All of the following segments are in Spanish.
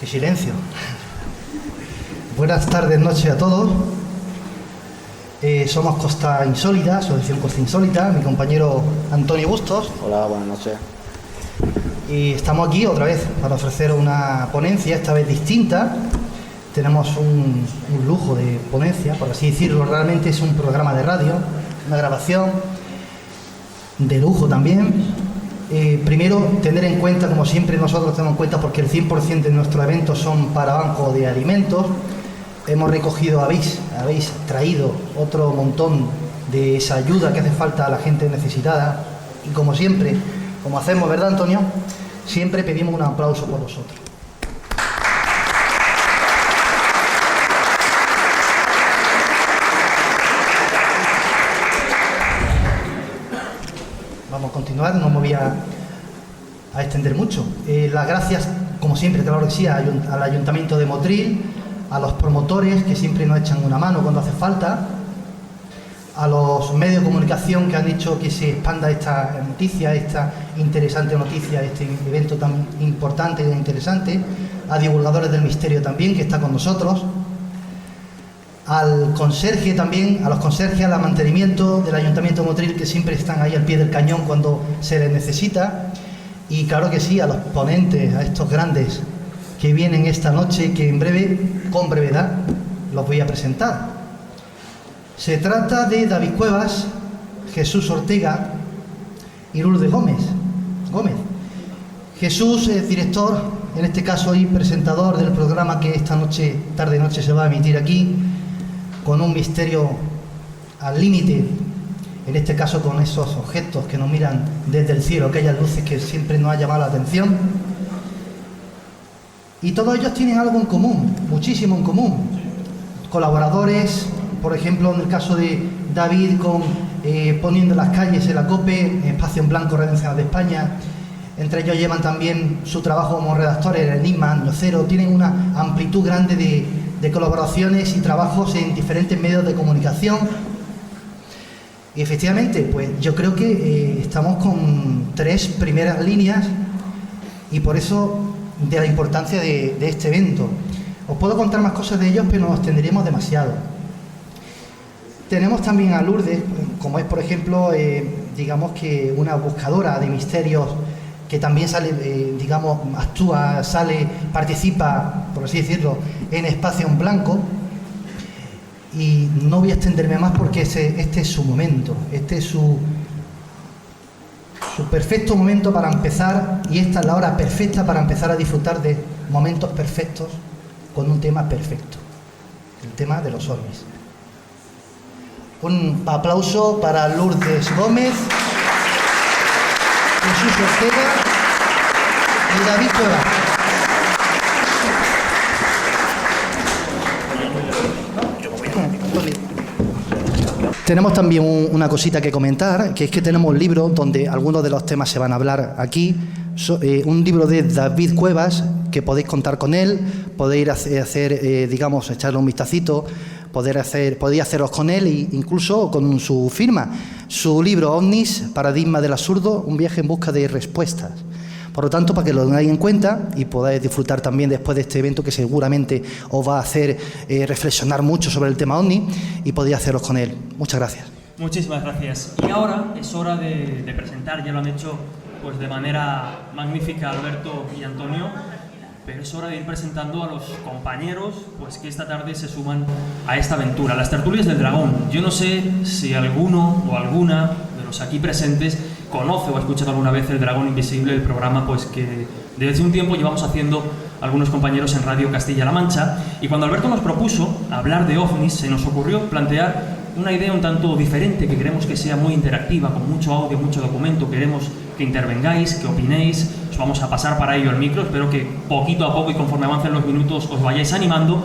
Qué silencio. Buenas tardes, noches a todos. Somos Costa Insólita, Asociación Costa Insólita, mi compañero Antonio Bustos. Hola, buenas noches. Y estamos aquí otra vez para ofrecer una ponencia, esta vez distinta. Tenemos un lujo de ponencia, por así decirlo. Realmente es un programa de radio, una grabación de lujo también. Primero, tener en cuenta, como siempre nosotros tenemos en cuenta, porque el 100% de nuestros eventos son para banco de alimentos. Hemos recogido, habéis traído otro montón de esa ayuda que hace falta a la gente necesitada. Y como siempre, como hacemos, ¿verdad, Antonio? Siempre pedimos un aplauso por vosotros. Vamos a continuar, no me voy a extender mucho. Las gracias, como siempre, claro que sí, al Ayuntamiento de Motril, a los promotores que siempre nos echan una mano cuando hace falta, a los medios de comunicación que han hecho que se expanda esta noticia, esta interesante noticia, este evento tan importante e interesante, a divulgadores del misterio también, que está con nosotros, al conserje también, a los conserjes, al mantenimiento del Ayuntamiento de Motril, que siempre están ahí al pie del cañón cuando se les necesita, y claro que sí, a los ponentes, a estos grandes que vienen esta noche, que en breve, con brevedad, los voy a presentar. Se trata de David Cuevas, Jesús Ortega y Lourdes Gómez. Jesús es director, en este caso y presentador del programa que esta noche, tarde-noche, se va a emitir aquí, con un misterio al límite, en este caso con esos objetos que nos miran desde el cielo, aquellas luces que siempre nos ha llamado la atención. Y todos ellos tienen algo en común, muchísimo en común. Colaboradores, por ejemplo, en el caso de David, con Poniendo las calles, el ACOPE, Espacio en Blanco, Redes Nacionales de España. Entre ellos llevan también su trabajo como redactores, el Enigma, Año Cero. Tienen una amplitud grande de colaboraciones y trabajos en diferentes medios de comunicación. Y efectivamente, pues yo creo que estamos con 3 primeras líneas, y por eso de la importancia de este evento. Os puedo contar más cosas de ellos, pero nos extenderíamos demasiado. Tenemos también a Lourdes, como es, por ejemplo, digamos que una buscadora de misterios, que también sale, actúa, sale, participa, por así decirlo, en Espacio en Blanco. Y no voy a extenderme más porque este es su momento, este es su perfecto momento para empezar, y esta es la hora perfecta para empezar a disfrutar de momentos perfectos con un tema perfecto, el tema de los ovnis. Un aplauso para Lourdes Gómez, Jesús Ortega y David Cuevas. Tenemos también una cosita que comentar, que es que tenemos un libro donde algunos de los temas se van a hablar aquí. Un libro de David Cuevas, que podéis contar con él, podéis echarle un vistacito, podéis haceros con él, e incluso con su firma. Su libro OVNIS, Paradigma del Absurdo, un viaje en busca de respuestas. Por lo tanto, para que lo tengáis en cuenta y podáis disfrutar también después de este evento, que seguramente os va a hacer reflexionar mucho sobre el tema OVNI, y podéis haceros con él. Muchas gracias. Muchísimas gracias. Y ahora es hora de presentar, ya lo han hecho pues de manera magnífica Alberto y Antonio, pero es hora de ir presentando a los compañeros pues que esta tarde se suman a esta aventura, las tertulias del dragón. Yo no sé si alguno o alguna de los aquí presentes conoce o ha escuchado alguna vez El Dragón Invisible, el programa pues que desde un tiempo llevamos haciendo algunos compañeros en Radio Castilla-La Mancha, y cuando Alberto nos propuso hablar de ovnis, se nos ocurrió plantear una idea un tanto diferente, que queremos que sea muy interactiva, con mucho audio, mucho documento. Queremos que intervengáis, que opinéis. Os vamos a pasar para ello el micro, espero que poquito a poco y conforme avancen los minutos os vayáis animando.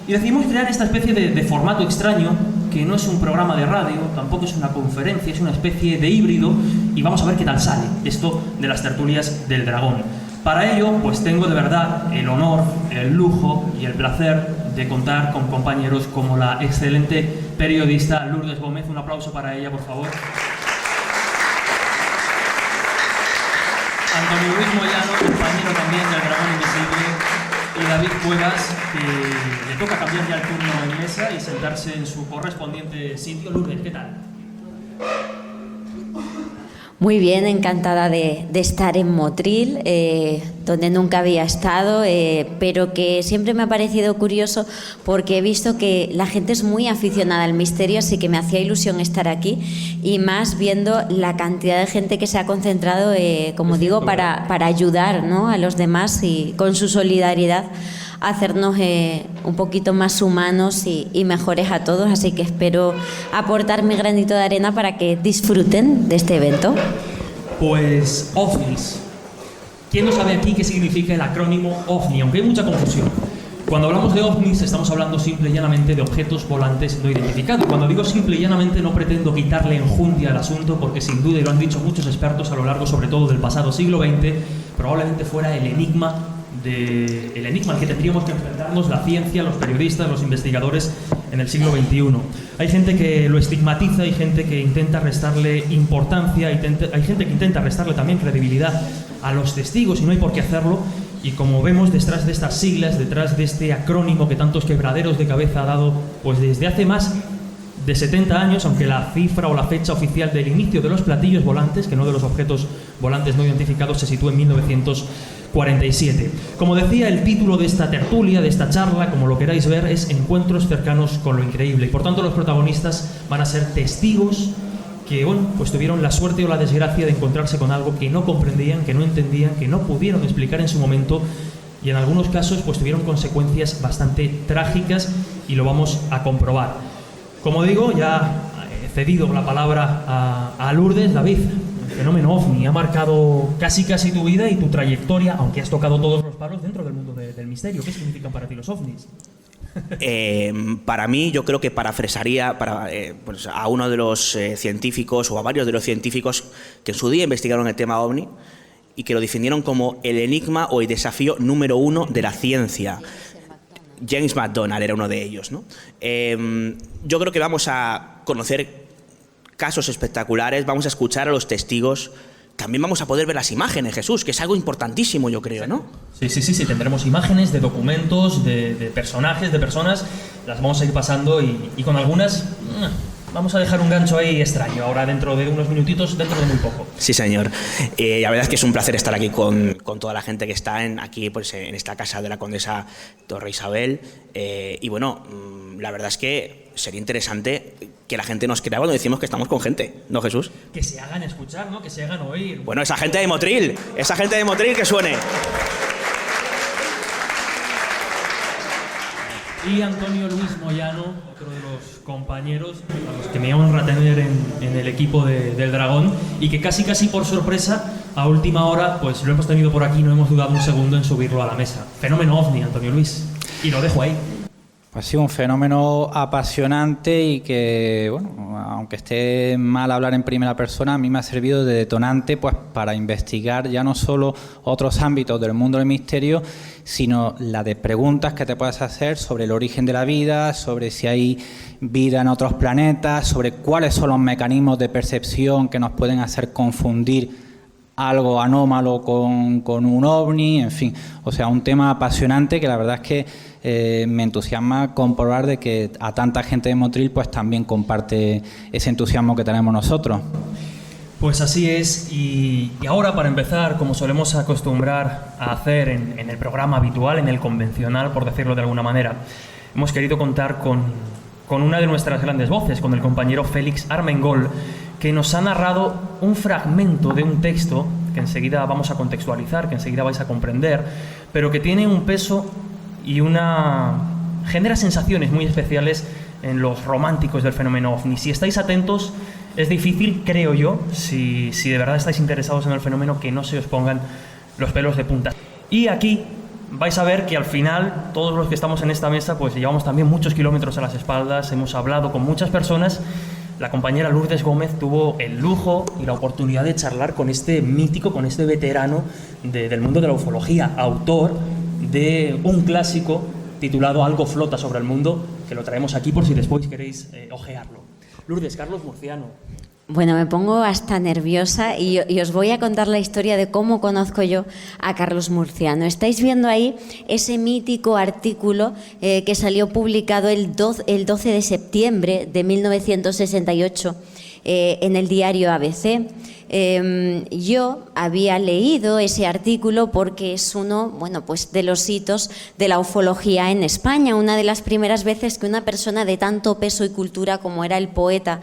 Y decidimos crear esta especie de formato extraño, que no es un programa de radio, tampoco es una conferencia, es una especie de híbrido, y vamos a ver qué tal sale esto de las tertulias del dragón. Para ello, pues tengo de verdad el honor, el lujo y el placer de contar con compañeros como la excelente periodista Lourdes Gómez. Un aplauso para ella, por favor. Antonio Luis Moyano, compañero también del Dragón Invisible, y David Cuevas, que le toca cambiar ya el turno en mesa y sentarse en su correspondiente sitio. Lourdes, ¿qué tal? Muy bien, encantada de estar en Motril, donde nunca había estado, pero que siempre me ha parecido curioso porque he visto que la gente es muy aficionada al misterio, así que me hacía ilusión estar aquí, y más viendo la cantidad de gente que se ha concentrado, como digo, para ayudar, ¿no?, a los demás y con su solidaridad hacernos un poquito más humanos y mejores a todos, así que espero aportar mi granito de arena para que disfruten de este evento. Pues OVNIs. ¿Quién no sabe aquí qué significa el acrónimo OVNI? Aunque hay mucha confusión. Cuando hablamos de OVNIs estamos hablando simple y llanamente de objetos volantes no identificados. Cuando digo simple y llanamente no pretendo quitarle enjundia al asunto, porque sin duda, y lo han dicho muchos expertos a lo largo sobre todo del pasado siglo XX, probablemente fuera el enigma al que tendríamos que enfrentarnos la ciencia, los periodistas, los investigadores en el siglo XXI. Hay gente que lo estigmatiza, hay gente que intenta restarle importancia, hay gente que intenta restarle también credibilidad a los testigos, y no hay por qué hacerlo. Y como vemos, detrás de estas siglas, detrás de este acrónimo que tantos quebraderos de cabeza ha dado, pues desde hace más de 70 años, aunque la cifra o la fecha oficial del inicio de los platillos volantes, que no de los objetos volantes no identificados, se sitúa en 1947. Como decía, el título de esta tertulia, de esta charla, como lo queráis ver, es Encuentros cercanos con lo increíble. Y por tanto los protagonistas van a ser testigos que, bueno, pues tuvieron la suerte o la desgracia de encontrarse con algo que no comprendían, que no entendían, que no pudieron explicar en su momento, y en algunos casos pues tuvieron consecuencias bastante trágicas, y lo vamos a comprobar. Como digo, ya he cedido la palabra a Lourdes. David, el fenómeno OVNI ha marcado casi tu vida y tu trayectoria, aunque has tocado todos los palos dentro del mundo del misterio. ¿Qué significan para ti los OVNIs? Para mí, yo creo que parafrasearía pues a uno de los científicos, o a varios de los científicos que en su día investigaron el tema OVNI y que lo definieron como el enigma o el desafío número 1 de la ciencia. James McDonald era uno de ellos, ¿no? Yo creo que vamos a conocer casos espectaculares, vamos a escuchar a los testigos, también vamos a poder ver las imágenes, Jesús, que es algo importantísimo, yo creo, ¿no? Sí, tendremos imágenes de documentos, de personajes, de personas, las vamos a ir pasando y con algunas vamos a dejar un gancho ahí extraño, ahora dentro de unos minutitos, dentro de muy poco. Sí, señor. La verdad es que es un placer estar aquí con toda la gente que está aquí pues, en esta casa de la Condesa Torre Isabel. Y bueno, la verdad es que sería interesante que la gente nos crea cuando decimos que estamos con gente, ¿no, Jesús? Que se hagan escuchar, ¿no? Que se hagan oír. Bueno, esa gente de Motril que suene. Y Antonio Luis Moyano, otro de los compañeros a los que me honra tener en el equipo del Dragón, y que casi por sorpresa, a última hora, pues lo hemos tenido por aquí, no hemos dudado un segundo en subirlo a la mesa. Fenómeno OVNI, Antonio Luis. Y lo dejo ahí. Ha sido un fenómeno apasionante y que, bueno, aunque esté mal hablar en primera persona, a mí me ha servido de detonante pues para investigar ya no solo otros ámbitos del mundo del misterio, sino la de preguntas que te puedes hacer sobre el origen de la vida, sobre si hay vida en otros planetas, sobre cuáles son los mecanismos de percepción que nos pueden hacer confundir algo anómalo con un ovni, en fin. O sea, un tema apasionante que la verdad es que me entusiasma comprobar de que a tanta gente de Motril pues también comparte ese entusiasmo que tenemos nosotros. Pues así es, y ahora para empezar, como solemos acostumbrar a hacer en el programa habitual, en el convencional, por decirlo de alguna manera, hemos querido contar con una de nuestras grandes voces, con el compañero Félix Armengol, que nos ha narrado un fragmento de un texto que enseguida vamos a contextualizar, que enseguida vais a comprender, pero que tiene un peso y genera sensaciones muy especiales en los románticos del fenómeno OVNI. Si estáis atentos, es difícil, creo yo, si de verdad estáis interesados en el fenómeno, que no se os pongan los pelos de punta. Y aquí vais a ver que al final, todos los que estamos en esta mesa, pues llevamos también muchos kilómetros a las espaldas, hemos hablado con muchas personas. La compañera Lourdes Gómez tuvo el lujo y la oportunidad de charlar con este mítico, con este veterano del mundo de la ufología, autor de un clásico titulado Algo flota sobre el mundo, que lo traemos aquí por si después queréis ojearlo. Lourdes, Carlos Murciano. Bueno, me pongo hasta nerviosa y os voy a contar la historia de cómo conozco yo a Carlos Murciano. Estáis viendo ahí ese mítico artículo que salió publicado el 12 de septiembre de 1968 en el diario ABC. Yo había leído ese artículo porque es uno, bueno, pues de los hitos de la ufología en España, una de las primeras veces que una persona de tanto peso y cultura como era el poeta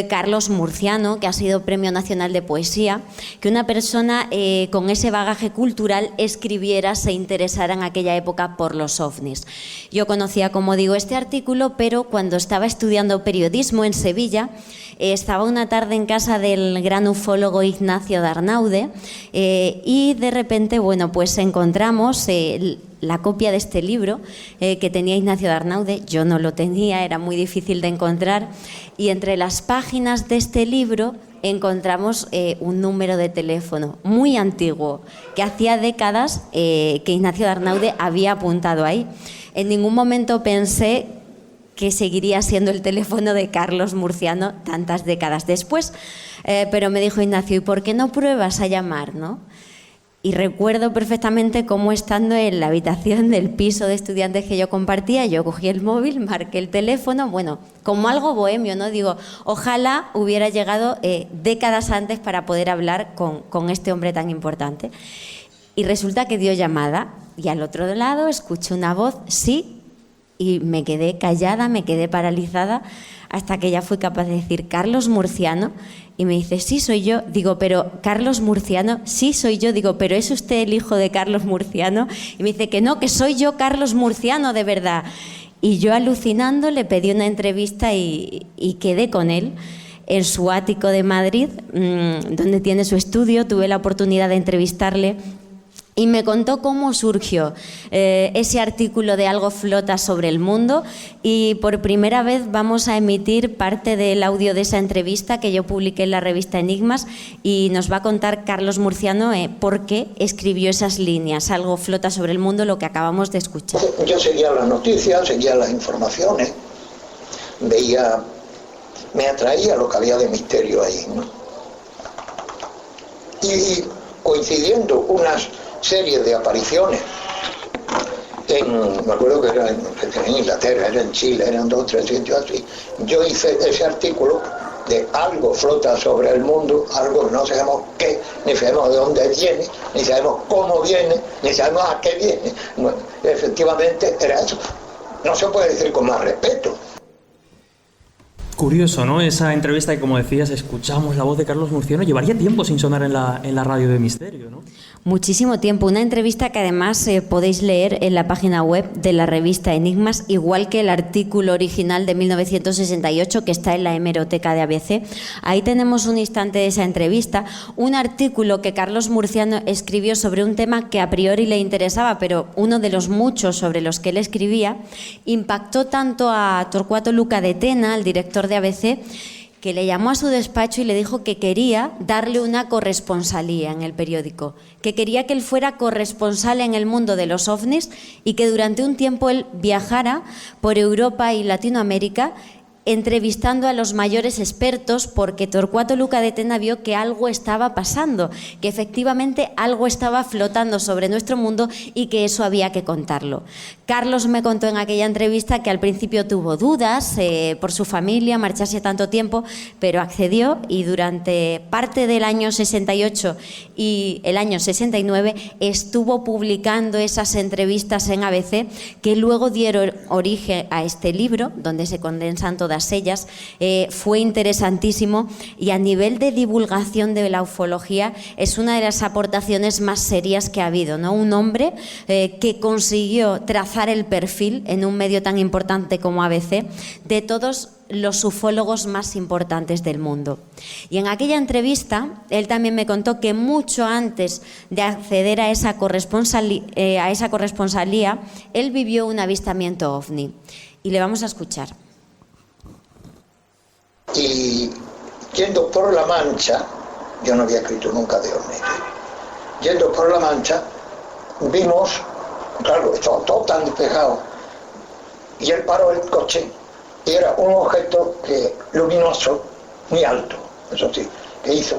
Carlos Murciano, que ha sido Premio Nacional de Poesía, que una persona con ese bagaje cultural escribiera, se interesara en aquella época por los ovnis. Yo conocía, como digo, este artículo, pero cuando estaba estudiando periodismo en Sevilla, estaba una tarde en casa del gran ufólogo Ignacio de Arnaude y de repente, bueno, pues encontramos la copia de este libro que tenía Ignacio de Arnaude. Yo no lo tenía, era muy difícil de encontrar, y entre las páginas de este libro encontramos un número de teléfono muy antiguo que hacía décadas que Ignacio de Arnaude había apuntado ahí. En ningún momento pensé que seguiría siendo el teléfono de Carlos Murciano tantas décadas después. Pero me dijo Ignacio, ¿y por qué no pruebas a llamar, no? Y recuerdo perfectamente cómo, estando en la habitación del piso de estudiantes que yo compartía, yo cogí el móvil, marqué el teléfono, bueno, como algo bohemio, ¿no? Digo, ojalá hubiera llegado décadas antes para poder hablar con este hombre tan importante. Y resulta que dio llamada y al otro lado escuché una voz, sí, y me quedé callada, me quedé paralizada, hasta que ya fui capaz de decir, Carlos Murciano, y me dice, sí, soy yo. Digo, pero Carlos Murciano, sí, soy yo. Digo, pero ¿es usted el hijo de Carlos Murciano? Y me dice que no, que soy yo Carlos Murciano, de verdad. Y yo, alucinando, le pedí una entrevista y quedé con él en su ático de Madrid, donde tiene su estudio. Tuve la oportunidad de entrevistarle y me contó cómo surgió ese artículo de Algo flota sobre el mundo, y por primera vez vamos a emitir parte del audio de esa entrevista que yo publiqué en la revista Enigmas, y nos va a contar Carlos Murciano por qué escribió esas líneas, Algo flota sobre el mundo, lo que acabamos de escuchar. Yo seguía las noticias, seguía las informaciones, veía, me atraía lo que había de misterio ahí, ¿no? Y coincidiendo unas series de apariciones me acuerdo que era en Inglaterra, era en Chile, eran 2 o 3 sitios así. Yo hice ese artículo de Algo flota sobre el mundo, algo no sabemos qué, ni sabemos de dónde viene, ni sabemos cómo viene, ni sabemos a qué viene. Bueno, efectivamente era eso. No se puede decir con más respeto. Curioso, ¿no? Esa entrevista que, como decías, escuchamos la voz de Carlos Murciano, llevaría tiempo sin sonar en la radio de Misterio, ¿no? Muchísimo tiempo. Una entrevista que además podéis leer en la página web de la revista Enigmas, igual que el artículo original de 1968 que está en la hemeroteca de ABC. Ahí tenemos un instante de esa entrevista, un artículo que Carlos Murciano escribió sobre un tema que a priori le interesaba, pero uno de los muchos sobre los que él escribía impactó tanto a Torcuato Luca de Tena, el director de ABC, que le llamó a su despacho y le dijo que quería darle una corresponsalía en el periódico, que quería que él fuera corresponsal en el mundo de los ovnis y que durante un tiempo él viajara por Europa y Latinoamérica entrevistando a los mayores expertos, porque Torcuato Luca de Tena vio que algo estaba pasando, que efectivamente algo estaba flotando sobre nuestro mundo y que eso había que contarlo. Carlos me contó en aquella entrevista que al principio tuvo dudas por su familia, marcharse tanto tiempo, pero accedió, y durante parte del año 68 y el año 69 estuvo publicando esas entrevistas en ABC, que luego dieron origen a este libro donde se condensan todas ellas. Fue interesantísimo, y a nivel de divulgación de la ufología es una de las aportaciones más serias que ha habido, ¿no? Un hombre que consiguió trazar el perfil en un medio tan importante como ABC de todos los ufólogos más importantes del mundo. Y en aquella entrevista él también me contó que mucho antes de acceder a esa corresponsalía él vivió un avistamiento ovni, y le vamos a escuchar. Y yendo por La Mancha, yo no había escrito nunca de ovnis, yendo por La Mancha vimos, claro, estaba todo tan despejado, y él paró el coche y era un objeto luminoso muy alto, eso sí, que hizo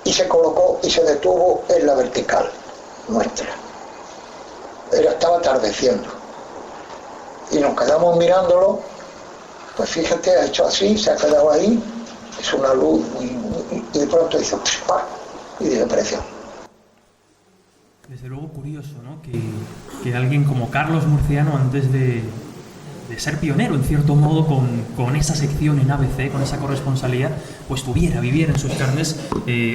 y se colocó y se detuvo en la vertical nuestra. Estaba atardeciendo y nos quedamos mirándolo. Pues fíjate, ha hecho así, se ha quedado ahí, es una luz y de pronto hizo ¡pah! Y desapareció. Desde luego curioso, ¿no? Que alguien como Carlos Murciano, antes de ser pionero en cierto modo con esa sección en ABC, con esa corresponsalía, pues viviera en sus carnes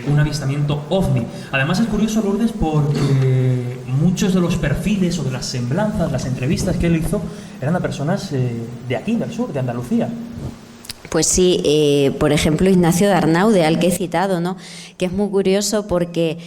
un avistamiento ovni. Además es curioso, Lourdes, porque muchos de los perfiles o de las semblanzas, las entrevistas que él hizo, eran a personas de aquí, del sur, de Andalucía. Pues sí, por ejemplo, Ignacio de Arnaude, al que he citado, ¿no? Que es muy curioso porque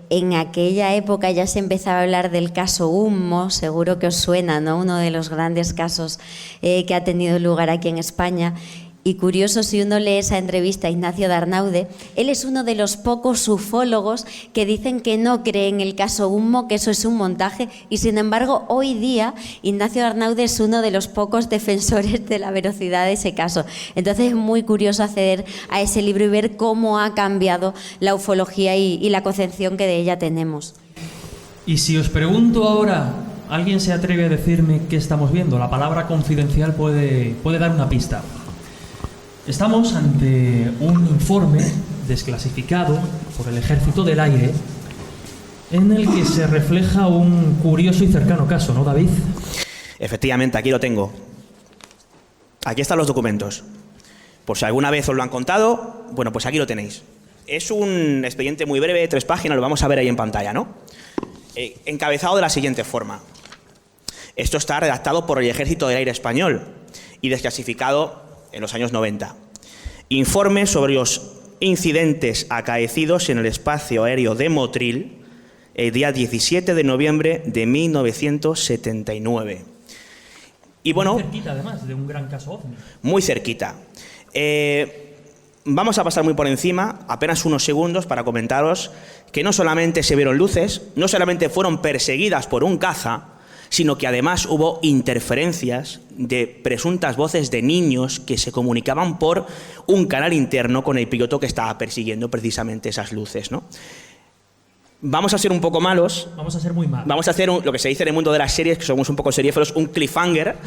en aquella época ya se empezaba a hablar del caso Humo, seguro que os suena, ¿no? Uno de los grandes casos que ha tenido lugar aquí en España. Y curioso, si uno lee esa entrevista a Ignacio de Arnaude, él es uno de los pocos ufólogos que dicen que no creen el caso Humo, que eso es un montaje, y sin embargo hoy día Ignacio de Arnaude es uno de los pocos defensores de la veracidad de ese caso. Entonces es muy curioso acceder a ese libro y ver cómo ha cambiado la ufología y la concepción que de ella tenemos. Y si os pregunto ahora, ¿alguien se atreve a decirme qué estamos viendo? La palabra confidencial puede dar una pista. Estamos ante un informe desclasificado por el Ejército del Aire en el que se refleja un curioso y cercano caso, ¿no, David? Efectivamente, aquí lo tengo. Aquí están los documentos. Por si alguna vez os lo han contado, bueno, pues aquí lo tenéis. Es un expediente muy breve, 3 páginas, lo vamos a ver ahí en pantalla, ¿no? Encabezado de la siguiente forma. Esto está redactado por el Ejército del Aire español y desclasificado en los años 90. Informe sobre los incidentes acaecidos en el espacio aéreo de Motril el día 17 de noviembre de 1979. Y bueno, muy cerquita, además, de un gran caso ovni. Muy cerquita. Vamos a pasar muy por encima, apenas unos segundos, para comentaros que no solamente se vieron luces, no solamente fueron perseguidas por un caza, sino que además hubo interferencias de presuntas voces de niños que se comunicaban por un canal interno con el piloto que estaba persiguiendo precisamente esas luces, ¿no? Vamos a ser un poco malos. Vamos a ser muy malos. Vamos a hacer lo que se dice en el mundo de las series, que somos un poco seriéfilos, un cliffhanger,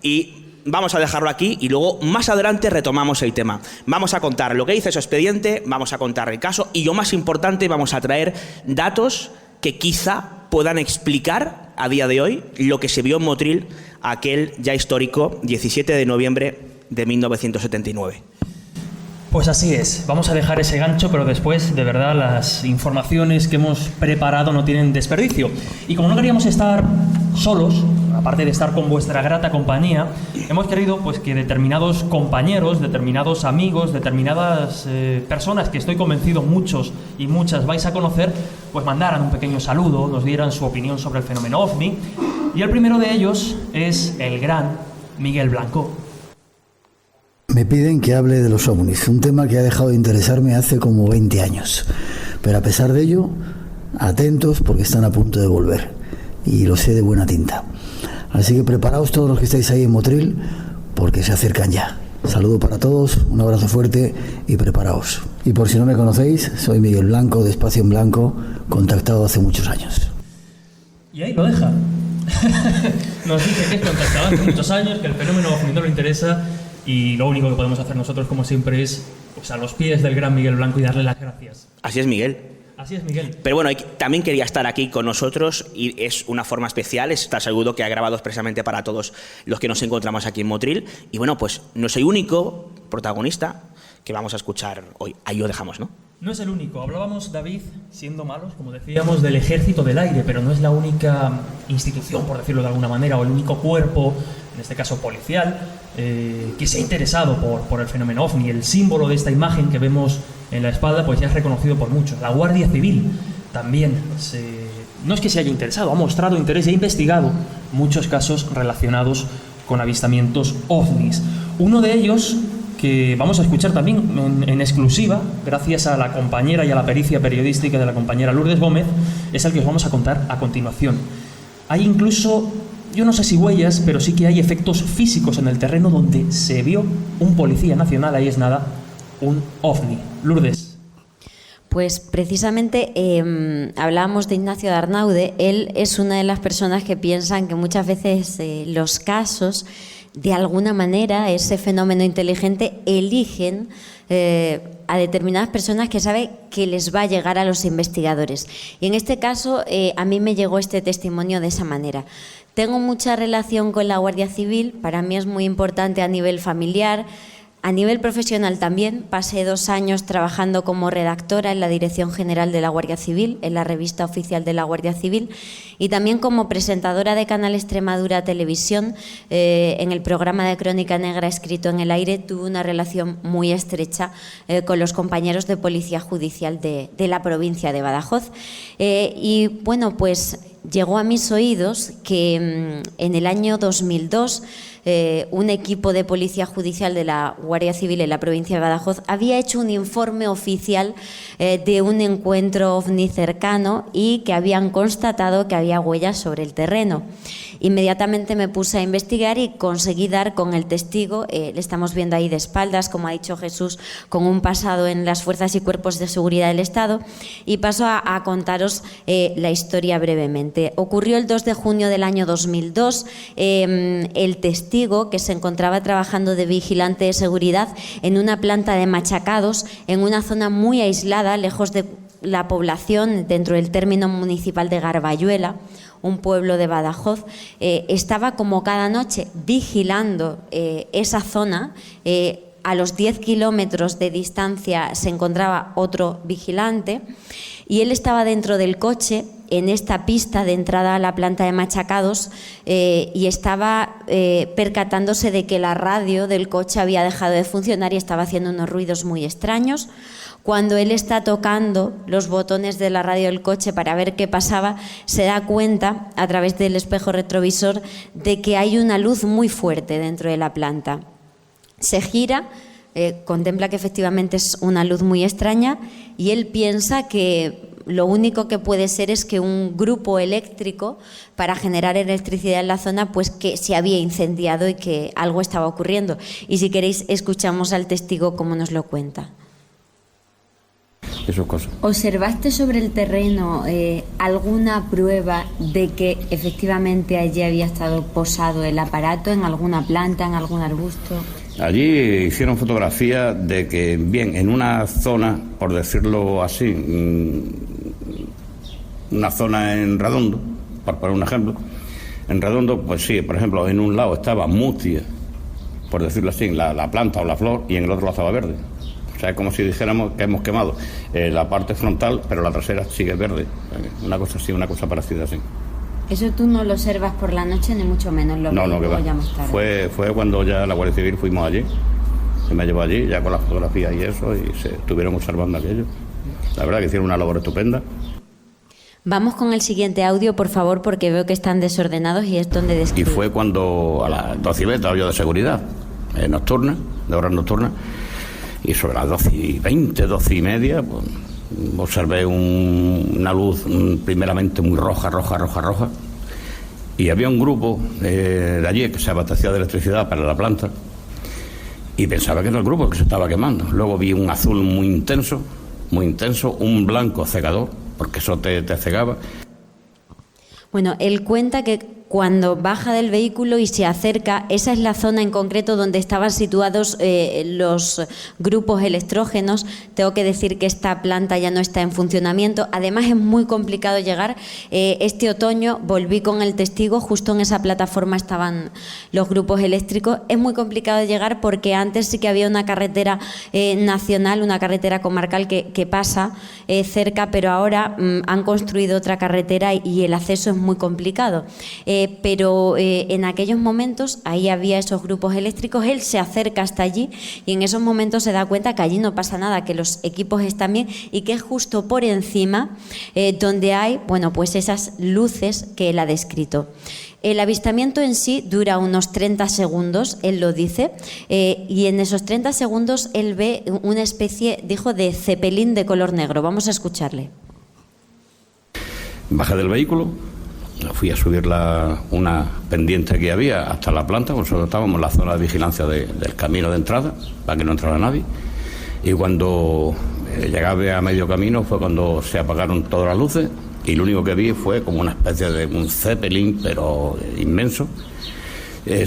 y vamos a dejarlo aquí y luego más adelante retomamos el tema. Vamos a contar lo que dice ese expediente, vamos a contar el caso y lo más importante, vamos a traer datos que quizá puedan explicar a día de hoy lo que se vio en Motril aquel ya histórico 17 de noviembre de 1979. Pues así es, vamos a dejar ese gancho, pero después, de verdad, las informaciones que hemos preparado no tienen desperdicio. Y como no queríamos estar solos, aparte de estar con vuestra grata compañía, hemos querido pues que determinados compañeros, determinados amigos, determinadas personas que estoy convencido muchos y muchas vais a conocer, pues mandaran un pequeño saludo, nos dieran su opinión sobre el fenómeno OVNI. Y el primero de ellos es el gran Miguel Blanco. Me piden que hable de los ovnis, un tema que ha dejado de interesarme hace como 20 años. Pero a pesar de ello, atentos porque están a punto de volver. Y lo sé de buena tinta. Así que preparaos todos los que estáis ahí en Motril, porque se acercan ya. Saludo para todos, un abrazo fuerte y preparaos. Y por si no me conocéis, soy Miguel Blanco, de Espacio en Blanco, contactado hace muchos años. Y ahí lo deja. Nos dice que es contactado hace muchos años, que el fenómeno OVNI no le interesa. Y lo único que podemos hacer nosotros, como siempre, es pues, a los pies del gran Miguel Blanco y darle las gracias. Así es, Miguel. Así es, Miguel. Pero bueno, también quería estar aquí con nosotros y es una forma especial, está seguro que ha grabado expresamente para todos los que nos encontramos aquí en Motril. Y bueno, pues no soy único protagonista que vamos a escuchar hoy. Ahí lo dejamos, ¿no? No es el único. Hablábamos, David, siendo malos, como decíamos, del Ejército del Aire, pero no es la única institución, por decirlo de alguna manera, o el único cuerpo, en este caso policial, que se ha interesado por el fenómeno OVNI. El símbolo de esta imagen que vemos en la espalda pues ya es reconocido por muchos. La Guardia Civil también no es que se haya interesado, ha mostrado interés y ha investigado muchos casos relacionados con avistamientos OVNIs. Uno de ellos, que vamos a escuchar también en exclusiva, gracias a la compañera y a la pericia periodística de la compañera Lourdes Gómez, es el que os vamos a contar a continuación. Hay incluso, yo no sé si huellas, pero sí que hay efectos físicos en el terreno donde se vio un policía nacional, ahí es nada, un ovni. Lourdes. Pues precisamente hablábamos de Ignacio de Arnaude. Él es una de las personas que piensan que muchas veces los casos, de alguna manera, ese fenómeno inteligente, eligen a determinadas personas que sabe que les va a llegar a los investigadores. Y en este caso, a mí me llegó este testimonio de esa manera. Tengo mucha relación con la Guardia Civil, para mí es muy importante a nivel familiar. A nivel profesional también, pasé 2 años trabajando como redactora en la Dirección General de la Guardia Civil, en la revista oficial de la Guardia Civil, y también como presentadora de Canal Extremadura Televisión, en el programa de Crónica Negra Escrito en el Aire, tuve una relación muy estrecha con los compañeros de Policía Judicial de la provincia de Badajoz. Y bueno, pues llegó a mis oídos que en el año 2002 un equipo de Policía Judicial de la Guardia Civil en la provincia de Badajoz había hecho un informe oficial de un encuentro ovni cercano y que habían constatado que había huellas sobre el terreno. Inmediatamente me puse a investigar y conseguí dar con el testigo, le estamos viendo ahí de espaldas, como ha dicho Jesús, con un pasado en las fuerzas y cuerpos de seguridad del Estado, y paso a contaros la historia brevemente. Ocurrió el 2 de junio del año 2002, el testigo, que se encontraba trabajando de vigilante de seguridad en una planta de machacados, en una zona muy aislada, lejos de la población, dentro del término municipal de Garbayuela, un pueblo de Badajoz, estaba como cada noche vigilando esa zona. A los 10 kilómetros de distancia se encontraba otro vigilante y él estaba dentro del coche en esta pista de entrada a la planta de machacados y estaba percatándose de que la radio del coche había dejado de funcionar y estaba haciendo unos ruidos muy extraños. Cuando él está tocando los botones de la radio del coche para ver qué pasaba, se da cuenta, a través del espejo retrovisor, de que hay una luz muy fuerte dentro de la planta. Se gira, contempla que efectivamente es una luz muy extraña y él piensa que lo único que puede ser es que un grupo eléctrico para generar electricidad en la zona pues que se había incendiado y que algo estaba ocurriendo. Y si queréis escuchamos al testigo cómo nos lo cuenta. Esas cosas. ¿Observaste sobre el terreno alguna prueba de que efectivamente allí había estado posado el aparato, en alguna planta, en algún arbusto? Allí hicieron fotografías de que, bien, en una zona, por decirlo así, una zona en Redondo, por poner un ejemplo, en Redondo, pues sí, por ejemplo, en un lado estaba mustia, por decirlo así, la planta o la flor, y en el otro lado estaba verde. O sea, es como si dijéramos que hemos quemado la parte frontal, pero la trasera sigue verde. Una cosa así, una cosa parecida así. Eso tú no lo observas por la noche, ni mucho menos lo no, que va. Fue cuando ya la Guardia Civil fuimos allí, se me llevó allí, ya con las fotografías y eso, y se estuvieron observando aquello. La verdad que hicieron una labor estupenda. Vamos con el siguiente audio, por favor, porque veo que están desordenados y es donde describe. Y fue cuando a las 12:20 estaba yo de seguridad, nocturna, de horas nocturnas, y sobre las 12:20, 12:30, pues, observé una luz primeramente muy roja, y había un grupo de allí que se abastecía de electricidad para la planta y pensaba que era el grupo que se estaba quemando. Luego vi un azul muy intenso, un blanco cegador, porque eso te cegaba. Bueno, él cuenta que cuando baja del vehículo y se acerca, esa es la zona en concreto donde estaban situados los grupos electrógenos. Tengo que decir que esta planta ya no está en funcionamiento. Además es muy complicado llegar. Este otoño volví con el testigo, justo en esa plataforma estaban los grupos eléctricos. Es muy complicado llegar porque antes sí que había una carretera nacional, una carretera comarcal que pasa cerca, pero ahora han construido otra carretera y el acceso es muy complicado. Pero en aquellos momentos ahí había esos grupos eléctricos, él se acerca hasta allí y en esos momentos se da cuenta que allí no pasa nada, que los equipos están bien y que es justo por encima donde hay, bueno, pues esas luces que él ha descrito. El avistamiento en sí dura unos 30 segundos, él lo dice, y en esos 30 segundos él ve una especie, dijo, de cepelín de color negro. Vamos a escucharle. Bajé del vehículo, fui a subir una pendiente que había hasta la planta, nosotros estábamos en la zona de vigilancia del camino de entrada, para que no entrara nadie, Y cuando llegaba a medio camino fue cuando se apagaron todas las luces y lo único que vi fue como una especie de un Zeppelin, pero inmenso,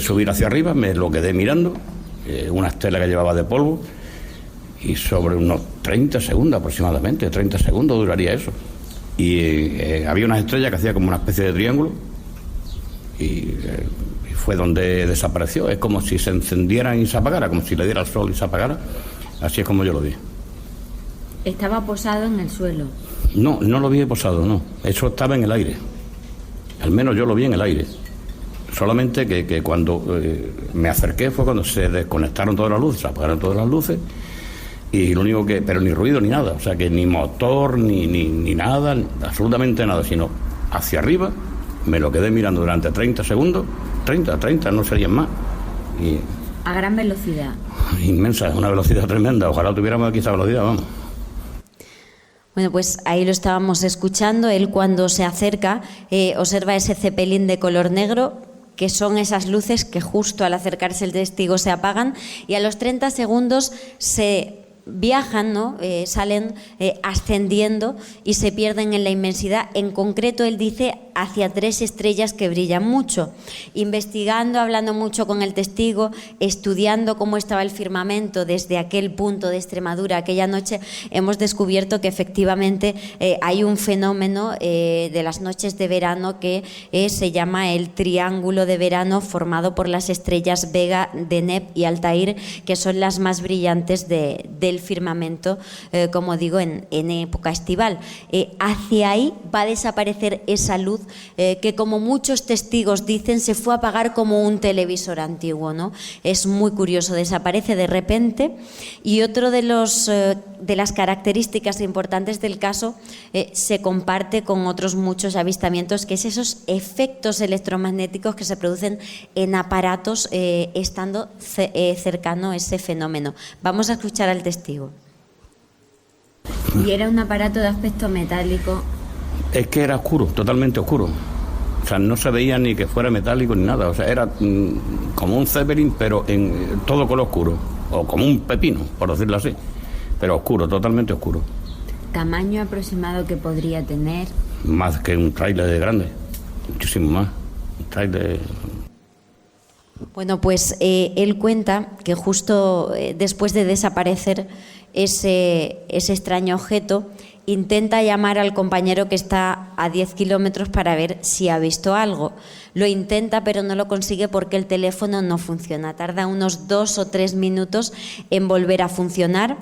subir hacia arriba. Me lo quedé mirando, una estela que llevaba de polvo, y sobre unos 30 segundos aproximadamente, 30 segundos duraría eso. Y había una estrella que hacía como una especie de triángulo y fue donde desapareció. Es como si se encendieran y se apagara, como si le diera el sol y se apagara. Así es como yo lo vi. ¿Estaba posado en el suelo? No, no lo vi posado, no. Eso estaba en el aire. Al menos yo lo vi en el aire. Solamente que cuando me acerqué fue cuando se desconectaron todas las luces, se apagaron todas las luces. Y lo único que... Pero ni ruido ni nada. O sea, que ni motor, ni nada, absolutamente nada. Sino hacia arriba, me lo quedé mirando durante 30 segundos. 30, no serían más. Y a gran velocidad. Inmensa, una velocidad tremenda. Ojalá tuviéramos aquí esa velocidad, vamos. Bueno, pues ahí lo estábamos escuchando. Él, cuando se acerca, observa ese cepelín de color negro, que son esas luces que justo al acercarse el testigo se apagan, y a los 30 segundos se viajan, ¿no? Salen ascendiendo y se pierden en la inmensidad. En concreto, él dice hacia 3 estrellas que brillan mucho. Investigando, hablando mucho con el testigo, estudiando cómo estaba el firmamento desde aquel punto de Extremadura aquella noche, hemos descubierto que efectivamente hay un fenómeno de las noches de verano que se llama el triángulo de verano, formado por las estrellas Vega, Deneb y Altair, que son las más brillantes del firmamento, como digo, en época estival. Hacia ahí va a desaparecer esa luz que, como muchos testigos dicen, se fue a apagar como un televisor antiguo, ¿no? Es muy curioso, desaparece de repente. Y otro de las características importantes del caso se comparte con otros muchos avistamientos, que es esos efectos electromagnéticos que se producen en aparatos estando cercano a ese fenómeno. Vamos a escuchar al testigo. Y era un aparato de aspecto metálico. Es que era oscuro, totalmente oscuro. O sea, no se veía ni que fuera metálico ni nada. O sea, era como un Zeppelin, pero en todo color oscuro. O como un pepino, por decirlo así. Pero oscuro, totalmente oscuro. ¿Tamaño aproximado que podría tener? Más que un tráiler de grande. Muchísimo más. Un tráiler... Bueno, pues él cuenta que justo después de desaparecer ese extraño objeto, intenta llamar al compañero que está a 10 kilómetros para ver si ha visto algo. Lo intenta, pero no lo consigue porque el teléfono no funciona. Tarda unos 2 o 3 minutos en volver a funcionar.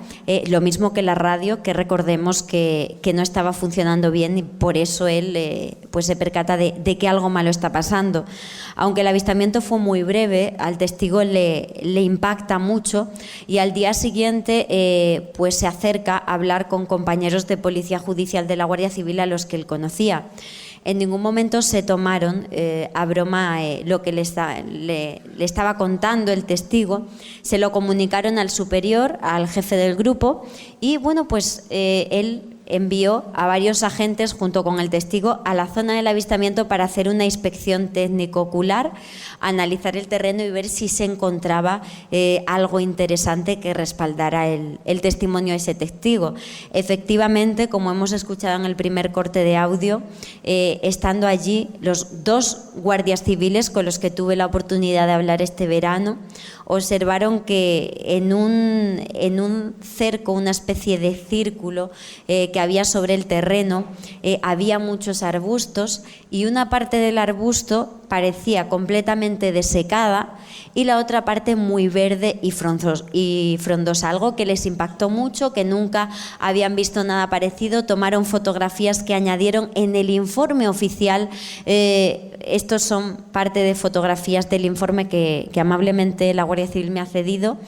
Lo mismo que la radio, que recordemos que no estaba funcionando bien, y por eso él pues se percata de que algo malo está pasando. Aunque el avistamiento fue muy breve, al testigo le impacta mucho, y al día siguiente pues se acerca a hablar con compañeros de Policía Judicial de la Guardia Civil a los que él conocía. En ningún momento se tomaron a broma lo que le estaba contando el testigo. Se lo comunicaron al superior, al jefe del grupo, y bueno, pues él envió a varios agentes junto con el testigo a la zona del avistamiento para hacer una inspección técnico-ocular, analizar el terreno y ver si se encontraba algo interesante que respaldara el testimonio de ese testigo. Efectivamente, como hemos escuchado en el primer corte de audio, estando allí los 2 guardias civiles con los que tuve la oportunidad de hablar este verano, observaron que en un cerco, una especie de círculo que había sobre el terreno, había muchos arbustos, y una parte del arbusto parecía completamente desecada y la otra parte muy verde y frondosa, algo que les impactó mucho, que nunca habían visto nada parecido. Tomaron fotografías que añadieron en el informe oficial. Estos son parte de fotografías del informe que amablemente la Guardia Civil me ha cedido.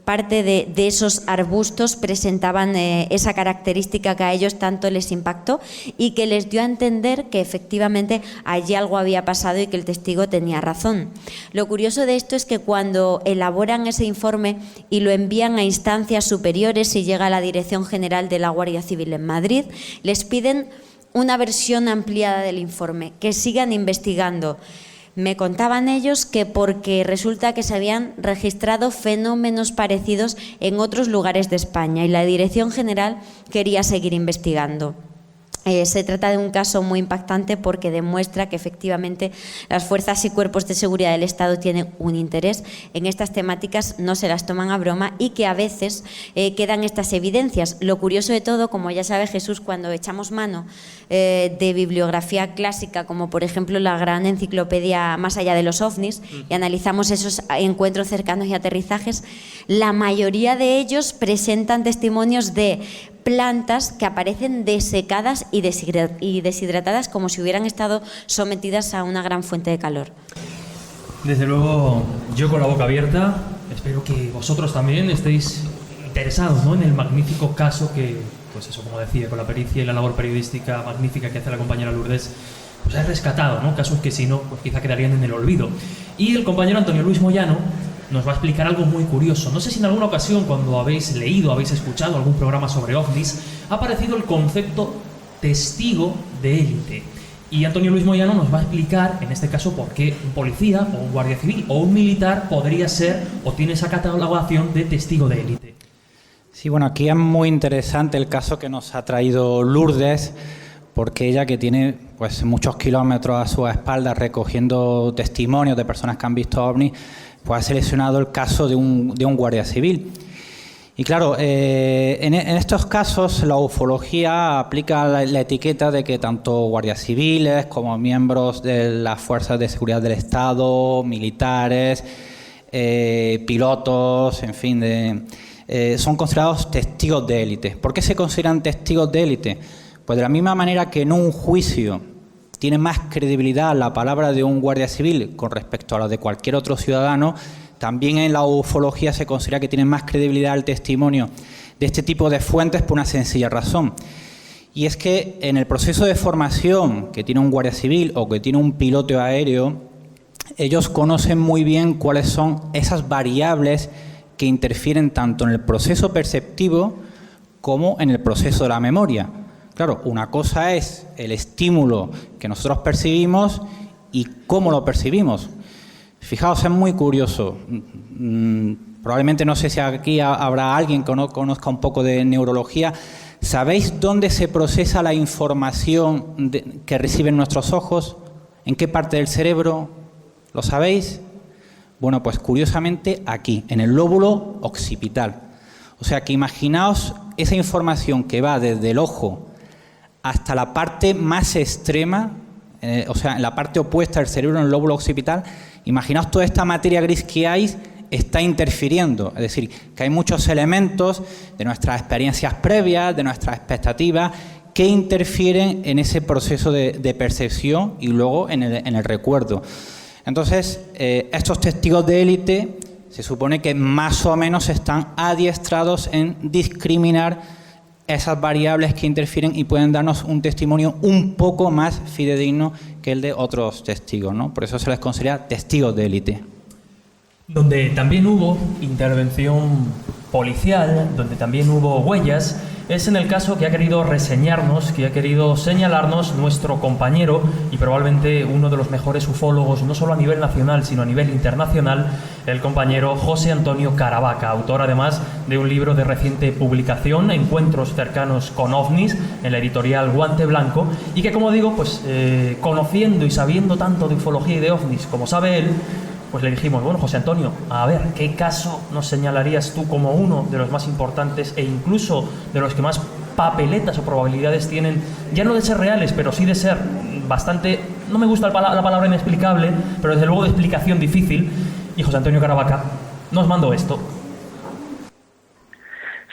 Parte de esos arbustos presentaban esa característica que a ellos tanto les impactó y que les dio a entender que efectivamente allí algo había pasado y que el testigo tenía razón. Lo curioso de esto es que cuando elaboran ese informe y lo envían a instancias superiores y llega a la Dirección General de la Guardia Civil en Madrid, les piden una versión ampliada del informe, que sigan investigando. Me contaban ellos que porque resulta que se habían registrado fenómenos parecidos en otros lugares de España y la Dirección General quería seguir investigando. Se trata de un caso muy impactante porque demuestra que efectivamente las fuerzas y cuerpos de seguridad del Estado tienen un interés en estas temáticas, no se las toman a broma y que a veces quedan estas evidencias. Lo curioso de todo, como ya sabe Jesús, cuando echamos mano de bibliografía clásica, como por ejemplo la gran enciclopedia Más allá de los ovnis, y analizamos esos encuentros cercanos y aterrizajes, la mayoría de ellos presentan testimonios de plantas que aparecen desecadas y deshidratadas como si hubieran estado sometidas a una gran fuente de calor. Desde luego, yo con la boca abierta, espero que vosotros también estéis interesados, ¿no?, en el magnífico caso que, pues eso, como decía, con la pericia y la labor periodística magnífica que hace la compañera Lourdes, pues ha rescatado, ¿no?, casos que si no, pues quizá quedarían en el olvido. Y el compañero Antonio Luis Moyano nos va a explicar algo muy curioso. No sé si en alguna ocasión, cuando habéis leído, habéis escuchado algún programa sobre ovnis, ha aparecido el concepto testigo de élite. Y Antonio Luis Moyano nos va a explicar, en este caso, por qué un policía o un guardia civil o un militar podría ser o tiene esa catalogación de testigo de élite. Sí, bueno, aquí es muy interesante el caso que nos ha traído Lourdes, porque ella, que tiene pues muchos kilómetros a su espalda recogiendo testimonios de personas que han visto ovnis, pues ha seleccionado el caso de un guardia civil. Y claro, en estos casos la ufología aplica la etiqueta de que tanto guardias civiles como miembros de las fuerzas de seguridad del Estado, militares, pilotos, en fin, son considerados testigos de élite. ¿Por qué se consideran testigos de élite? Pues de la misma manera que en un juicio tiene más credibilidad la palabra de un guardia civil con respecto a la de cualquier otro ciudadano, también en la ufología se considera que tiene más credibilidad el testimonio de este tipo de fuentes por una sencilla razón. Y es que en el proceso de formación que tiene un guardia civil o que tiene un piloto aéreo, ellos conocen muy bien cuáles son esas variables que interfieren tanto en el proceso perceptivo como en el proceso de la memoria. Claro, una cosa es el estímulo que nosotros percibimos y cómo lo percibimos. Fijaos, es muy curioso. Probablemente, no sé si aquí habrá alguien que no conozca un poco de neurología. ¿Sabéis dónde se procesa la información que reciben nuestros ojos? ¿En qué parte del cerebro? ¿Lo sabéis? Bueno, pues curiosamente aquí, en el lóbulo occipital. O sea que imaginaos esa información que va desde el ojo hasta la parte más extrema, o sea, en la parte opuesta del cerebro, en el lóbulo occipital. Imaginaos toda esta materia gris que hay está interfiriendo, es decir, que hay muchos elementos de nuestras experiencias previas, de nuestras expectativas, que interfieren en ese proceso de percepción y luego en el recuerdo. Entonces, estos testigos de élite se supone que más o menos están adiestrados en discriminar esas variables que interfieren y pueden darnos un testimonio un poco más fidedigno que el de otros testigos, ¿no? Por eso se les considera testigos de élite. Donde también hubo intervención policial, donde también hubo huellas, es en el caso que ha querido reseñarnos, que ha querido señalarnos nuestro compañero y probablemente uno de los mejores ufólogos, no solo a nivel nacional, sino a nivel internacional, el compañero José Antonio Caravaca, autor además de un libro de reciente publicación, Encuentros cercanos con ovnis, en la editorial Guante Blanco, y que, como digo, pues conociendo y sabiendo tanto de ufología y de ovnis como sabe él, pues le dijimos, bueno, José Antonio, a ver, ¿qué caso nos señalarías tú como uno de los más importantes e incluso de los que más papeletas o probabilidades tienen, ya no de ser reales, pero sí de ser bastante, no me gusta la palabra inexplicable, pero desde luego de explicación difícil? Y José Antonio Caravaca nos mandó esto.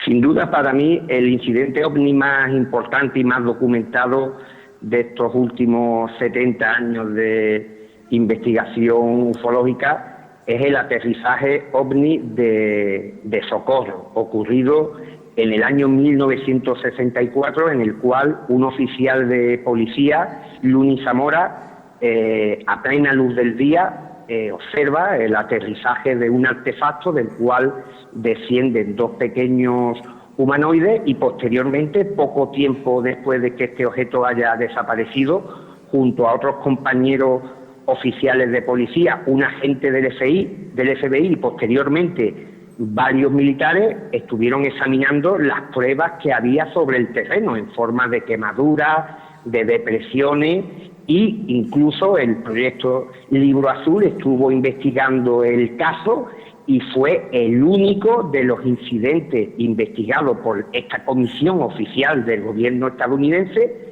Sin duda, para mí, el incidente ovni más importante y más documentado de estos últimos 70 años de investigación ufológica es el aterrizaje ovni de Socorro, ocurrido en el año 1964, en el cual un oficial de policía, Luni Zamora, a plena luz del día, observa el aterrizaje de un artefacto del cual descienden dos pequeños humanoides y posteriormente, poco tiempo después de que este objeto haya desaparecido, junto a otros compañeros oficiales de policía, un agente del FBI y posteriormente varios militares estuvieron examinando las pruebas que había sobre el terreno en forma de quemaduras, de depresiones, y incluso el proyecto Libro Azul estuvo investigando el caso y fue el único de los incidentes investigados por esta comisión oficial del gobierno estadounidense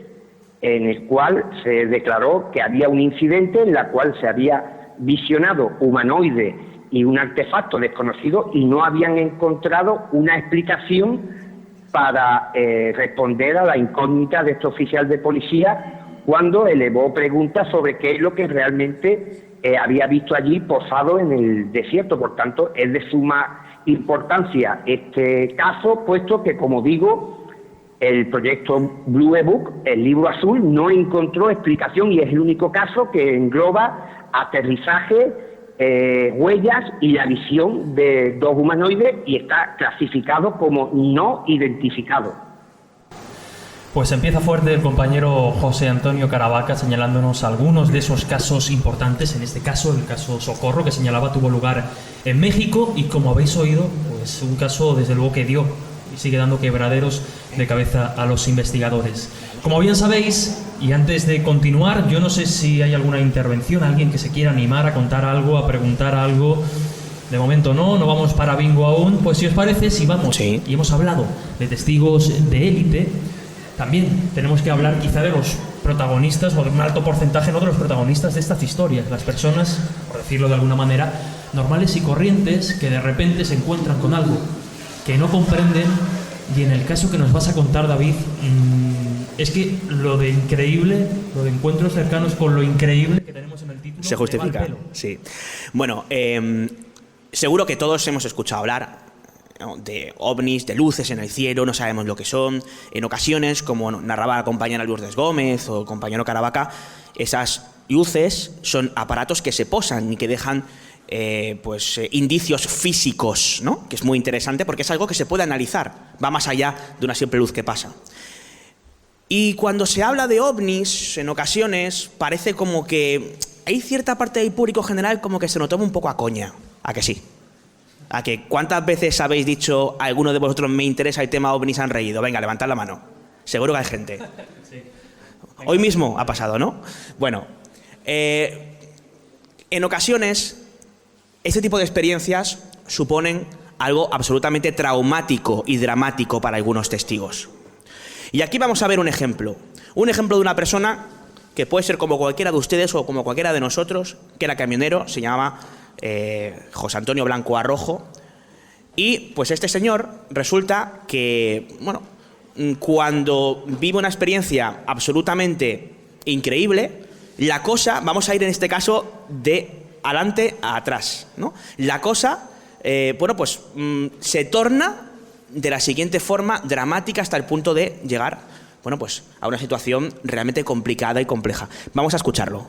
en el cual se declaró que había un incidente en la cual se había visionado humanoides y un artefacto desconocido y no habían encontrado una explicación para responder a la incógnita de este oficial de policía cuando elevó preguntas sobre qué es lo que realmente había visto allí posado en el desierto. Por tanto, es de suma importancia este caso, puesto que, como digo, el proyecto Blue Book, el libro azul, no encontró explicación y es el único caso que engloba aterrizaje, huellas y la visión de dos humanoides y está clasificado como no identificado. Pues empieza fuerte el compañero José Antonio Caravaca señalándonos algunos de esos casos importantes. En este caso, el caso Socorro, que señalaba tuvo lugar en México y, como habéis oído, pues un caso desde luego que dio y sigue dando quebraderos de cabeza a los investigadores. Como bien sabéis, y antes de continuar, yo no sé si hay alguna intervención, alguien que se quiera animar a contar algo, a preguntar algo. De momento no vamos para bingo aún. Pues si os parece, si vamos, sí. Y hemos hablado de testigos de élite, también tenemos que hablar quizá de los protagonistas, o de un alto porcentaje, ¿no?, de los protagonistas de estas historias, las personas, por decirlo de alguna manera, normales y corrientes, que de repente se encuentran con algo que no comprenden, y en el caso que nos vas a contar, David, es que lo de increíble, lo de encuentros cercanos con lo increíble que tenemos en el título, se justifica, sí. Bueno, seguro que todos hemos escuchado hablar de ovnis, de luces en el cielo, no sabemos lo que son. En ocasiones, como narraba la compañera Lourdes Gómez o el compañero Caravaca, esas luces son aparatos que se posan y que dejan indicios físicos, ¿no? Que es muy interesante porque es algo que se puede analizar, va más allá de una simple luz que pasa. Y cuando se habla de ovnis, en ocasiones parece como que hay cierta parte del público general como que se lo toma un poco a coña. ¿A que sí? ¿A que cuántas veces habéis dicho alguno de vosotros me interesa el tema ovnis, han reído? Venga, levantad la mano. Seguro que hay gente. Sí. Hoy mismo ha pasado, ¿no? Bueno, en ocasiones este tipo de experiencias suponen algo absolutamente traumático y dramático para algunos testigos. Y aquí vamos a ver un ejemplo de una persona que puede ser como cualquiera de ustedes o como cualquiera de nosotros, que era camionero, se llamaba José Antonio Blanco Arrojo, y pues este señor resulta que, bueno, cuando vive una experiencia absolutamente increíble, la cosa, vamos a ir en este caso de adelante a atrás, ¿no? La cosa, se torna de la siguiente forma dramática hasta el punto de llegar, bueno, pues a una situación realmente complicada y compleja. Vamos a escucharlo.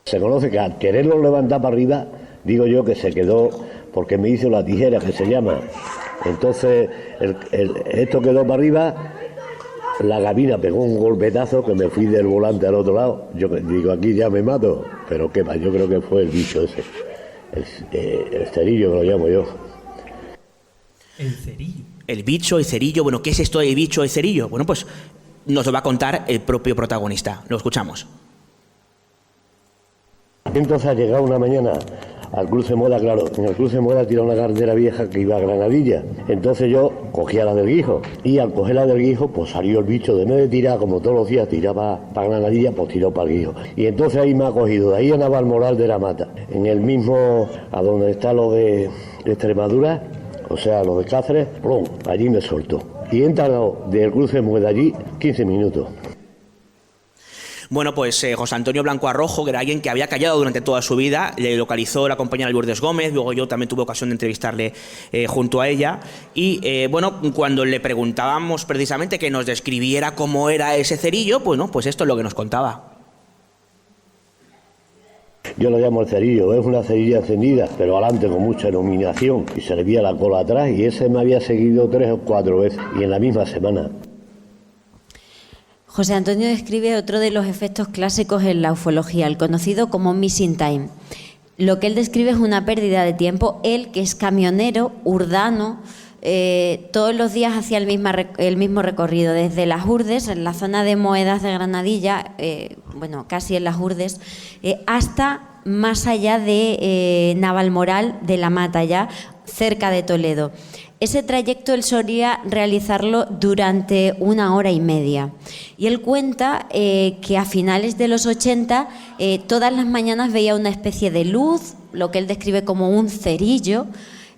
Se conoce que al quererlo levantar para arriba, digo yo que se quedó porque me hizo la tijera, que se llama. Entonces, esto quedó para arriba, la cabina pegó un golpetazo que me fui del volante al otro lado. Yo digo, aquí ya me mato, pero qué va, yo creo que fue el bicho ese, el cerillo que lo llamo yo. El cerillo. El bicho, el cerillo, bueno, ¿qué es esto del bicho, el cerillo? Bueno, pues nos lo va a contar el propio protagonista. Lo escuchamos. Entonces ha llegado una mañana al cruce Moda, claro, en el cruce Moda tira una carretera vieja que iba a Granadilla. Entonces yo cogía la del Guijo y al coger la del Guijo pues salió el bicho, de vez de tirar como todos los días tiraba para Granadilla, pues tiró para el Guijo. Y entonces ahí me ha cogido, de ahí a Navalmoral de la Mata, en el mismo, a donde está lo de Extremadura, o sea, lo de Cáceres, ¡plum!, allí me soltó. Y he entrado del cruce Moda allí 15 minutos. Bueno, pues José Antonio Blanco Arrojo, que era alguien que había callado durante toda su vida, le localizó la compañera Lourdes Gómez, luego yo también tuve ocasión de entrevistarle junto a ella, y cuando le preguntábamos precisamente que nos describiera cómo era ese cerillo, pues esto es lo que nos contaba. Yo lo llamo el cerillo, es una cerilla encendida, pero adelante con mucha iluminación, y se le veía la cola atrás, y ese me había seguido 3 o 4 veces, y en la misma semana. José Antonio describe otro de los efectos clásicos en la ufología, el conocido como missing time. Lo que él describe es una pérdida de tiempo. Él, que es camionero, urdano, todos los días hacía el mismo recorrido, desde Las Hurdes, en la zona de Moedas de Granadilla, casi en Las Hurdes, hasta más allá de Navalmoral de la Mata, ya cerca de Toledo. Ese trayecto él solía realizarlo durante 1 hora y media. Y él cuenta que a finales de los 80 todas las mañanas veía una especie de luz, lo que él describe como un cerillo,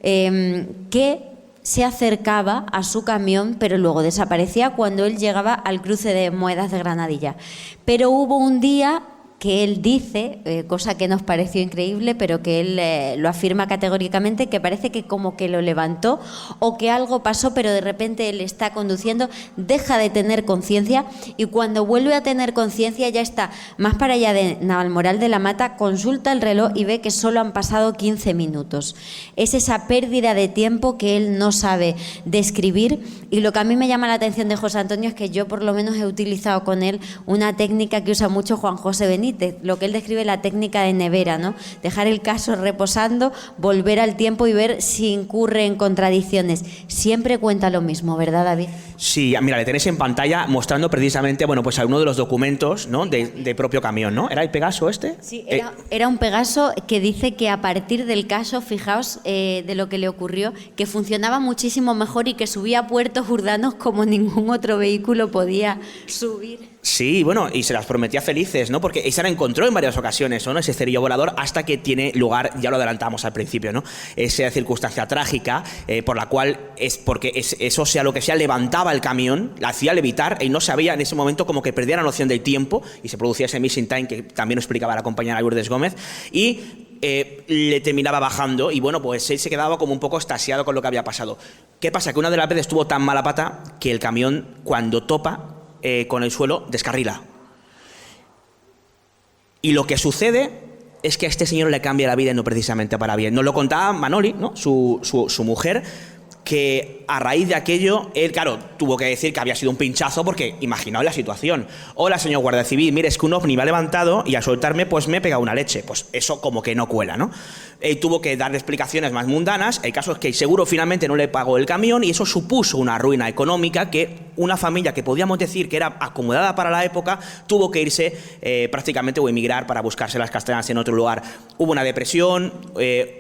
que se acercaba a su camión, pero luego desaparecía cuando él llegaba al cruce de Moedas de Granadilla. Pero hubo un día que él dice, cosa que nos pareció increíble, pero que él lo afirma categóricamente, que parece que como que lo levantó o que algo pasó, pero de repente él está conduciendo, deja de tener conciencia y cuando vuelve a tener conciencia ya está más para allá de Navalmoral de la Mata, consulta el reloj y ve que solo han pasado 15 minutos. Es esa pérdida de tiempo que él no sabe describir, y lo que a mí me llama la atención de José Antonio es que yo por lo menos he utilizado con él una técnica que usa mucho Juan José Benítez, lo que él describe la técnica de nevera, ¿no? Dejar el caso reposando, volver al tiempo y ver si incurre en contradicciones. Siempre cuenta lo mismo, ¿verdad, David? Sí, mira, le tenéis en pantalla mostrando precisamente, pues alguno de los documentos, ¿no? de propio camión, ¿no? ¿Era el Pegaso este? Sí, era un Pegaso que dice que a partir del caso, fijaos de lo que le ocurrió, que funcionaba muchísimo mejor y que subía a puertos urdanos como ningún otro vehículo podía subir. Sí, y se las prometía felices, ¿no? Porque se la encontró en varias ocasiones, ¿no? Ese cerillo volador, hasta que tiene lugar, ya lo adelantamos al principio, ¿no? Esa circunstancia trágica por la cual eso sea lo que sea, levantaba el camión, la hacía levitar y no sabía en ese momento como que perdía la noción del tiempo y se producía ese missing time que también explicaba la compañera Lourdes Gómez y le terminaba bajando y pues él se quedaba como un poco extasiado con lo que había pasado. ¿Qué pasa? Que una de las veces tuvo tan mala pata que el camión cuando topa con el suelo descarrila. Y lo que sucede es que a este señor le cambia la vida y no precisamente para bien. Nos lo contaba Manoli, ¿no? su mujer, que a raíz de aquello, él, claro, tuvo que decir que había sido un pinchazo porque imaginaos la situación. Hola, señor guardia civil, mire, es que un ovni me ha levantado y al soltarme pues me he pegado una leche. Pues eso como que no cuela, ¿no? Él tuvo que darle explicaciones más mundanas. El caso es que el seguro finalmente no le pagó el camión y eso supuso una ruina económica que una familia que podíamos decir que era acomodada para la época tuvo que irse prácticamente o emigrar para buscarse las castañas en otro lugar. Hubo una depresión,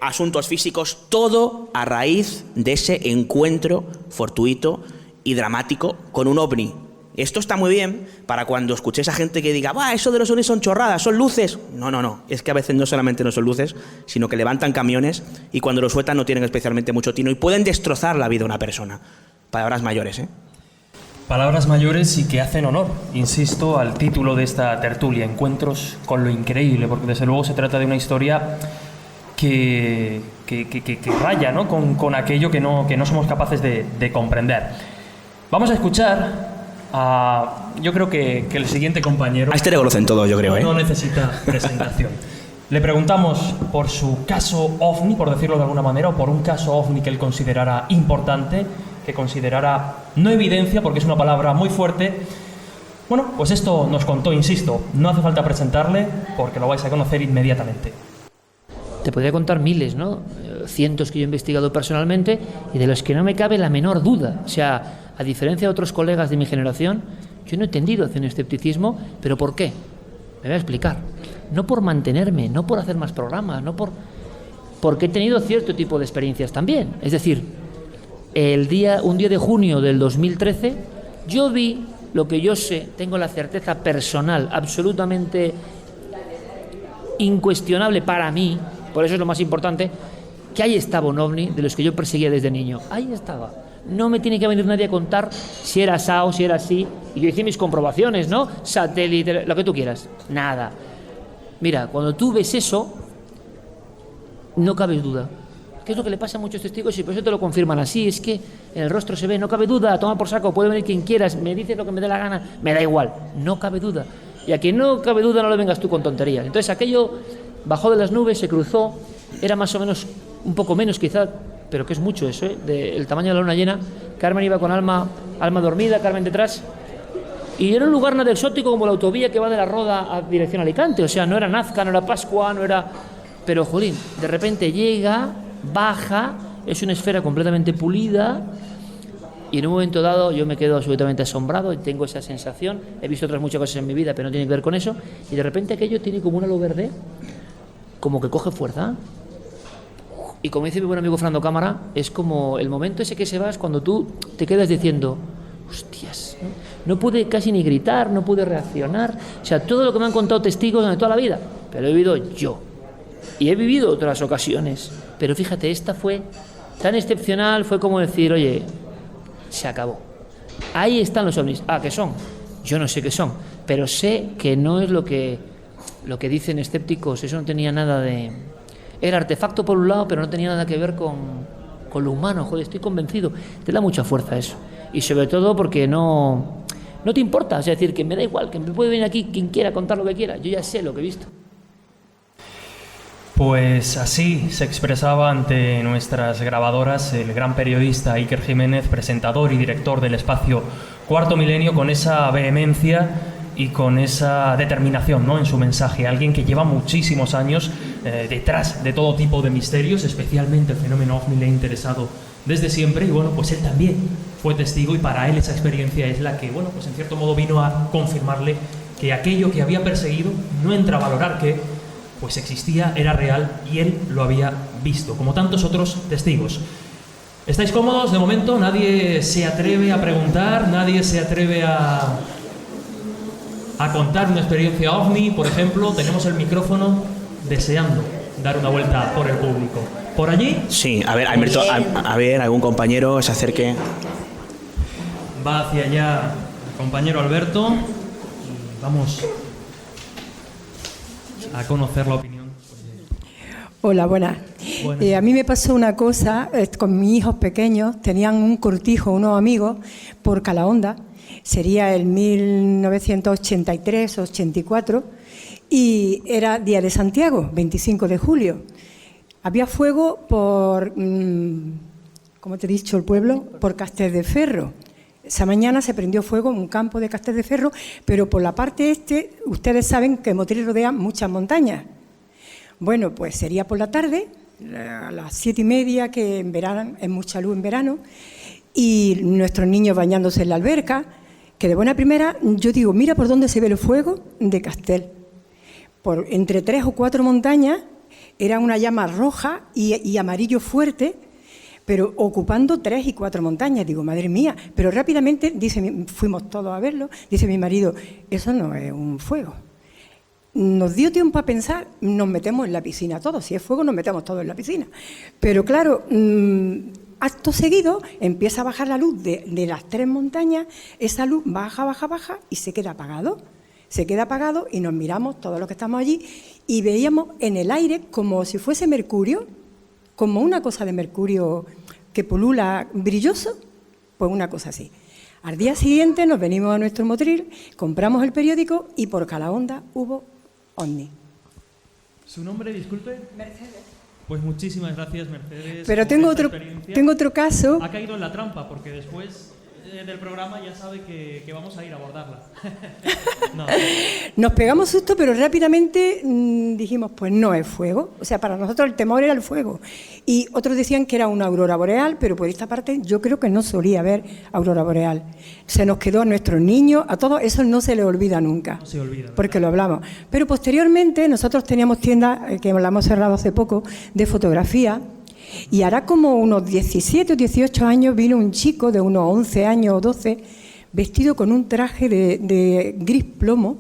asuntos físicos, todo a raíz de ese encuentro fortuito y dramático con un ovni. Esto está muy bien para cuando escuchéis a gente que diga, eso de los ovnis son chorradas, son luces. No, es que a veces no solamente no son luces, sino que levantan camiones y cuando los sueltan no tienen especialmente mucho tino y pueden destrozar la vida de una persona. Palabras mayores, ¿eh? Palabras mayores y que hacen honor, insisto, al título de esta tertulia, Encuentros con lo Increíble, porque desde luego se trata de una historia que raya, ¿no? con aquello que no somos capaces de comprender. Vamos a escuchar yo creo que el siguiente compañero... A este le conocen todos, yo creo, ¿eh? No necesita presentación. Le preguntamos por su caso OVNI, por decirlo de alguna manera, o por un caso OVNI que él considerara importante, que considerara no evidencia, porque es una palabra muy fuerte. Bueno, pues esto nos contó, insisto, no hace falta presentarle porque lo vais a conocer inmediatamente. Te podría contar miles, ¿no? Cientos que yo he investigado personalmente y de los que no me cabe la menor duda. O sea, a diferencia de otros colegas de mi generación, yo no he tendido hacia un escepticismo, ¿pero por qué? Me voy a explicar. No por mantenerme, no por hacer más programas, porque he tenido cierto tipo de experiencias también. Es decir, un día de junio del 2013, yo vi lo que yo sé, tengo la certeza personal, absolutamente incuestionable para mí, por eso es lo más importante, que ahí estaba un ovni de los que yo perseguía desde niño. Ahí estaba. No me tiene que venir nadie a contar si era asao, si era así. Y yo hice mis comprobaciones, ¿no? Satélite, lo que tú quieras. Nada. Mira, cuando tú ves eso, no cabe duda. ¿Qué es lo que le pasa a muchos testigos? Y por eso te lo confirman así. Es que en el rostro se ve, no cabe duda. Toma por saco, puede venir quien quieras. Me dices lo que me dé la gana, me da igual. No cabe duda. Y a quien no cabe duda no le vengas tú con tonterías. Entonces aquello bajó de las nubes, se cruzó. Era más o menos, un poco menos quizá, pero que es mucho eso, del tamaño de la luna llena. Carmen iba con Alma dormida, Carmen detrás. Y era un lugar nada exótico como la autovía que va de la Roda a dirección a Alicante. O sea, no era Nazca, no era Pascua, no era... Pero, jolín, de repente llega, baja, es una esfera completamente pulida y en un momento dado yo me quedo absolutamente asombrado y tengo esa sensación. He visto otras muchas cosas en mi vida, pero no tiene que ver con eso. Y de repente aquello tiene como una luz verde, como que coge fuerza. Y como dice mi buen amigo Fernando Cámara, es como el momento ese que se va, es cuando tú te quedas diciendo... Hostias, no pude casi ni gritar, no pude reaccionar. O sea, todo lo que me han contado testigos de toda la vida, pero lo he vivido yo. Y he vivido otras ocasiones. Pero fíjate, esta fue tan excepcional, fue como decir, oye, se acabó. Ahí están los ovnis. Ah, ¿qué son? Yo no sé qué son, pero sé que no es lo que dicen escépticos. Eso no tenía nada de... Era artefacto por un lado, pero no tenía nada que ver con lo humano. Joder, estoy convencido. Te da mucha fuerza eso. Y sobre todo porque no te importa, es decir, que me da igual, que me puede venir aquí quien quiera contar lo que quiera, yo ya sé lo que he visto. Pues así se expresaba ante nuestras grabadoras el gran periodista Iker Jiménez, presentador y director del espacio Cuarto Milenio, con esa vehemencia y con esa determinación, ¿no?, en su mensaje. Alguien que lleva muchísimos años detrás de todo tipo de misterios, especialmente el fenómeno ovni le ha interesado desde siempre, y bueno, pues él también fue testigo, y para él esa experiencia es la que, bueno, pues en cierto modo vino a confirmarle que aquello que había perseguido no entra a valorar que pues existía, era real, y él lo había visto, como tantos otros testigos. ¿Estáis cómodos de momento? ¿Nadie se atreve a preguntar? ¿Nadie se atreve a contar una experiencia ovni, por ejemplo? Tenemos el micrófono deseando dar una vuelta por el público. ¿Por allí? Sí, a ver, Alberto, a ver, algún compañero se acerque. Va hacia allá el compañero Alberto y vamos a conocer la opinión. Hola, buenas. A mí me pasó una cosa con mis hijos pequeños. Tenían un cortijo, unos amigos, por Calahonda. Sería el 1983 o 84. Y era Día de Santiago, 25 de julio. Había fuego por, ¿cómo te he dicho el pueblo? Por Castelldefels. Esa mañana se prendió fuego en un campo de Castelldefels, pero por la parte este, ustedes saben que Motril rodea muchas montañas. Bueno, pues sería por la tarde, a las 7:30, que en verano, es mucha luz en verano, y nuestros niños bañándose en la alberca, que de buena primera yo digo, mira por dónde se ve el fuego de Castel. Por entre 3 o 4 montañas, era una llama roja y amarillo fuerte, pero ocupando 3 y 4 montañas. Digo, madre mía, pero rápidamente, fuimos todos a verlo, dice mi marido, eso no es un fuego. Nos dio tiempo a pensar, nos metemos en la piscina todos, si es fuego nos metemos todos en la piscina. Pero claro, acto seguido empieza a bajar la luz de las 3 montañas, esa luz baja y se queda apagado. Se queda apagado y nos miramos todos los que estamos allí y veíamos en el aire como si fuese mercurio, como una cosa de mercurio que pulula brilloso, pues una cosa así. Al día siguiente nos venimos a nuestro Motril, compramos el periódico y por Calahonda hubo ovni. ¿Su nombre, disculpe? Mercedes. Pues muchísimas gracias, Mercedes. Pero tengo otro caso. Ha caído en la trampa porque después del programa ya sabe que vamos a ir a abordarla. No. Nos pegamos susto, pero rápidamente dijimos, pues no es fuego. O sea, para nosotros el temor era el fuego. Y otros decían que era una aurora boreal, pero por esta parte yo creo que no solía haber aurora boreal. Se nos quedó a nuestros niños, a todos, eso no se les olvida nunca. No se olvida. Porque lo hablamos. Pero posteriormente nosotros teníamos tiendas, que la hemos cerrado hace poco, de fotografía. Y hará como unos 17 o 18 años vino un chico de unos 11 años o 12, vestido con un traje de gris plomo,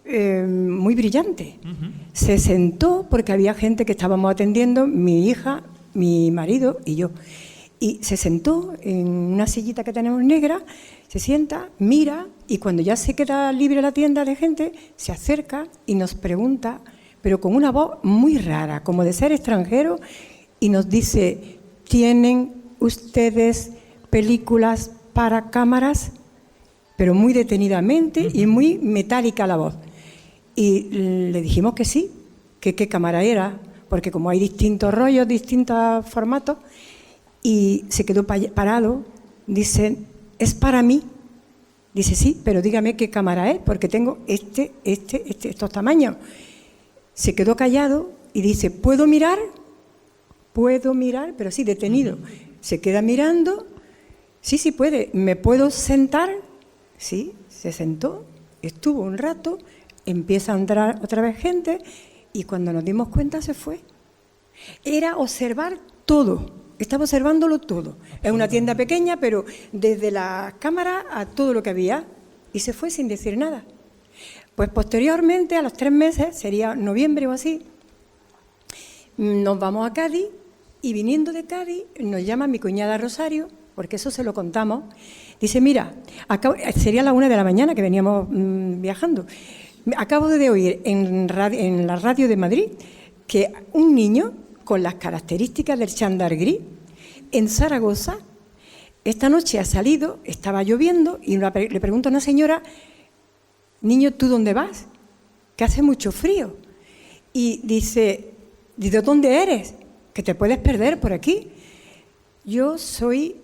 muy brillante. Se sentó, porque había gente que estábamos atendiendo, mi hija, mi marido y yo. Y se sentó en una sillita que tenemos negra, se sienta, mira, y cuando ya se queda libre la tienda de gente, se acerca y nos pregunta, pero con una voz muy rara, como de ser extranjero, y nos dice, ¿tienen ustedes películas para cámaras? Pero muy detenidamente y muy metálica la voz. Y le dijimos que sí, que qué cámara era, porque como hay distintos rollos, distintos formatos, y se quedó parado, dice, es para mí. Dice, sí, pero dígame qué cámara es, porque tengo estos tamaños. Se quedó callado y dice, ¿puedo mirar? Puedo mirar, pero sí, detenido. Se queda mirando, sí puede. ¿Me puedo sentar? Sí, se sentó, estuvo un rato, empieza a entrar otra vez gente y cuando nos dimos cuenta se fue. Era observar todo, estaba observándolo todo. Es una tienda pequeña, pero desde la cámara a todo lo que había, y se fue sin decir nada. Pues posteriormente, a los 3 meses, sería noviembre o así, nos vamos a Cádiz y viniendo de Cádiz nos llama mi cuñada Rosario, porque eso se lo contamos. Dice, mira, sería la 1 de la mañana que veníamos viajando. Acabo de oír en la radio de Madrid que un niño con las características del chándal gris en Zaragoza esta noche ha salido, estaba lloviendo y le pregunta a una señora, niño, ¿tú dónde vas? Que hace mucho frío. Y dice, ¿de dónde eres? Que te puedes perder por aquí. Yo estoy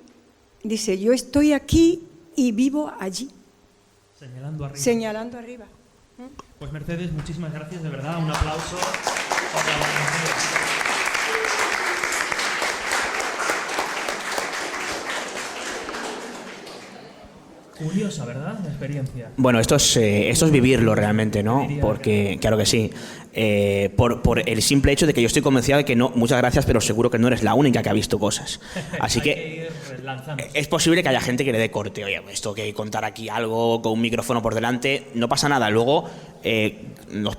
aquí y vivo allí. Señalando arriba. Señalando arriba. Pues Mercedes, muchísimas gracias, de verdad, un aplauso para Mercedes. Curiosa, ¿verdad? La experiencia. Bueno, esto es vivirlo realmente, ¿no? Porque, claro que sí. Por el simple hecho de que yo estoy convencido de que no, muchas gracias, pero seguro que no eres la única que ha visto cosas. Así que es posible que haya gente que le dé corte. Oye, esto que contar aquí algo con un micrófono por delante, no pasa nada. Luego os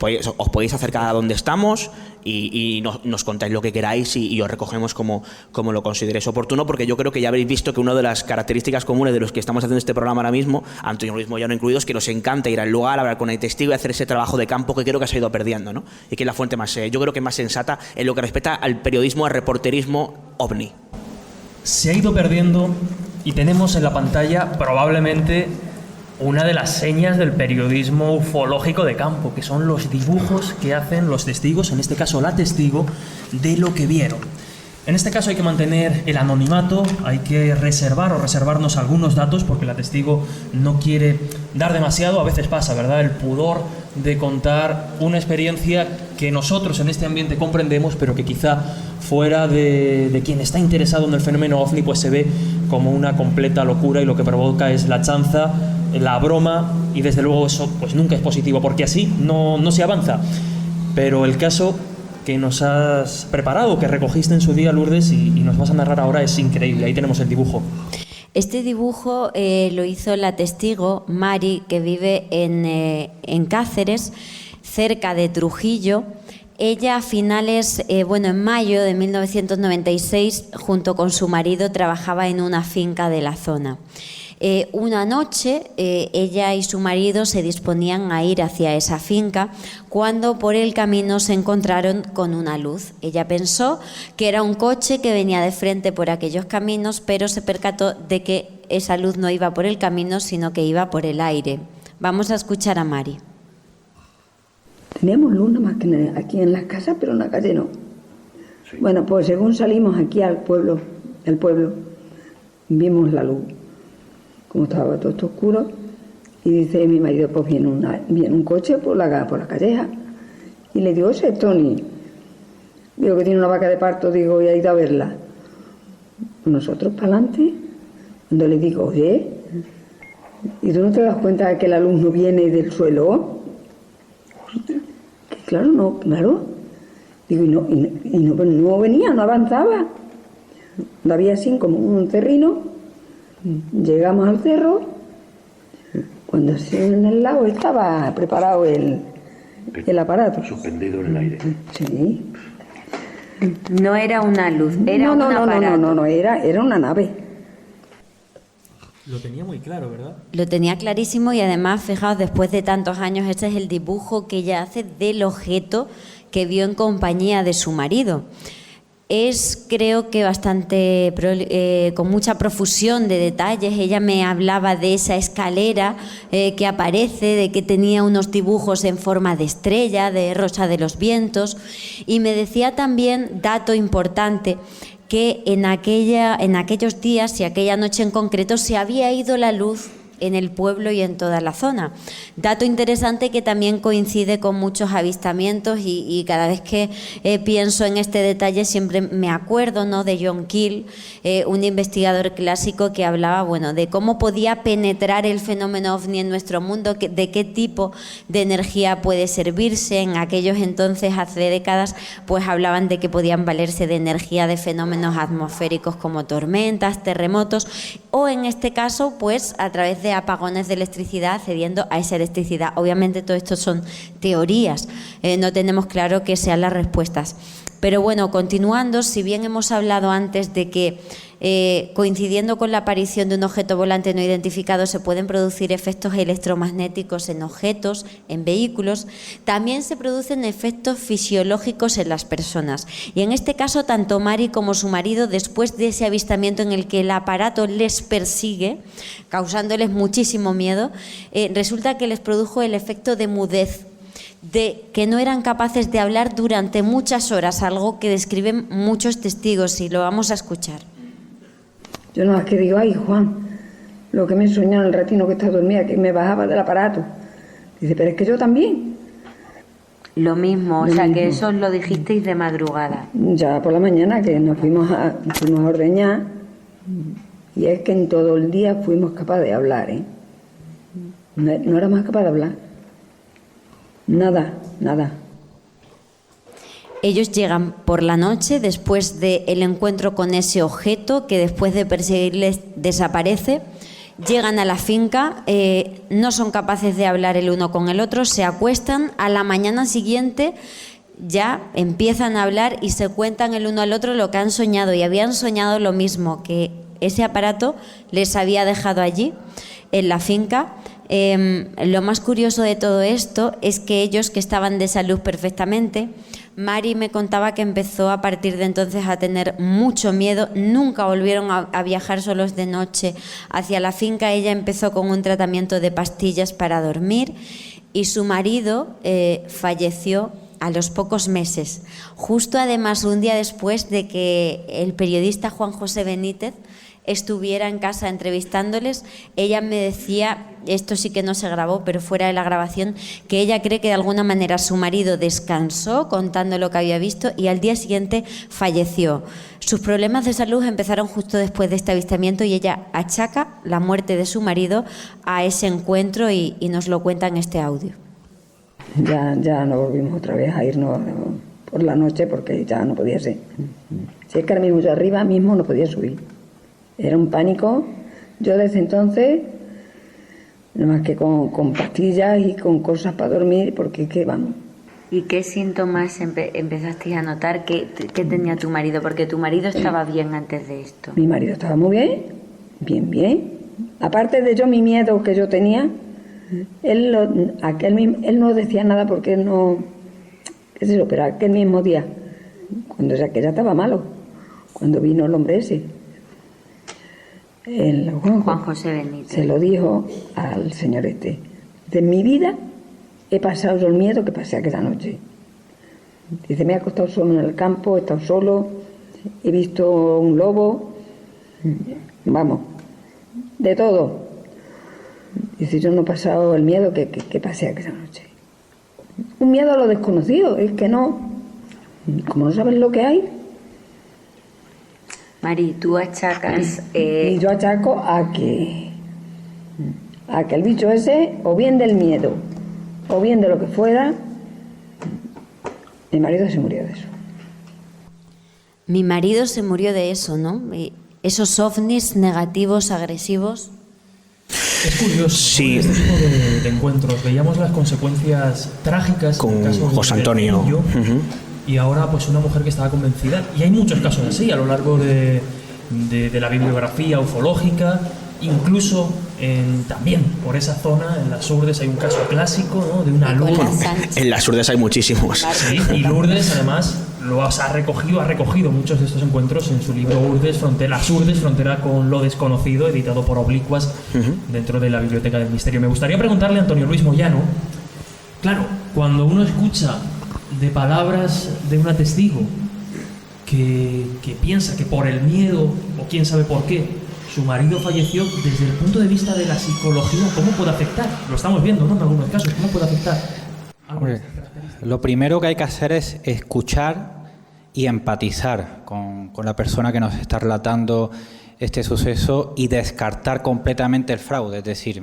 podéis acercar a donde estamos y nos contáis lo que queráis y os recogemos como lo consideréis oportuno, porque yo creo que ya habréis visto que una de las características comunes de los que estamos haciendo este programa ahora mismo, Antonio Luis Moyano incluido, es que nos encanta ir al lugar, hablar con el testigo y hacer ese trabajo de campo que creo que se ha ido perdiendo, ¿no? Y que es la fuente más, yo creo que más sensata en lo que respecta al periodismo, al reporterismo ovni. Se ha ido perdiendo y tenemos en la pantalla probablemente una de las señas del periodismo ufológico de campo, que son los dibujos que hacen los testigos, en este caso la testigo, de lo que vieron. En este caso hay que mantener el anonimato, hay que reservarnos algunos datos porque la testigo no quiere dar demasiado, a veces pasa, ¿verdad? El pudor de contar una experiencia que nosotros en este ambiente comprendemos, pero que quizá fuera de quien está interesado en el fenómeno OVNI, pues se ve como una completa locura y lo que provoca es la chanza, la broma, y desde luego eso pues nunca es positivo porque así no se avanza. Pero el caso que nos has preparado, que recogiste en su día, Lourdes, y nos vas a narrar ahora, es increíble. Ahí tenemos el dibujo. Este dibujo lo hizo la testigo Mari, que vive en Cáceres, cerca de Trujillo. Ella a finales, en mayo de 1996, junto con su marido, trabajaba en una finca de la zona. Una noche ella y su marido se disponían a ir hacia esa finca cuando por el camino se encontraron con una luz. Ella pensó que era un coche que venía de frente por aquellos caminos, pero se percató de que esa luz no iba por el camino, sino que iba por el aire. Vamos a escuchar a Mari. Teníamos luz nada más que aquí en las casas, pero en la calle no. Sí. Bueno, pues según salimos aquí al pueblo, vimos la luz. Como estaba todo esto oscuro, y dice mi marido, pues viene un coche por la calleja, y le digo, ese es Tony, digo que tiene una vaca de parto, digo, y ha ido a verla. Nosotros para adelante, cuando le digo, oye, ¿y tú no te das cuenta de que la luz no viene del suelo? Que claro, digo, y no venía, no avanzaba, no había así como un cerrino. Llegamos al cerro, cuando en el lago estaba preparado el aparato. Suspendido en el aire. Sí. No era una luz, era un aparato. No, era una nave. Lo tenía muy claro, ¿verdad? Lo tenía clarísimo y además, fijaos, después de tantos años, este es el dibujo que ella hace del objeto que vio en compañía de su marido. Es, creo que bastante, con mucha profusión de detalles. Ella me hablaba de esa escalera que aparece, de que tenía unos dibujos en forma de estrella, de rosa de los vientos, y me decía también, dato importante, que en aquellos días y aquella noche en concreto se había ido la luz en el pueblo y en toda la zona. Dato interesante que también coincide con muchos avistamientos y cada vez que pienso en este detalle siempre me acuerdo, ¿no?, de John Keel, un investigador clásico que hablaba, bueno, de cómo podía penetrar el fenómeno ovni en nuestro mundo, de qué tipo de energía puede servirse. En aquellos entonces, hace décadas, pues hablaban de que podían valerse de energía de fenómenos atmosféricos como tormentas, terremotos, o en este caso, pues a través de apagones de electricidad, accediendo a esa electricidad. Obviamente todo esto son teorías, no tenemos claro qué sean las respuestas. Pero bueno, continuando, si bien hemos hablado antes de que coincidiendo con la aparición de un objeto volante no identificado se pueden producir efectos electromagnéticos en objetos, en vehículos, también se producen efectos fisiológicos en las personas. Y en este caso, tanto Mari como su marido, después de ese avistamiento en el que el aparato les persigue, causándoles muchísimo miedo, resulta que les produjo el efecto de mudez, de que no eran capaces de hablar durante muchas horas, algo que describen muchos testigos, y lo vamos a escuchar. Yo no más que digo, ay Juan, lo que me he soñado el ratino que estaba dormida, que me bajaba del aparato. Dice, pero es que yo también. Lo mismo, o sea, que eso lo dijisteis de madrugada. Ya por la mañana que nos fuimos a ordeñar, y es que en todo el día fuimos capaces de hablar, ¿eh? No éramos capaces de hablar. Nada. Ellos llegan por la noche después del encuentro con ese objeto que después de perseguirles desaparece. Llegan a la finca, no son capaces de hablar el uno con el otro, se acuestan, a la mañana siguiente ya empiezan a hablar y se cuentan el uno al otro lo que han soñado, y habían soñado lo mismo, que ese aparato les había dejado allí, en la finca. Lo más curioso de todo esto es que ellos, que estaban de salud perfectamente, Mari me contaba que empezó a partir de entonces a tener mucho miedo, nunca volvieron a viajar solos de noche hacia la finca. Ella empezó con un tratamiento de pastillas para dormir y su marido falleció a los pocos meses, justo además un día después de que el periodista Juan José Benítez estuviera en casa entrevistándoles. Ella me decía, esto sí que no se grabó, pero fuera de la grabación, que ella cree que de alguna manera su marido descansó contando lo que había visto y al día siguiente falleció. Sus problemas de salud empezaron justo después de este avistamiento y ella achaca la muerte de su marido a ese encuentro y nos lo cuenta en este audio. Ya no volvimos otra vez a irnos por la noche porque ya no podía ser. Si es que ahora mismo yo arriba mismo no podía subir. Era un pánico. Yo desde entonces, nada más que con pastillas y con cosas para dormir, porque es que vamos. ¿Y qué síntomas empezaste a notar que tenía tu marido? Porque tu marido estaba bien antes de esto. Mi marido estaba muy bien. Aparte de mi miedo que yo tenía, él no decía nada porque él no, qué sé yo, pero aquel mismo día, cuando ya estaba malo, cuando vino el hombre ese, Juan José Benítez, se lo dijo al señor este: de mi vida he pasado yo el miedo que pasé aquella noche. Dice, me he acostado solo en el campo, he estado solo, he visto un lobo, vamos, de todo. Dice, yo no he pasado el miedo que pasé aquella noche. Un miedo a lo desconocido, es que no, como no sabes lo que hay. Mari, tú achacas... Y yo achaco a que el bicho ese, o bien del miedo, o bien de lo que fuera, mi marido se murió de eso. Mi marido se murió de eso, ¿no? Esos ovnis negativos, agresivos. Es curioso, sí. ¿no? Este tipo de encuentros. Veíamos las consecuencias trágicas con en el caso José Antonio. Y ahora pues una mujer que estaba convencida. Y hay muchos casos así a lo largo de la bibliografía ufológica. Incluso también por esa zona, en las Urdes, hay un caso clásico, ¿no? De una luz. En las Urdes hay muchísimos. Sí, y Lourdes además ha recogido muchos de estos encuentros en su libro Las Urdes, frontera con lo desconocido, editado por Oblicuas dentro de la Biblioteca del Misterio. Me gustaría preguntarle a Antonio Luis Moyano, claro, cuando uno escucha de palabras de una testigo que piensa que por el miedo, o quién sabe por qué, su marido falleció. Desde el punto de vista de la psicología, ¿cómo puede afectar? Lo estamos viendo, ¿no? En algunos casos, ¿cómo puede afectar? Hombre, lo primero que hay que hacer es escuchar y empatizar con la persona que nos está relatando este suceso y descartar completamente el fraude. Es decir,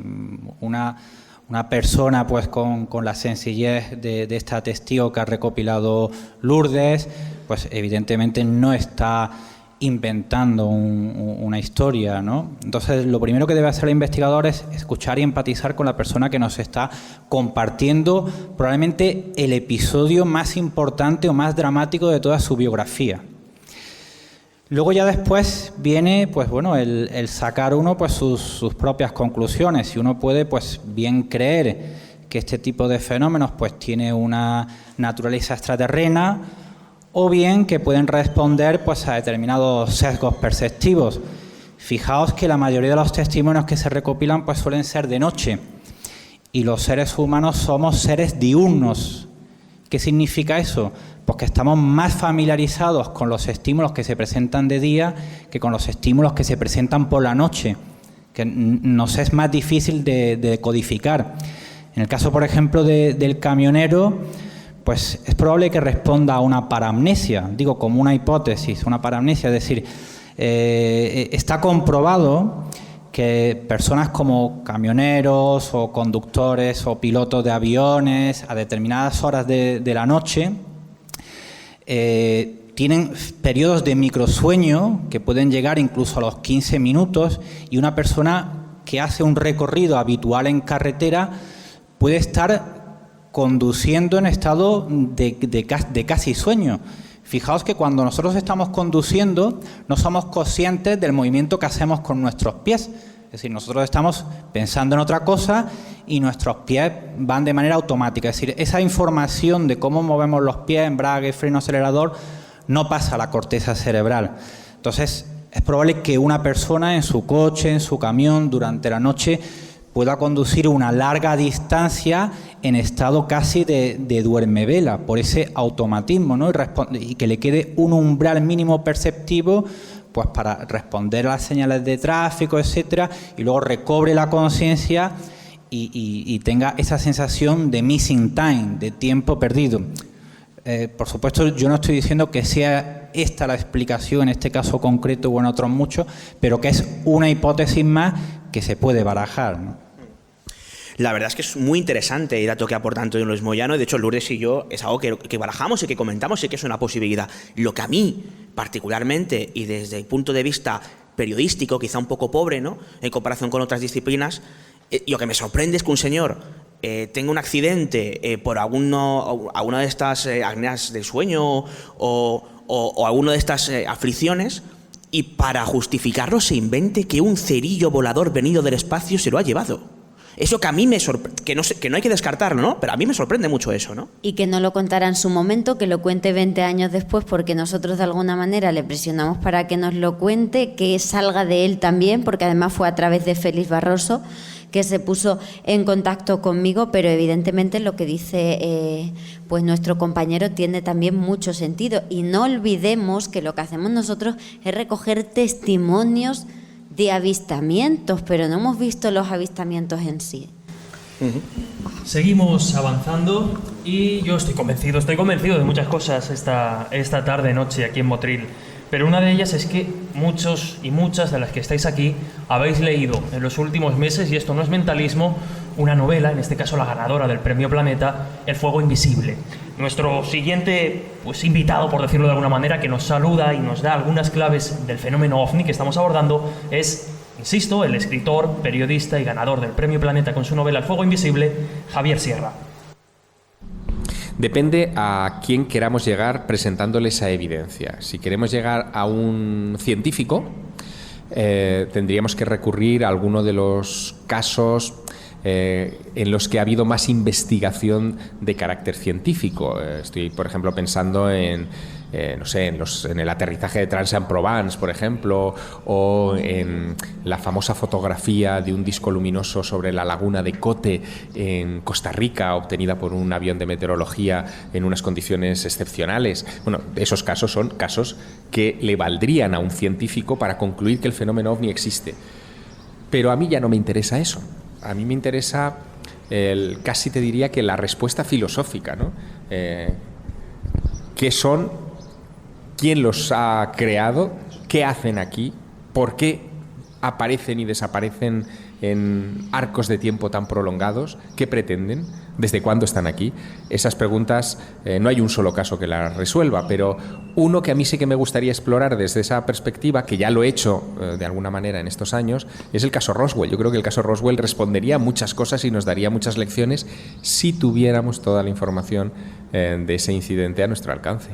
una persona pues con la sencillez de esta testigo que ha recopilado Lourdes, pues evidentemente no está inventando una historia, ¿no? Entonces, lo primero que debe hacer el investigador es escuchar y empatizar con la persona que nos está compartiendo probablemente el episodio más importante o más dramático de toda su biografía. Luego ya después viene, pues bueno, el sacar uno pues sus propias conclusiones. Si uno puede, pues bien creer que este tipo de fenómenos pues tiene una naturaleza extraterrena, o bien que pueden responder pues a determinados sesgos perceptivos. Fijaos que la mayoría de los testimonios que se recopilan pues suelen ser de noche, y los seres humanos somos seres diurnos. ¿Qué significa eso? Pues que estamos más familiarizados con los estímulos que se presentan de día que con los estímulos que se presentan por la noche, que nos es más difícil de codificar. En el caso, por ejemplo, del camionero, pues es probable que responda a una paramnesia, digo como una hipótesis, una paramnesia, es decir, está comprobado que personas como camioneros o conductores o pilotos de aviones a determinadas horas de la noche tienen periodos de microsueño que pueden llegar incluso a los 15 minutos, y una persona que hace un recorrido habitual en carretera puede estar conduciendo en estado de casi sueño. Fijaos que cuando nosotros estamos conduciendo no somos conscientes del movimiento que hacemos con nuestros pies. Es decir, nosotros estamos pensando en otra cosa y nuestros pies van de manera automática. Es decir, esa información de cómo movemos los pies, embrague, freno, acelerador, no pasa a la corteza cerebral. Entonces, es probable que una persona en su coche, en su camión, durante la noche, pueda conducir una larga distancia en estado casi de duermevela, por ese automatismo, ¿no? Y que le quede un umbral mínimo perceptivo pues para responder a las señales de tráfico, etcétera, y luego recobre la conciencia y tenga esa sensación de missing time, de tiempo perdido. Por supuesto, yo no estoy diciendo que sea esta la explicación en este caso concreto o en otros muchos, pero que es una hipótesis más que se puede barajar, ¿no? La verdad es que es muy interesante el dato que aporta Antonio Luis Moyano. De hecho, Lourdes y yo es algo que barajamos y que comentamos y que es una posibilidad. Lo que a mí, particularmente, y desde el punto de vista periodístico, quizá un poco pobre, ¿no?, en comparación con otras disciplinas, lo que me sorprende es que un señor tenga un accidente por alguna de estas apneas del sueño o alguna de estas aflicciones, y para justificarlo se invente que un cerillo volador venido del espacio se lo ha llevado. Eso que a mí me sorprende, que no hay que descartarlo, ¿no? Pero a mí me sorprende mucho eso, ¿no? Y que no lo contara en su momento, que lo cuente 20 años después, porque nosotros de alguna manera le presionamos para que nos lo cuente, que salga de él también, porque además fue a través de Félix Barroso que se puso en contacto conmigo, pero evidentemente lo que dice pues nuestro compañero tiene también mucho sentido. Y no olvidemos que lo que hacemos nosotros es recoger testimonios de avistamientos, pero no hemos visto los avistamientos en sí. Seguimos avanzando y yo estoy convencido de muchas cosas esta tarde, noche aquí en Motril. Pero una de ellas es que muchos y muchas de las que estáis aquí habéis leído en los últimos meses, y esto no es mentalismo, una novela, en este caso la ganadora del Premio Planeta, El fuego invisible. Nuestro siguiente invitado, por decirlo de alguna manera, que nos saluda y nos da algunas claves del fenómeno OVNI que estamos abordando es, insisto, el escritor, periodista y ganador del Premio Planeta con su novela El fuego invisible, Javier Sierra. Depende a quién queramos llegar presentándole esa evidencia. Si queremos llegar a un científico, tendríamos que recurrir a alguno de los casos en los que ha habido más investigación de carácter científico. Estoy, por ejemplo, pensando en no sé, en el aterrizaje de Trans-en-Provence, por ejemplo, o en la famosa fotografía de un disco luminoso sobre la laguna de Cote en Costa Rica, obtenida por un avión de meteorología en unas condiciones excepcionales. Bueno, esos casos son casos que le valdrían a un científico para concluir que el fenómeno ovni existe. Pero a mí ya no me interesa eso. A mí me interesa, casi te diría que la respuesta filosófica, ¿no? ¿Qué son? ¿Quién los ha creado? ¿Qué hacen aquí? ¿Por qué aparecen y desaparecen en arcos de tiempo tan prolongados? ¿Qué pretenden? ¿Desde cuándo están aquí? Esas preguntas, no hay un solo caso que las resuelva, pero uno que a mí sí que me gustaría explorar desde esa perspectiva, que ya lo he hecho de alguna manera en estos años, es el caso Roswell. Yo creo que el caso Roswell respondería a muchas cosas y nos daría muchas lecciones si tuviéramos toda la información de ese incidente a nuestro alcance.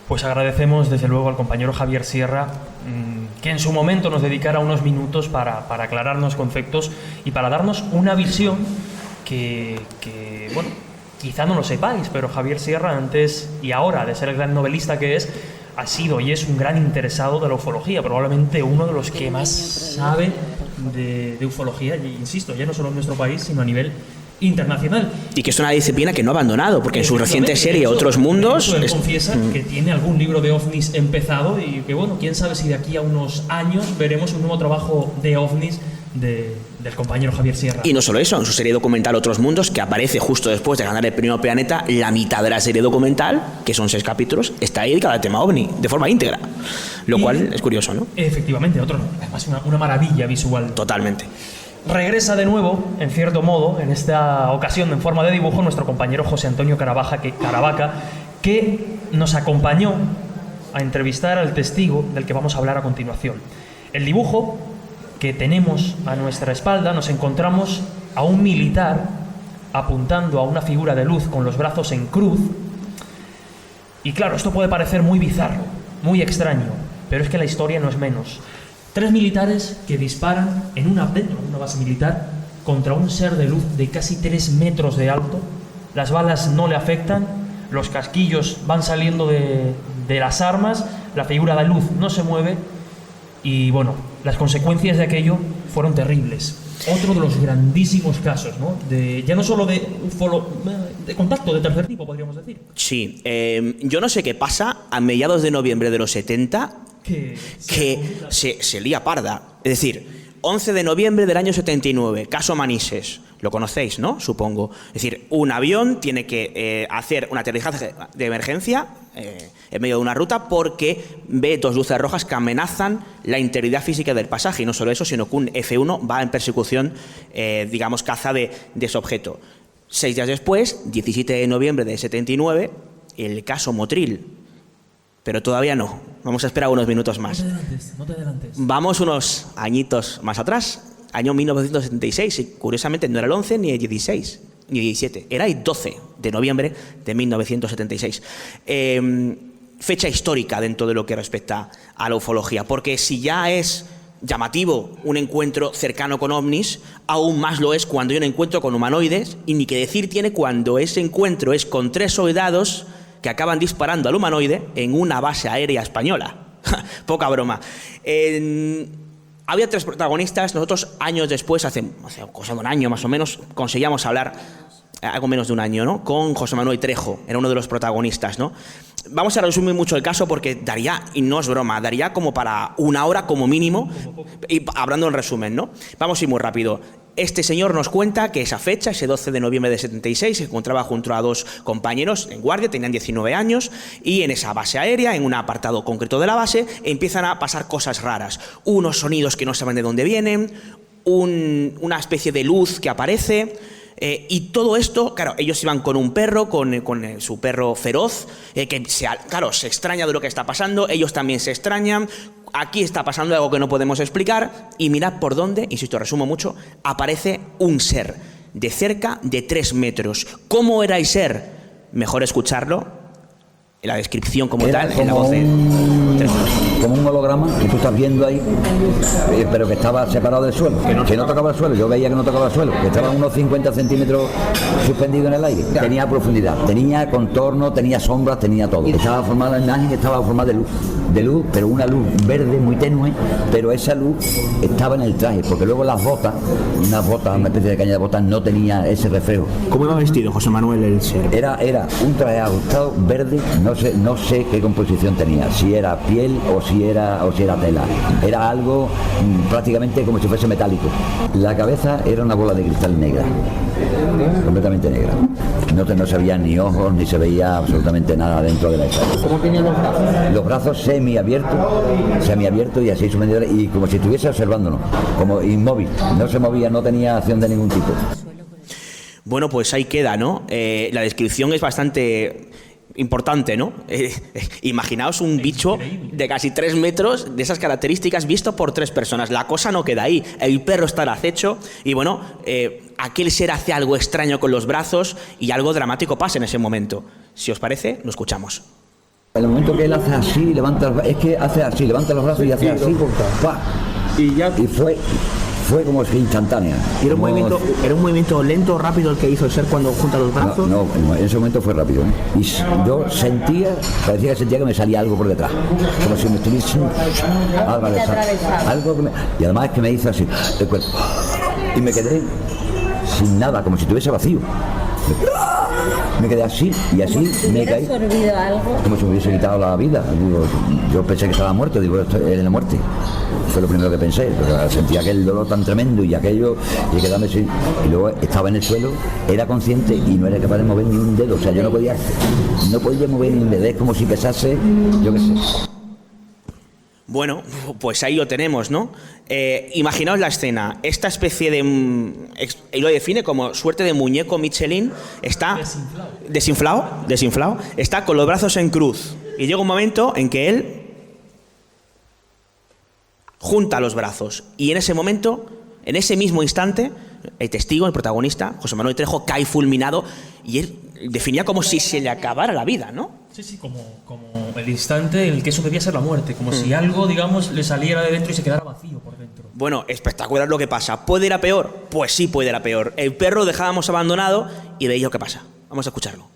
Pues agradecemos desde luego al compañero Javier Sierra que en su momento nos dedicara unos minutos para aclararnos conceptos y para darnos una visión que, bueno, quizá no lo sepáis, pero Javier Sierra, antes y ahora de ser el gran novelista que es, ha sido y es un gran interesado de la ufología, probablemente uno de los que más sabe de ufología, y insisto, ya no solo en nuestro país, sino a nivel internacional. Y que es una disciplina que no ha abandonado, porque en su reciente serie Otros Mundos... Él confiesa que tiene algún libro de ovnis empezado y que, bueno, quién sabe si de aquí a unos años veremos un nuevo trabajo de ovnis del compañero Javier Sierra. Y no solo eso, en su serie documental Otros Mundos, que aparece justo después de ganar el premio Planeta, la mitad de la serie documental, que son 6 capítulos, está dedicada al tema ovni, de forma íntegra. Lo cual es curioso, ¿no? Efectivamente, además una maravilla visual. Totalmente. Regresa de nuevo, en cierto modo, en esta ocasión en forma de dibujo, nuestro compañero José Antonio Caravaca, que nos acompañó a entrevistar al testigo del que vamos a hablar a continuación. El dibujo que tenemos a nuestra espalda, nos encontramos a un militar apuntando a una figura de luz con los brazos en cruz. Y claro, esto puede parecer muy bizarro, muy extraño, pero es que la historia no es menos. 3 militares que disparan dentro de una base militar contra un ser de luz de casi 3 metros de alto. Las balas no le afectan, los casquillos van saliendo de las armas, la figura de luz no se mueve y, bueno, las consecuencias de aquello fueron terribles. Otro de los grandísimos casos, ¿no? Ya no solo de contacto de tercer tipo, podríamos decir. Sí, yo no sé qué pasa a mediados de noviembre de los 70 que se lía parda. Es decir, 11 de noviembre del año 79, caso Manises. Lo conocéis, ¿no? Supongo. Es decir, un avión tiene que hacer un aterrizaje de emergencia en medio de una ruta porque ve 2 luces rojas que amenazan la integridad física del pasaje. Y no solo eso, sino que un F-1 va en persecución, digamos, caza de ese objeto. 6 días después, 17 de noviembre de 79, el caso Motril. Pero todavía no. Vamos a esperar unos minutos más. No te adelantes. Vamos unos añitos más atrás. Año 1976, y curiosamente no era el 11 ni el 16, ni el 17, era el 12 de noviembre de 1976. Fecha histórica dentro de lo que respecta a la ufología, porque si ya es llamativo un encuentro cercano con ovnis, aún más lo es cuando hay un encuentro con humanoides, y ni que decir tiene cuando ese encuentro es con 3 soldados que acaban disparando al humanoide en una base aérea española. Poca broma. Había 3 protagonistas. Nosotros años después, hace cosa de un año más o menos, conseguíamos hablar, algo menos de un año, ¿no?, con José Manuel Trejo, era uno de los protagonistas, ¿no? Vamos a resumir mucho el caso porque daría, y no es broma, daría como para 1 hora como mínimo, y hablando en resumen, ¿no? Vamos a ir muy rápido. Este señor nos cuenta que esa fecha, ese 12 de noviembre de 76, se encontraba junto a 2 compañeros en guardia, tenían 19 años, y en esa base aérea, en un apartado concreto de la base, empiezan a pasar cosas raras. Unos sonidos que no saben de dónde vienen, una especie de luz que aparece, y todo esto, claro, ellos iban con un perro, con su perro feroz, que se extraña de lo que está pasando, ellos también se extrañan. Aquí está pasando algo que no podemos explicar y mirad por dónde, insisto, resumo mucho, aparece un ser de cerca de 3 metros. ¿Cómo era el ser? Mejor escucharlo en la descripción como era tal, en la voz de... como un holograma que tú estás viendo ahí, pero que estaba separado del suelo, que no tocaba el suelo. Yo veía que no tocaba el suelo, que estaba a unos 50 centímetros suspendido en el aire. Tenía profundidad, tenía contorno, tenía sombras, tenía todo. Estaba formada la imagen, estaba formada de luz, pero una luz verde muy tenue, pero esa luz estaba en el traje, porque luego las botas, una especie de caña de botas, no tenía ese reflejo. ¿Cómo iba vestido José Manuel el Ser? Era un traje ajustado verde, no sé qué composición tenía, si era piel o si era tela. Era algo prácticamente como si fuese metálico. La cabeza era una bola de cristal negra, completamente negra. No se veían ni ojos, ni se veía absolutamente nada dentro de la estatua. ¿Cómo tenía los brazos? Los brazos semiabiertos y así suspendidores, y como si estuviese observándonos, como inmóvil. No se movía, no tenía acción de ningún tipo. Bueno, pues ahí queda, ¿no? La descripción es bastante importante, ¿no? Imaginaos un bicho de casi 3 metros, de esas características, visto por 3 personas. La cosa no queda ahí. El perro está al acecho y, bueno, aquel ser hace algo extraño con los brazos y algo dramático pasa en ese momento. Si os parece, lo escuchamos. En el momento que él hace así, levanta los brazos y hace así, ¡pah! Y fue como si instantánea. ¿Y era un movimiento lento o rápido el que hizo el ser cuando junta los brazos? No, en ese momento fue rápido, ¿eh? Y yo parecía que sentía que me salía algo por detrás, como si me estuviese algo y además es que me hizo así el cuerpo, y me quedé sin nada, como si estuviese vacío. Me quedé así y así me caí. ¿Absorbido algo? Como si me hubiese quitado la vida. Yo pensé que estaba muerto, esto es la muerte. Fue lo primero que pensé, pero sentía aquel dolor tan tremendo y aquello, y quedarme así. Y luego estaba en el suelo, era consciente y no era capaz de mover ni un dedo. O sea, yo no podía mover ni un dedo, es como si pesase, yo qué sé. Bueno, pues ahí lo tenemos, ¿no? Imaginaos la escena. Esta especie de... él lo define como suerte de muñeco Michelin. Está desinflado. Está con los brazos en cruz. Y llega un momento en que él junta los brazos. Y en ese momento, en ese mismo instante, el testigo, el protagonista, José Manuel Trejo, cae fulminado. Y él definía como si se le acabara la vida, ¿no? Sí, como el instante en el que eso debía ser la muerte, como si algo, digamos, le saliera de dentro y se quedara vacío por dentro. Bueno, espectacular lo que pasa. ¿Puede ir a peor? Pues sí puede ir a peor. El perro lo dejábamos abandonado y veis lo que pasa. Vamos a escucharlo.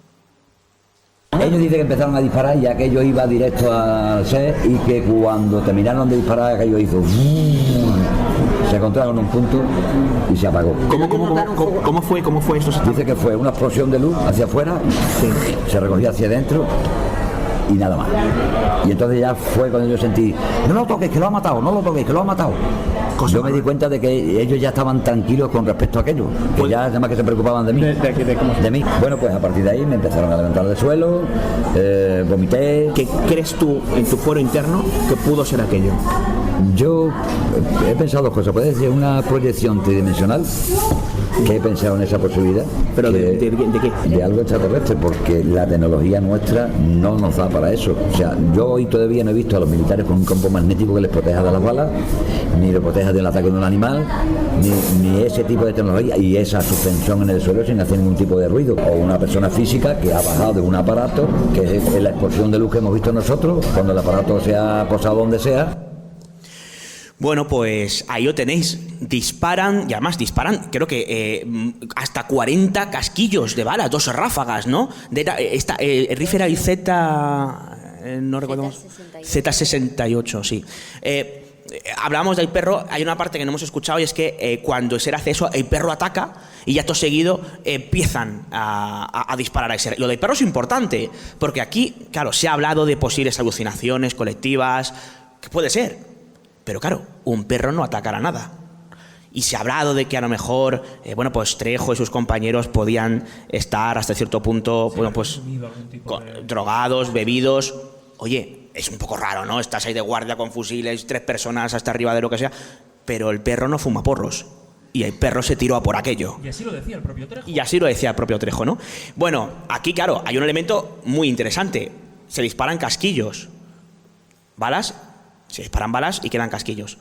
Ellos dicen que empezaron a disparar y aquello iba directo al ser, y que cuando terminaron de disparar aquello hizo... Se encontraron en un punto y se apagó. ¿Cómo fue esto? Dice que fue una explosión de luz hacia afuera, se recogió hacia adentro y nada más. Y entonces ya fue cuando yo sentí, no lo toques, que lo ha matado, no lo toques, que lo ha matado. Yo me di cuenta de que ellos ya estaban tranquilos con respecto a aquello, que ya además que se preocupaban de mí. ¿De mí? Bueno, pues a partir de ahí me empezaron a levantar del suelo, vomité. ¿Qué crees tú en tu fuero interno que pudo ser aquello? Yo he pensado 2 cosas. Puede ser una proyección tridimensional, que he pensado en esa posibilidad. ¿Pero de qué? De algo extraterrestre, porque la tecnología nuestra no nos da para eso. O sea, yo hoy todavía no he visto a los militares con un campo magnético que les proteja de las balas, ni les proteja del ataque de un animal, ni ese tipo de tecnología y esa suspensión en el suelo sin hacer ningún tipo de ruido. O una persona física que ha bajado de un aparato, que es la explosión de luz que hemos visto nosotros, cuando el aparato se ha posado donde sea. Bueno, pues ahí lo tenéis. Disparan, y además disparan, creo que hasta 40 casquillos de balas, 2 ráfagas, ¿no? El rifle era el Z... no recuerdo. Z68, sí. Hablábamos del perro, hay una parte que no hemos escuchado y es que cuando el ser hace eso, el perro ataca y ya todo seguido empiezan a disparar a ese. Lo del perro es importante, porque aquí, claro, se ha hablado de posibles alucinaciones colectivas, que puede ser. Pero claro, un perro no atacará nada. Y se ha hablado de que a lo mejor, pues Trejo y sus compañeros podían estar hasta cierto punto, drogados, bebidos. Oye, es un poco raro, ¿no? Estás ahí de guardia con fusiles, 3 personas hasta arriba de lo que sea. Pero el perro no fuma porros. Y el perro se tiró a por aquello. Y así lo decía el propio Trejo. Y así lo decía el propio Trejo, ¿no? Bueno, aquí, claro, hay un elemento muy interesante. Se disparan casquillos. ¿Balas? Se disparan balas y quedan casquillos.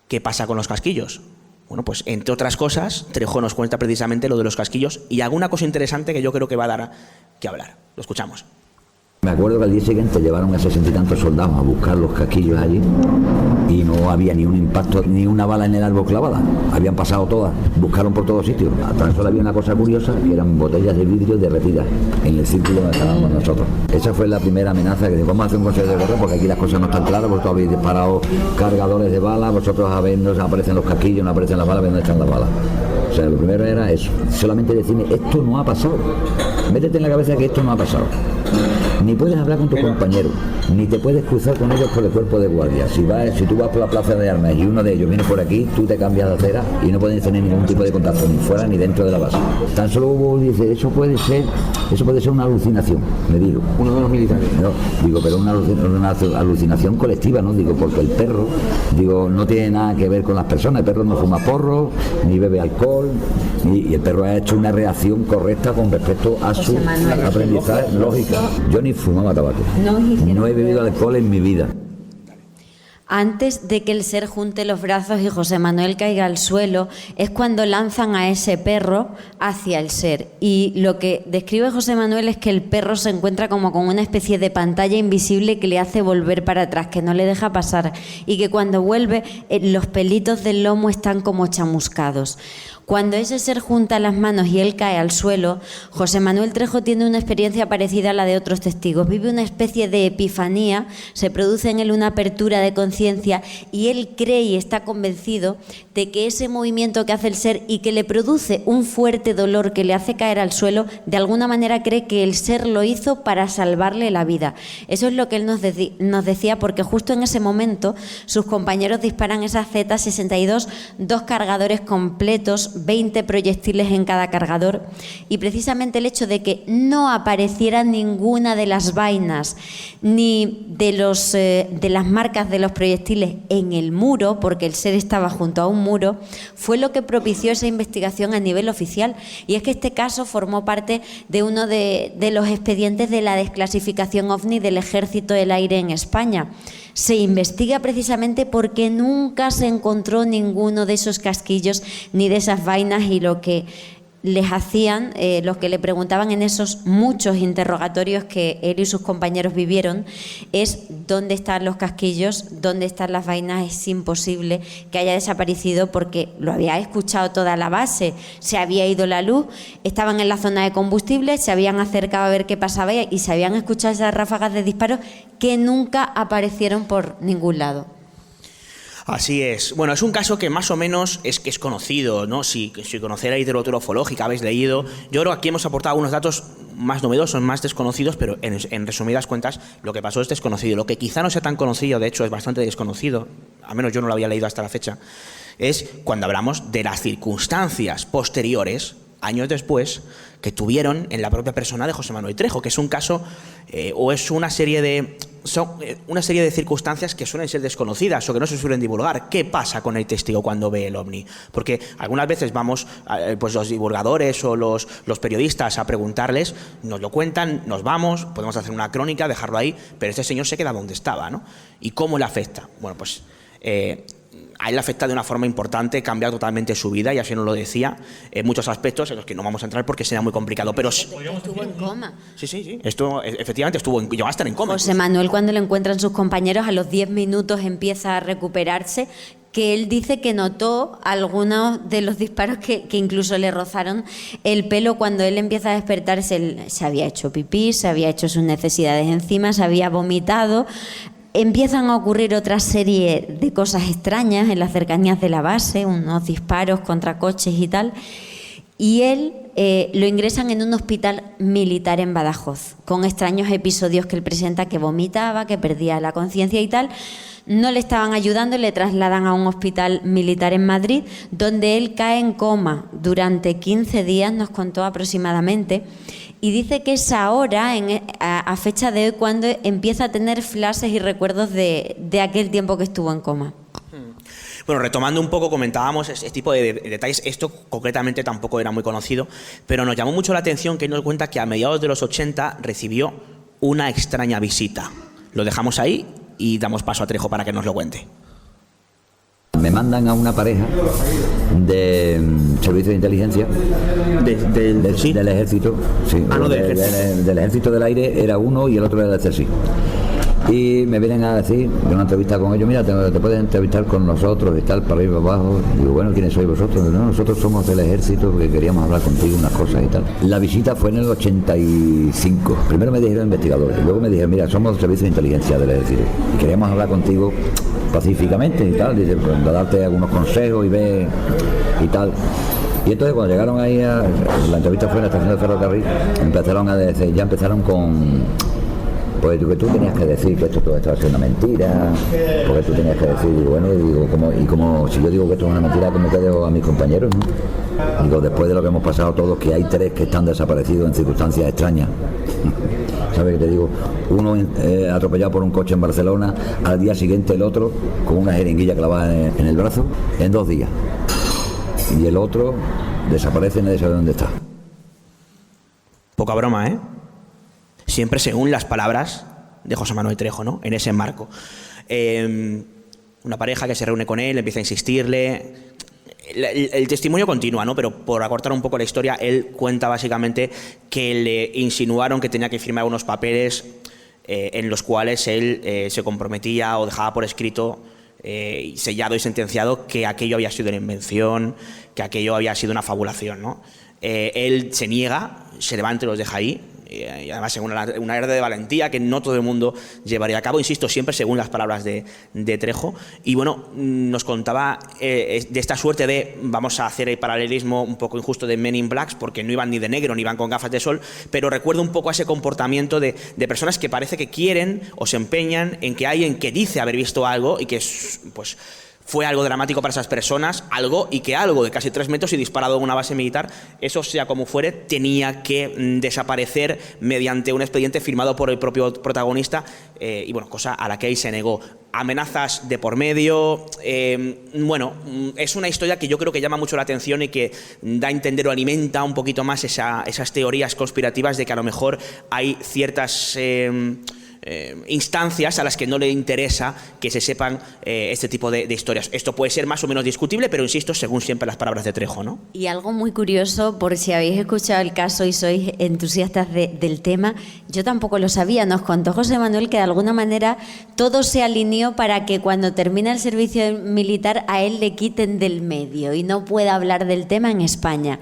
¿Qué pasa con los casquillos? Bueno, pues entre otras cosas, Trejo nos cuenta precisamente lo de los casquillos y alguna cosa interesante que yo creo que va a dar que hablar. Lo escuchamos. Me acuerdo que al día siguiente llevaron a 60 y tantos soldados a buscar los casquillos allí y no había ni un impacto, ni una bala en el árbol clavada. Habían pasado todas, buscaron por todos sitios. Tan solo había una cosa curiosa, que eran botellas de vidrio derretidas en el círculo donde estábamos nosotros. Esa fue la primera amenaza, que dijimos, vamos a hacer un consejo de guerra porque aquí las cosas no están claras, vosotros habéis disparado cargadores de balas, vosotros no aparecen los casquillos, no aparecen las balas, ¿dónde están las balas? O sea, lo primero era eso, solamente decirme, esto no ha pasado. Métete en la cabeza que esto no ha pasado. Ni puedes hablar con tus compañeros, ni te puedes cruzar con ellos por el cuerpo de guardia. Si tú vas por la plaza de armas y uno de ellos viene por aquí, tú te cambias de acera y no puedes tener ningún tipo de contacto, ni fuera ni dentro de la base. Tan solo hubo, dice, eso puede ser una alucinación, me digo. Uno de los militares. No, digo, pero una alucinación colectiva, ¿no? Digo, porque el perro, digo, no tiene nada que ver con las personas, el perro no fuma porro, ni bebe alcohol, y el perro ha hecho una reacción correcta con respecto a su aprendizaje lógica. Yo ni fumaba tabaco, no he bebido alcohol en mi vida. Antes de que el ser junte los brazos y José Manuel caiga al suelo, es cuando lanzan a ese perro hacia el ser. Y lo que describe José Manuel es que el perro se encuentra como con una especie de pantalla invisible que le hace volver para atrás, que no le deja pasar, y que cuando vuelve los pelitos del lomo están como chamuscados. Cuando ese ser junta las manos y él cae al suelo, José Manuel Trejo tiene una experiencia parecida a la de otros testigos. Vive una especie de epifanía, se produce en él una apertura de conciencia y él cree y está convencido de que ese movimiento que hace el ser y que le produce un fuerte dolor que le hace caer al suelo, de alguna manera cree que el ser lo hizo para salvarle la vida. Eso es lo que él nos decía, porque justo en ese momento sus compañeros disparan esas Z-62, 2 cargadores completos, 20 proyectiles en cada cargador, y precisamente el hecho de que no apareciera ninguna de las vainas ni de las marcas de los proyectiles en el muro, porque el ser estaba junto a un muro, fue lo que propició esa investigación a nivel oficial. Y es que este caso formó parte de uno de los expedientes de la desclasificación OVNI del Ejército del Aire en España. Se investiga precisamente porque nunca se encontró ninguno de esos casquillos ni de esas vainas, y lo que les hacían, los que le preguntaban en esos muchos interrogatorios que él y sus compañeros vivieron, es dónde están los casquillos, dónde están las vainas. Es imposible que haya desaparecido porque lo había escuchado toda la base, se había ido la luz, estaban en la zona de combustible, se habían acercado a ver qué pasaba y se habían escuchado esas ráfagas de disparos que nunca aparecieron por ningún lado. Así es. Bueno, es un caso que más o menos es conocido, ¿no? Si conocéis de literatura ufológica, habéis leído. Yo creo que aquí hemos aportado algunos datos más novedosos, más desconocidos, pero en resumidas cuentas lo que pasó es desconocido. Lo que quizá no sea tan conocido, de hecho es bastante desconocido, al menos yo no lo había leído hasta la fecha, es cuando hablamos de las circunstancias posteriores, años después, que tuvieron en la propia persona de José Manuel Trejo, que es un caso o es una serie de circunstancias que suelen ser desconocidas o que no se suelen divulgar. ¿Qué pasa con el testigo cuando ve el ovni? Porque algunas veces vamos, pues los divulgadores o los periodistas a preguntarles, nos lo cuentan, nos vamos, podemos hacer una crónica, dejarlo ahí, pero este señor se queda donde estaba, ¿no? ¿Y cómo le afecta? Bueno, pues a él le afecta de una forma importante, cambia totalmente su vida, y así nos lo decía, en muchos aspectos en los que no vamos a entrar porque sería muy complicado. Pero estuvo en coma. Sí. Esto efectivamente llegó a estar en coma. José Manuel, cuando lo encuentran sus compañeros, a los 10 minutos empieza a recuperarse, que él dice que notó algunos de los disparos que incluso le rozaron el pelo. Cuando él empieza a despertarse, él se había hecho pipí, se había hecho sus necesidades encima, se había vomitado. Empiezan a ocurrir otra serie de cosas extrañas en las cercanías de la base, unos disparos contra coches y tal, y él lo ingresan en un hospital militar en Badajoz, con extraños episodios que él presenta, que vomitaba, que perdía la conciencia y tal. No le estaban ayudando, le trasladan a un hospital militar en Madrid, donde él cae en coma durante 15 días, nos contó aproximadamente, y dice que es ahora, a fecha de hoy, cuando empieza a tener flashes y recuerdos de aquel tiempo que estuvo en coma. Bueno, retomando un poco, comentábamos este tipo de detalles. Esto concretamente tampoco era muy conocido, pero nos llamó mucho la atención que él nos cuenta que a mediados de los 80 recibió una extraña visita. Lo dejamos ahí y damos paso a Trejo para que nos lo cuente. me mandan a una pareja de servicio de inteligencia del ejército, sí, del ejército del aire era uno y el otro era del CSI. Y me vienen a decir, de una entrevista con ellos, mira, te puedes entrevistar con nosotros y tal, para arriba y para abajo. Y digo, bueno, ¿quiénes sois vosotros? No, nosotros somos del ejército porque queríamos hablar contigo unas cosas y tal. La visita fue en el 85. Primero me dijeron investigadores, luego me dijeron, mira, somos del servicio de inteligencia del ejército y queríamos hablar contigo pacíficamente y tal, dice, pues, darte algunos consejos y ver y tal. Y entonces cuando llegaron ahí, la entrevista fue en la estación de ferrocarril, empezaron con... Pues que tú tenías que decir que esto todo estaba siendo una mentira, porque tú tenías que decir, bueno, como si yo digo que esto es una mentira, ¿cómo quedo a mis compañeros? ¿No? Digo, después de lo que hemos pasado todos, que hay 3 que están desaparecidos en circunstancias extrañas. ¿Sabes qué te digo? Uno atropellado por un coche en Barcelona, al día siguiente el otro con una jeringuilla clavada en el brazo, en 2 días. Y el otro desaparece y nadie sabe dónde está. Poca broma, ¿eh? Siempre según las palabras de José Manuel Trejo, ¿no? En ese marco. Una pareja que se reúne con él, empieza a insistirle. El testimonio continúa, ¿no? Pero por acortar un poco la historia, él cuenta básicamente que le insinuaron que tenía que firmar unos papeles en los cuales él se comprometía o dejaba por escrito, sellado y sentenciado, que aquello había sido una invención, que aquello había sido una fabulación, ¿no? Él se niega, se levanta y los deja ahí. Y además según una herda de valentía que no todo el mundo llevaría a cabo, insisto, siempre según las palabras de Trejo. Y bueno, nos contaba de esta suerte de, vamos a hacer el paralelismo un poco injusto, de Men in Blacks, porque no iban ni de negro ni iban con gafas de sol, pero recuerdo un poco ese comportamiento de personas que parece que quieren o se empeñan en que alguien que dice haber visto algo y que pues fue algo dramático para esas personas, y que algo de casi 3 metros y disparado en una base militar, eso sea como fuere, tenía que desaparecer mediante un expediente firmado por el propio protagonista, y bueno, cosa a la que él se negó. Amenazas de por medio, bueno, es una historia que yo creo que llama mucho la atención y que da a entender o alimenta un poquito más esas teorías conspirativas de que a lo mejor hay ciertas instancias a las que no le interesa que se sepan este tipo de historias. Esto puede ser más o menos discutible, pero insisto, según siempre las palabras de Trejo, ¿no? Y algo muy curioso, por si habéis escuchado el caso y sois entusiastas del tema, yo tampoco lo sabía. Nos contó José Manuel que de alguna manera todo se alineó para que cuando termina el servicio militar a él le quiten del medio y no pueda hablar del tema en España.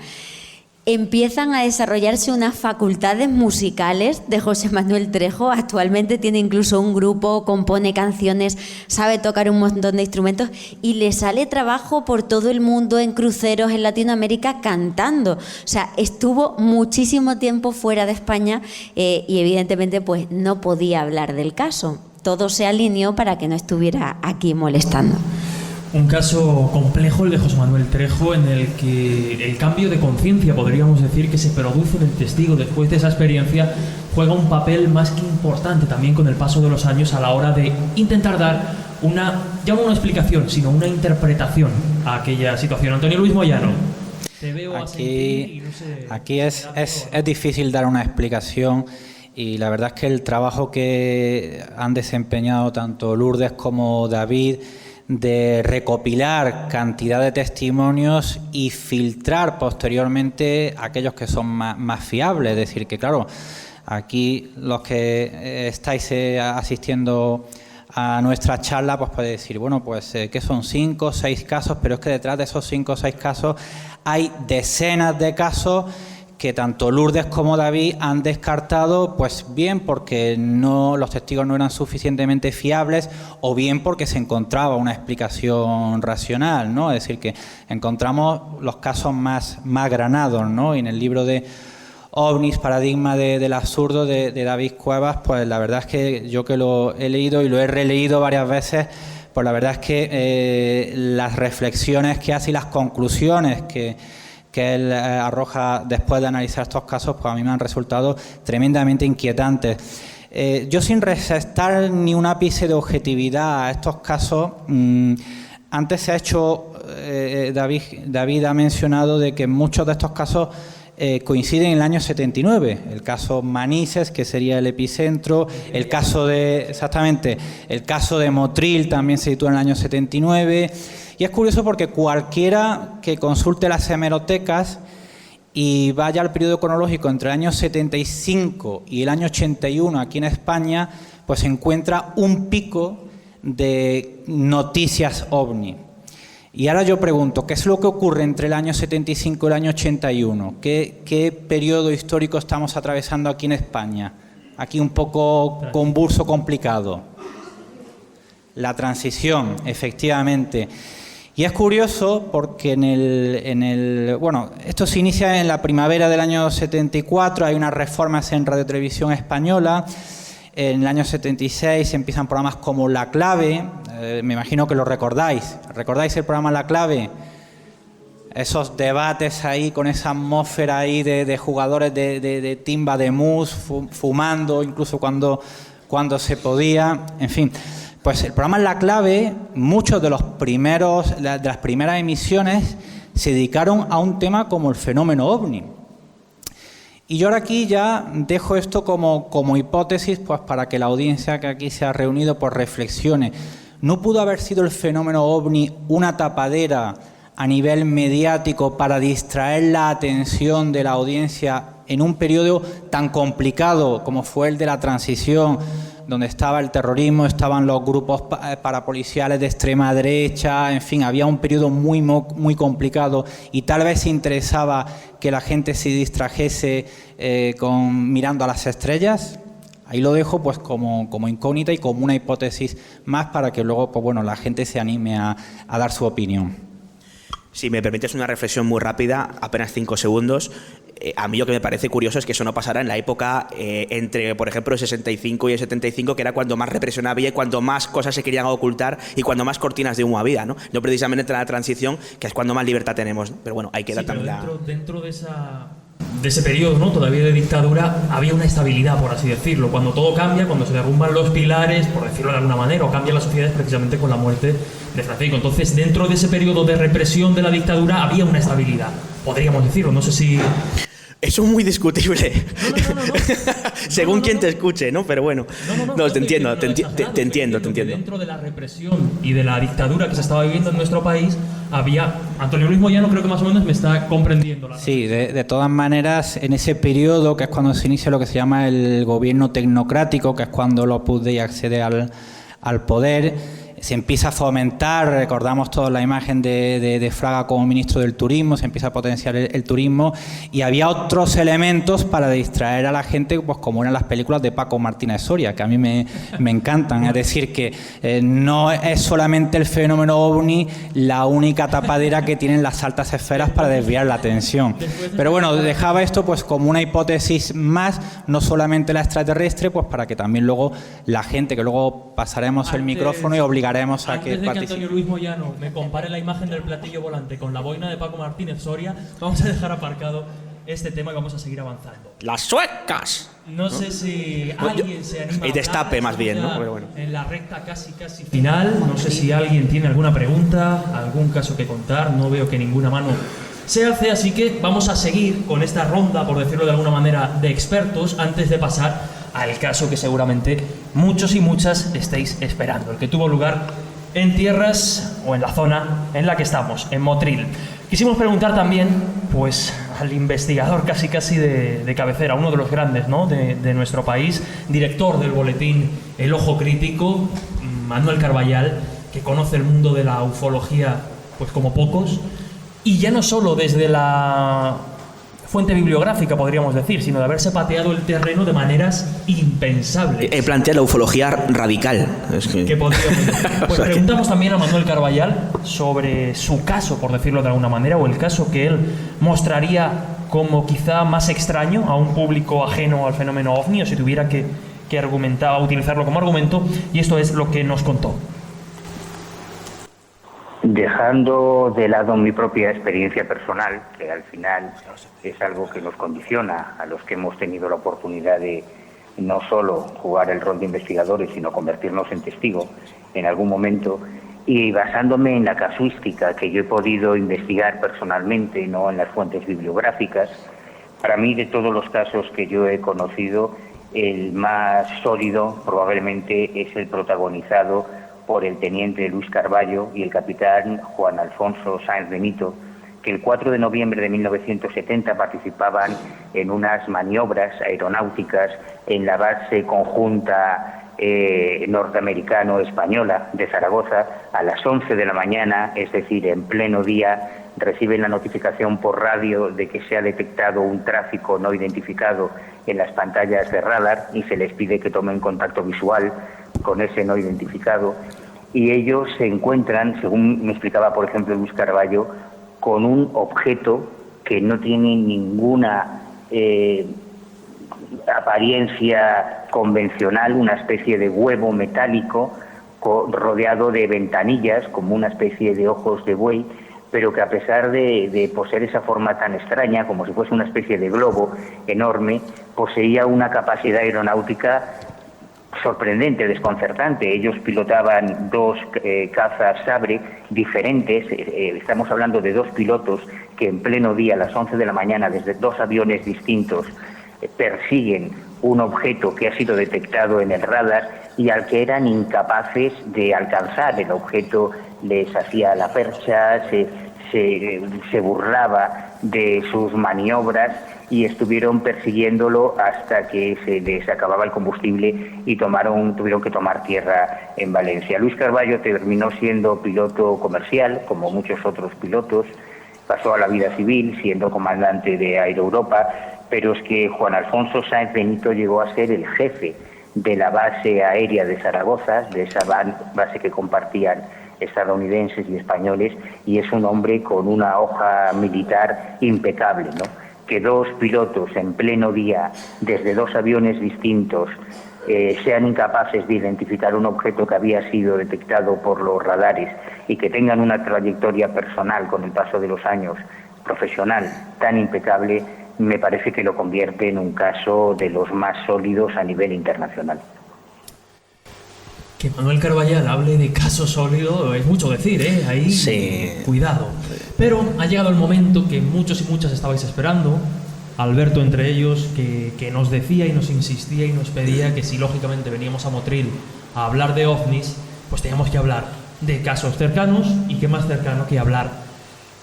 Empiezan a desarrollarse unas facultades musicales de José Manuel Trejo. Actualmente tiene incluso un grupo, compone canciones, sabe tocar un montón de instrumentos y le sale trabajo por todo el mundo, en cruceros, en Latinoamérica, cantando. O sea, estuvo muchísimo tiempo fuera de España y evidentemente pues no podía hablar del caso. Todo se alineó para que no estuviera aquí molestando. Un caso complejo el de José Manuel Trejo, en el que el cambio de conciencia, podríamos decir, que se produce en el testigo después de esa experiencia, juega un papel más que importante también con el paso de los años a la hora de intentar dar ya no una explicación, sino una interpretación a aquella situación. Antonio Luis Moyano. Te veo aquí es difícil dar una explicación. Y la verdad es que el trabajo que han desempeñado tanto Lourdes como David de recopilar cantidad de testimonios y filtrar posteriormente aquellos que son más fiables. Es decir, que claro, aquí los que estáis asistiendo a nuestra charla, pues podéis decir, bueno, pues que son 5 o 6 casos, pero es que detrás de esos 5 o 6 casos hay decenas de casos que tanto Lourdes como David han descartado, pues bien porque los testigos no eran suficientemente fiables o bien porque se encontraba una explicación racional, ¿no? Es decir, que encontramos los casos más granados, ¿no? Y en el libro de OVNIs, Paradigma del Absurdo de David Cuevas, pues la verdad es que yo que lo he leído y lo he releído varias veces, pues la verdad es que las reflexiones que hace y las conclusiones que él arroja después de analizar estos casos, pues a mí me han resultado tremendamente inquietantes. Yo sin restar ni un ápice de objetividad a estos casos, antes se ha hecho, David ha mencionado de que muchos de estos casos coinciden en el año 79. El caso Manises, que sería el epicentro, el caso de Motril también se sitúa en el año 79. Y es curioso porque cualquiera que consulte las hemerotecas y vaya al periodo cronológico entre el año 75 y el año 81 aquí en España, pues encuentra un pico de noticias ovni. Y ahora yo pregunto, ¿qué es lo que ocurre entre el año 75 y el año 81? ¿Qué periodo histórico estamos atravesando aquí en España? Aquí un poco convulso, complicado. La transición, efectivamente. Y es curioso porque bueno, esto se inicia en la primavera del año 74, hay unas reformas en Radio Televisión Española. En el año 76 empiezan programas como La Clave, me imagino que lo recordáis. ¿Recordáis el programa La Clave? Esos debates ahí con esa atmósfera ahí de jugadores de timba de mus, fumando, incluso cuando se podía, en fin. Pues el programa La Clave, muchos de las primeras emisiones se dedicaron a un tema como el fenómeno ovni. Y yo ahora aquí ya dejo esto como hipótesis, pues para que la audiencia que aquí se ha reunido pues reflexione. ¿No pudo haber sido el fenómeno ovni una tapadera a nivel mediático para distraer la atención de la audiencia en un periodo tan complicado como fue el de la transición, donde estaba el terrorismo, estaban los grupos parapoliciales de extrema derecha, en fin, había un periodo muy complicado y tal vez interesaba que la gente se distrajese mirando a las estrellas? Ahí lo dejo pues como incógnita y como una hipótesis más para que luego pues, bueno, la gente se anime a dar su opinión. Si me permites una reflexión muy rápida, apenas 5 segundos. A mí lo que me parece curioso es que eso no pasara en la época entre, por ejemplo, el 65 y el 75, que era cuando más represión había y cuando más cosas se querían ocultar y cuando más cortinas de humo había, ¿no? No precisamente entre la transición, que es cuando más libertad tenemos, ¿no? Pero bueno, hay que dar también dentro de ese periodo, ¿no? Todavía de dictadura, había una estabilidad, por así decirlo. Cuando todo cambia, cuando se derrumban los pilares, por decirlo de alguna manera, o cambia la sociedad, es precisamente con la muerte de Francisco. Entonces, dentro de ese periodo de represión de la dictadura, había una estabilidad, podríamos decirlo. No sé si... Eso es muy discutible. Según quien te escuche, ¿no? Pero bueno, te entiendo. Dentro de la represión y de la dictadura que se estaba viviendo en nuestro país, había... Antonio Luis Moyano creo que más o menos me está comprendiendo. Sí, de todas maneras, en ese periodo, que es cuando se inicia lo que se llama el gobierno tecnocrático, que es cuando Opus Dei accede al poder, se empieza a fomentar, recordamos toda la imagen de Fraga como ministro del turismo, se empieza a potenciar el turismo y había otros elementos para distraer a la gente, pues como eran las películas de Paco Martínez Soria, que a mí me encantan, es decir, que no es solamente el fenómeno ovni la única tapadera que tienen las altas esferas para desviar la atención. Pero bueno, dejaba esto pues como una hipótesis más, no solamente la extraterrestre, pues para que también luego la gente, que luego pasaremos el micrófono y obligaremos a que participe. Antonio Luis Moyano me compare la imagen del platillo volante con la boina de Paco Martínez Soria, vamos a dejar aparcado este tema y vamos a seguir avanzando. ¡Las suecas! No sé si alguien se anima y destape más bien, ¿no? Pero bueno. En la recta casi final, no sé si alguien tiene alguna pregunta, algún caso que contar, no veo que ninguna mano se alce, así que vamos a seguir con esta ronda, por decirlo de alguna manera, de expertos antes de pasar al caso que seguramente muchos y muchas estáis esperando, el que tuvo lugar en tierras o en la zona en la que estamos, en Motril. Quisimos preguntar también pues al investigador casi de cabecera, uno de los grandes, ¿no? de nuestro país, director del boletín El Ojo Crítico, Manuel Carballal, que conoce el mundo de la ufología pues como pocos, y ya no solo desde la fuente bibliográfica, podríamos decir, sino de haberse pateado el terreno de maneras impensables. Plantea la ufología radical. ¿Qué podríamos decir? Pues preguntamos también a Manuel Carballal sobre su caso, por decirlo de alguna manera, o el caso que él mostraría como quizá más extraño a un público ajeno al fenómeno ovni, o si tuviera que argumentar, utilizarlo como argumento, y esto es lo que nos contó. Dejando de lado mi propia experiencia personal, que al final es algo que nos condiciona a los que hemos tenido la oportunidad de no solo jugar el rol de investigadores, sino convertirnos en testigos en algún momento, y basándome en la casuística que yo he podido investigar personalmente, no en las fuentes bibliográficas, Para mí, de todos los casos que yo he conocido, el más sólido probablemente es el protagonizado por el teniente Luis Carballo y el capitán Juan Alfonso Sáenz Benito, que el 4 de noviembre de 1970 participaban en unas maniobras aeronáuticas en la base conjunta norteamericano-española de Zaragoza. A las 11 de la mañana, es decir, en pleno día, reciben la notificación por radio de que se ha detectado un tráfico no identificado en las pantallas de radar y se les pide que tomen contacto visual con ese no identificado. Y ellos se encuentran, según me explicaba por ejemplo Luis Carballo, con un objeto que no tiene ninguna apariencia convencional, una especie de huevo metálico rodeado de ventanillas, como una especie de ojos de buey, pero que a pesar de poseer esa forma tan extraña, como si fuese una especie de globo enorme, poseía una capacidad aeronáutica sorprendente, desconcertante. Ellos pilotaban dos cazas Sabre diferentes. Estamos hablando de dos pilotos que en pleno día, a las 11 de la mañana, desde dos aviones distintos, persiguen un objeto que ha sido detectado en el radar y al que eran incapaces de alcanzar. El objeto les hacía la percha, se burlaba de sus maniobras y estuvieron persiguiéndolo hasta que se les acababa el combustible y tuvieron que tomar tierra en Valencia. Luis Carballo terminó siendo piloto comercial, como muchos otros pilotos, pasó a la vida civil siendo comandante de Aeroeuropa, pero es que Juan Alfonso Sáenz Benito llegó a ser el jefe de la base aérea de Zaragoza, de esa base que compartían estadounidenses y españoles, y es un hombre con una hoja militar impecable, ¿no? Que dos pilotos en pleno día, desde dos aviones distintos, sean incapaces de identificar un objeto que había sido detectado por los radares y que tengan una trayectoria personal con el paso de los años, profesional, tan impecable, me parece que lo convierte en un caso de los más sólidos a nivel internacional. Que Manuel Carballal hable de caso sólido es mucho decir, ¿eh? Ahí, sí. Cuidado. Pero ha llegado el momento que muchos y muchas estabais esperando, Alberto entre ellos, que nos decía y nos insistía y nos pedía que si lógicamente veníamos a Motril a hablar de ovnis, pues teníamos que hablar de casos cercanos, y qué más cercano que hablar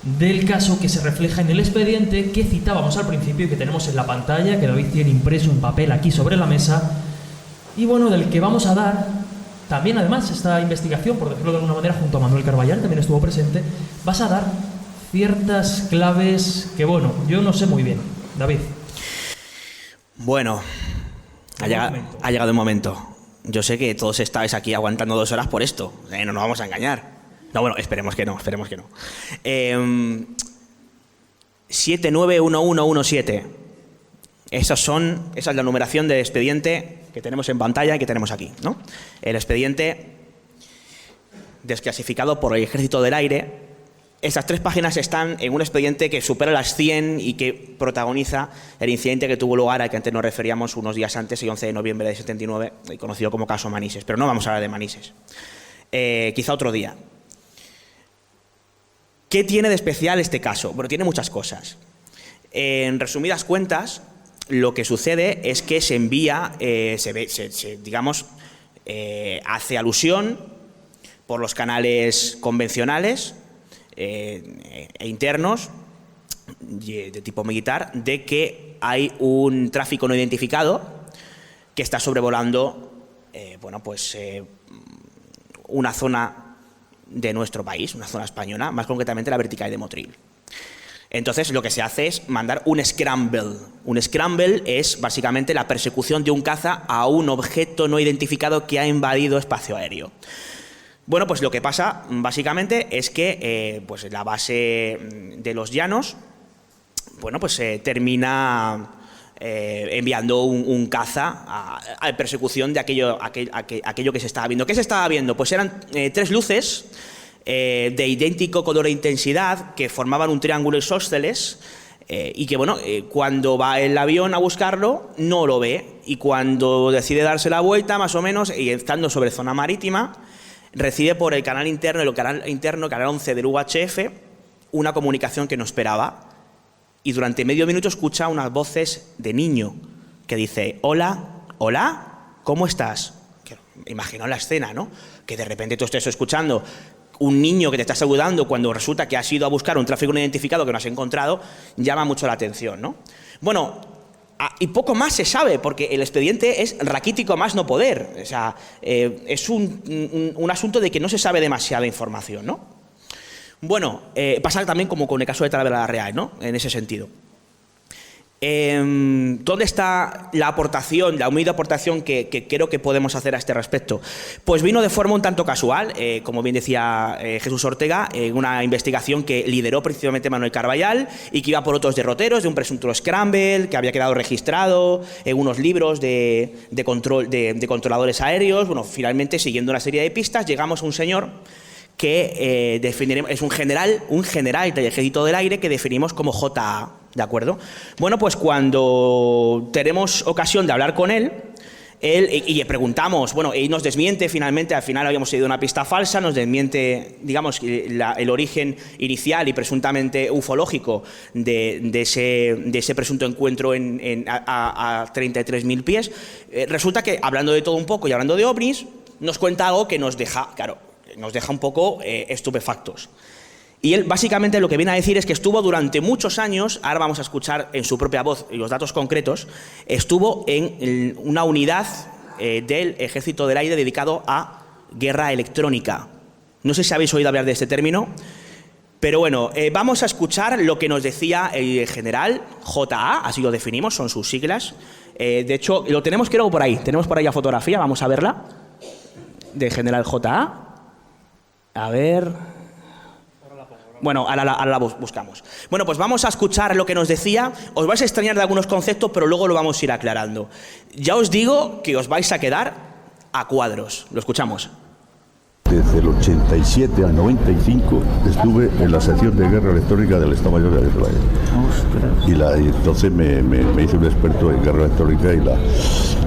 del caso que se refleja en el expediente que citábamos al principio y que tenemos en la pantalla, que David tiene impreso en papel aquí sobre la mesa, y bueno, del que vamos a dar también, además, esta investigación, por decirlo de alguna manera, junto a Manuel Carballal, también estuvo presente, vas a dar ciertas claves que, bueno, yo no sé muy bien. David. Bueno, ha llegado el momento. Yo sé que todos estáis aquí aguantando 2 horas por esto, no nos vamos a engañar. No, bueno, esperemos que no. 791117. Esa es la numeración del expediente que tenemos en pantalla y que tenemos aquí, ¿no? El expediente desclasificado por el Ejército del Aire. Estas 3 páginas están en un expediente que supera las 100 y que protagoniza el incidente que tuvo lugar al que antes nos referíamos unos días antes, el 11 de noviembre de 79, conocido como caso Manises. Pero no vamos a hablar de Manises. Quizá otro día. ¿Qué tiene de especial este caso? Bueno, tiene muchas cosas. En resumidas cuentas, lo que sucede es que se envía, hace alusión por los canales convencionales e internos de tipo militar de que hay un tráfico no identificado que está sobrevolando una zona de nuestro país, una zona española, más concretamente la vertical de Motril. Entonces lo que se hace es mandar un scramble. Un scramble es básicamente la persecución de un caza a un objeto no identificado que ha invadido espacio aéreo. Bueno, pues lo que pasa básicamente es que la base de los Llanos termina enviando un caza a persecución de aquello que se estaba viendo. ¿Qué se estaba viendo? Pues eran 3 luces de idéntico color e intensidad que formaban un triángulo isósceles y que cuando va el avión a buscarlo no lo ve, y cuando decide darse la vuelta más o menos y estando sobre zona marítima recibe por el canal interno, canal 11 del UHF, una comunicación que no esperaba y durante medio minuto escucha unas voces de niño que dice: hola, hola, ¿cómo estás? Que, imagino la escena, ¿no? Que de repente tú estés escuchando un niño que te está saludando cuando resulta que has ido a buscar un tráfico no identificado que no has encontrado, llama mucho la atención, ¿no? Bueno, y poco más se sabe, porque el expediente es raquítico más no poder. O sea, es un asunto de que no se sabe demasiada información, ¿no? Bueno, pasa también como con el caso de Talavera Real, ¿no? En ese sentido. ¿Dónde está la aportación, la humilde aportación que creo que podemos hacer a este respecto? Pues vino de forma un tanto casual, como bien decía Jesús Ortega, una investigación que lideró precisamente Manuel Carballal y que iba por otros derroteros de un presunto scramble que había quedado registrado en unos libros de controladores aéreos. Bueno, finalmente, siguiendo una serie de pistas, llegamos a un señor que definiremos, es un general del Ejército del Aire que definimos como JA, ¿de acuerdo? Bueno, pues cuando tenemos ocasión de hablar con él y le preguntamos, bueno, y nos desmiente finalmente, al final habíamos seguido una pista falsa, nos desmiente, digamos, el origen inicial y presuntamente ufológico de ese presunto encuentro a 33.000 pies. Resulta que, hablando de todo un poco y hablando de ovnis, nos cuenta algo que nos deja, claro, nos deja un poco estupefactos. Y él básicamente lo que viene a decir es que estuvo durante muchos años, ahora vamos a escuchar en su propia voz los datos concretos, estuvo en una unidad del Ejército del Aire dedicado a guerra electrónica. No sé si habéis oído hablar de este término, pero bueno, vamos a escuchar lo que nos decía el general JA, así lo definimos, son sus siglas. De hecho, lo tenemos creo por ahí, tenemos por ahí la fotografía, vamos a verla, del general JA. A ver. Bueno, ahora la buscamos. Bueno, pues vamos a escuchar lo que nos decía. Os vais a extrañar de algunos conceptos, pero luego lo vamos a ir aclarando. Ya os digo que os vais a quedar a cuadros. Lo escuchamos. Desde el 87 al 95 estuve en la sección de guerra electrónica del Estado Mayor de Aeroplanes. Y entonces me hice un experto en guerra electrónica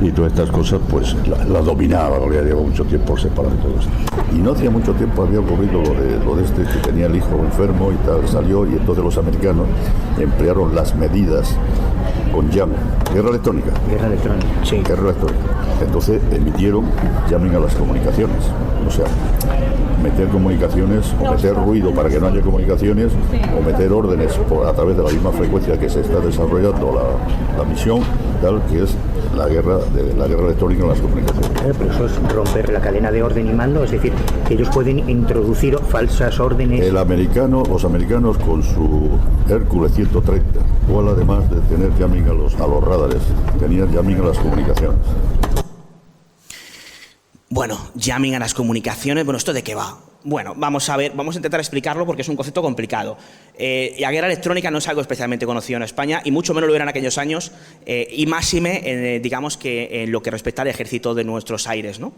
y todas estas cosas pues la dominaba, porque ya llevo mucho tiempo separado de todo esto. Y no hacía mucho tiempo había ocurrido lo de este que tenía el hijo enfermo y tal, salió, y entonces los americanos emplearon las medidas con jamming. Guerra electrónica. Guerra electrónica, sí. Guerra electrónica. Entonces emitieron jamming a las comunicaciones. O sea, meter comunicaciones o meter ruido para que no haya comunicaciones o meter órdenes a través de la misma frecuencia que se está desarrollando la misión, tal, que es la guerra electrónica en las comunicaciones. Pero eso es romper la cadena de orden y mando, es decir, que ellos pueden introducir falsas órdenes. Los americanos con su Hércules 130, cual además de tener jamming a los radares, tenían jamming a las comunicaciones. Bueno, jamming a las comunicaciones, bueno, ¿esto de qué va? Bueno, vamos a ver, vamos a intentar explicarlo porque es un concepto complicado. La guerra electrónica no es algo especialmente conocido en España y mucho menos lo era en aquellos años y máxime, digamos que en lo que respecta al ejército de nuestros aires, ¿no?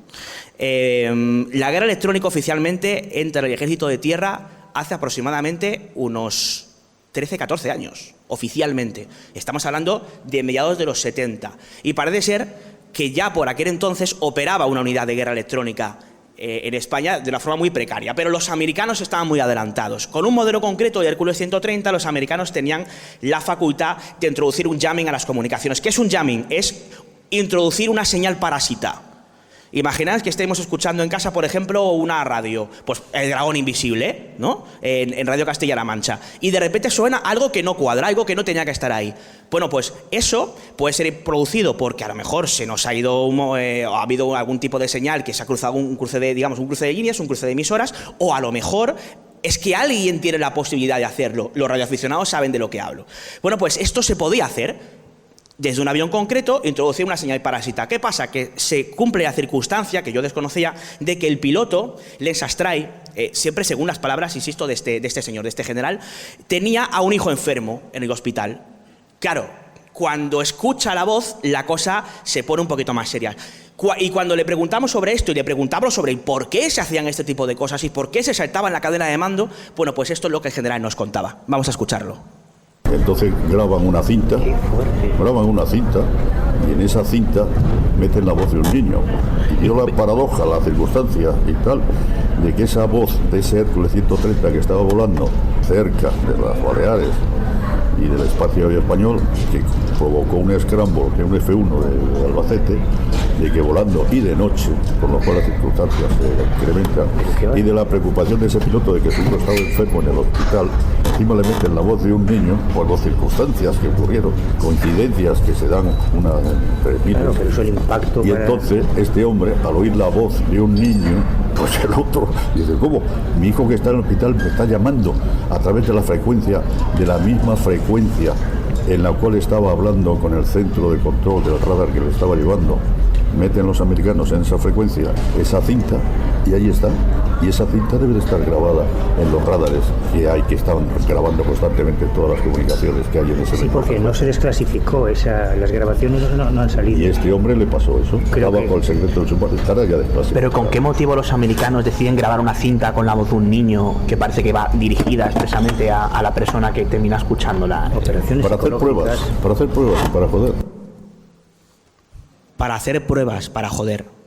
La guerra electrónica oficialmente entra en el ejército de tierra hace aproximadamente unos 13-14 años, oficialmente. Estamos hablando de mediados de los 70 y parece ser que ya por aquel entonces operaba una unidad de guerra electrónica en España de una forma muy precaria, pero los americanos estaban muy adelantados. Con un modelo concreto de Hércules 130, los americanos tenían la facultad de introducir un jamming a las comunicaciones. ¿Qué es un jamming? Es introducir una señal parásita. Imaginad que estemos escuchando en casa, por ejemplo, una radio, pues el dragón invisible, ¿no? En Radio Castilla-La Mancha. Y de repente suena algo que no cuadra, algo que no tenía que estar ahí. Bueno, pues eso puede ser producido porque a lo mejor se nos ha ido, ha habido algún tipo de señal que se ha cruzado un cruce de líneas, un cruce de emisoras, o a lo mejor es que alguien tiene la posibilidad de hacerlo. Los radioaficionados saben de lo que hablo. Bueno, pues esto se podía hacer. Desde un avión concreto, introducir una señal parásita. ¿Qué pasa? Que se cumple la circunstancia, que yo desconocía, de que el piloto, Lance Astray, siempre según las palabras, insisto, de este señor, de este general, tenía a un hijo enfermo en el hospital. Claro, cuando escucha la voz, la cosa se pone un poquito más seria. Y cuando le preguntamos sobre esto y le preguntamos sobre por qué se hacían este tipo de cosas y por qué se saltaba en la cadena de mando, bueno, pues esto es lo que el general nos contaba. Vamos a escucharlo. Entonces graban una cinta y en esa cinta meten la voz de un niño. Y dio la paradoja, la circunstancia y tal, de que esa voz de ese Hércules 130 que estaba volando cerca de las Baleares, y del espacio aéreo español, que provocó un scramble, que un F-1 de Albacete, de que volando y de noche, por lo cual las circunstancias se incrementan, y de la preocupación de ese piloto de que su hijo estaba enfermo en el hospital, encima le meten la voz de un niño por las circunstancias que ocurrieron, coincidencias que se dan una entre miles. Claro, pero eso el impacto. Y entonces este hombre, al oír la voz de un niño, pues el otro dice, ¿cómo? Mi hijo que está en el hospital me está llamando a través de la frecuencia, de la misma frecuencia en la cual estaba hablando con el centro de control del radar que le estaba llevando. Meten los americanos en esa frecuencia esa cinta y ahí está. Y esa cinta debe de estar grabada en los radares que están grabando constantemente todas las comunicaciones que hay en ese. Sí, porque no se desclasificó, las grabaciones no han salido. Y a este hombre le pasó eso. Estaba bajo el secreto de su padre, estará ya desclasificado. Pero ¿con qué motivo los americanos deciden grabar una cinta con la voz de un niño que parece que va dirigida expresamente a la persona que termina escuchándola? Operaciones para hacer pruebas, para joder. Para hacer pruebas, para joder.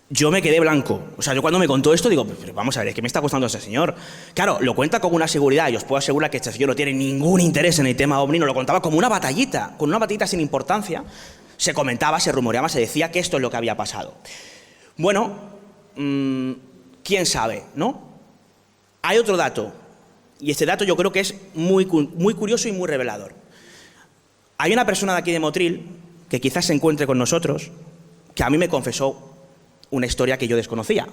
Yo me quedé blanco. O sea, yo cuando me contó esto digo, pero vamos a ver, ¿qué me está costando este señor? Claro, lo cuenta con una seguridad y os puedo asegurar que este señor no tiene ningún interés en el tema ovni, nos lo contaba como una batallita, con una batallita sin importancia. Se comentaba, se rumoreaba, se decía que esto es lo que había pasado. Bueno, quién sabe, ¿no? Hay otro dato, y este dato yo creo que es muy curioso y muy revelador. Hay una persona de aquí de Motril que quizás se encuentre con nosotros, que a mí me confesó una historia que yo desconocía.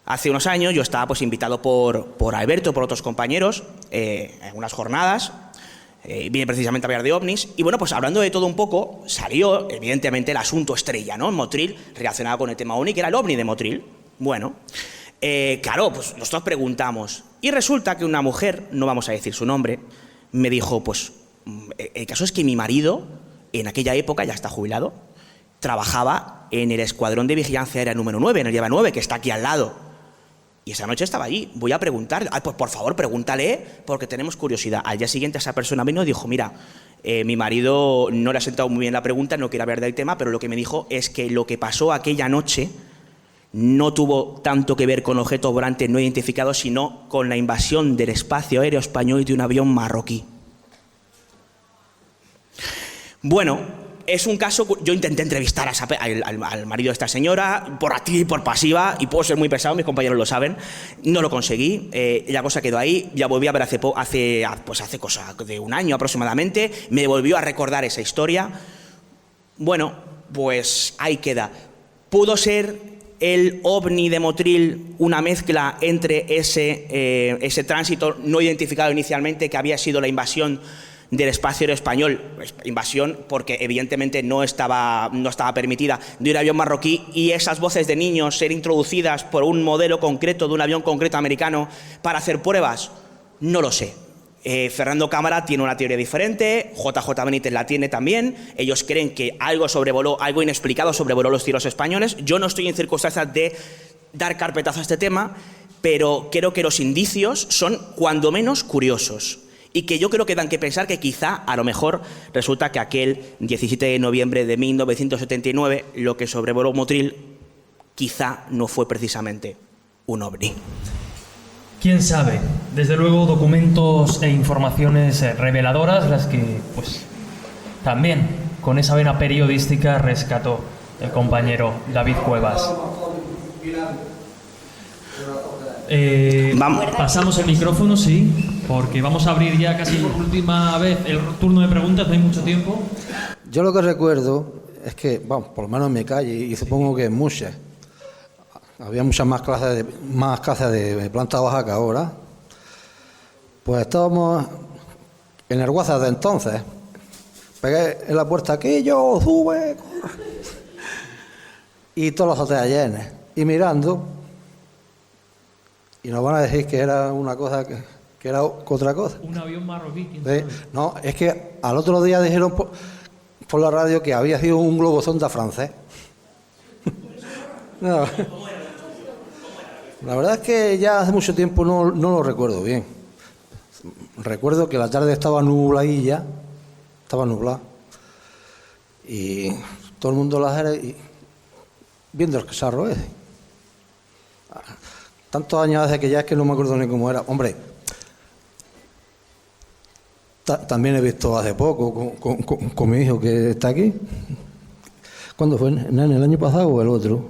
Hace unos años yo estaba pues invitado por Alberto, por otros compañeros, en unas jornadas, vine precisamente a hablar de ovnis, y bueno, pues hablando de todo un poco, salió evidentemente el asunto estrella, ¿no? En Motril, relacionado con el tema ovni, que era el ovni de Motril. Bueno, claro, pues nosotros preguntamos, y resulta que una mujer, no vamos a decir su nombre, me dijo, pues, el caso es que mi marido, en aquella época, ya está jubilado, trabajaba en el escuadrón de vigilancia aérea número 9, en el Lleva 9, que está aquí al lado. Y esa noche estaba allí. Voy a preguntarle. Pues por favor, pregúntale, porque tenemos curiosidad. Al día siguiente esa persona vino y dijo, mira, mi marido no le ha sentado muy bien la pregunta, no quiere hablar del tema, pero lo que me dijo es que lo que pasó aquella noche no tuvo tanto que ver con objetos volantes no identificados, sino con la invasión del espacio aéreo español de un avión marroquí. Bueno, es un caso. Yo intenté entrevistar al marido de esta señora, por activa y por pasiva, y puedo ser muy pesado, mis compañeros lo saben. No lo conseguí, la cosa quedó ahí. Ya volví a ver hace cosa de un año aproximadamente. Me volvió a recordar esa historia. Bueno, pues ahí queda. ¿Pudo ser el ovni de Motril una mezcla entre ese tránsito no identificado inicialmente, que había sido la invasión del espacio aéreo español, invasión porque evidentemente no estaba permitida, de un avión marroquí, y esas voces de niños ser introducidas por un modelo concreto de un avión concreto americano para hacer pruebas? No lo sé. Fernando Cámara tiene una teoría diferente, JJ Benítez la tiene también. Ellos creen que algo inexplicado sobrevoló los cielos españoles. Yo no estoy en circunstancias de dar carpetazo a este tema, pero creo que los indicios son cuando menos curiosos. Y que yo creo que dan que pensar que quizá, a lo mejor, resulta que aquel 17 de noviembre de 1979, lo que sobrevoló Motril, quizá no fue precisamente un ovni. ¿Quién sabe? Desde luego, documentos e informaciones reveladoras, las que, pues, también, con esa vena periodística, rescató el compañero David Cuevas. Pasamos el micrófono, sí, porque vamos a abrir ya casi por última vez el turno de preguntas, no hay mucho tiempo. Yo lo que recuerdo es que, bueno, por lo menos en mi calle, y supongo que en muchas, había muchas más casas de planta baja que ahora, pues estábamos en el WhatsApp de entonces, pegué en la puerta, aquí yo, sube, y todos los hoteles llenos, y mirando, y nos van a decir que era una cosa que era otra cosa. Un avión marroquí. No, es que al otro día dijeron por la radio que había sido un globo sonda francés. No. La verdad es que ya hace mucho tiempo no lo recuerdo bien. Recuerdo que la tarde estaba nubladilla, estaba nublada, y todo el mundo las era y viendo el cacharro ese. Tantos años hace que ya es que no me acuerdo ni cómo era. Hombre, También he visto hace poco con mi hijo que está aquí. ¿Cuándo fue? ¿En el año pasado o el otro?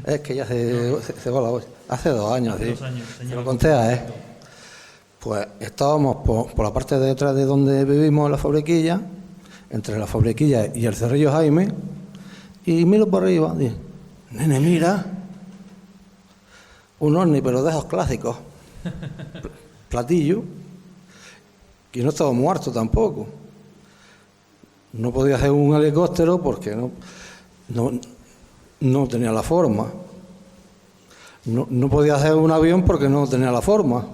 Es que ya se va la voz. Hace 2 años, sí. 2 años, Se lo conté a él. Pues estábamos por la parte de detrás de donde vivimos, en la Fabriquilla, entre la Fabriquilla y el Cerrillo Jaime, y miro por arriba, digo, nene, mira, un ovni, pero de esos clásicos, platillo, y no estaba muerto tampoco. No podía hacer un helicóptero porque no tenía la forma. No podía hacer un avión porque no tenía la forma.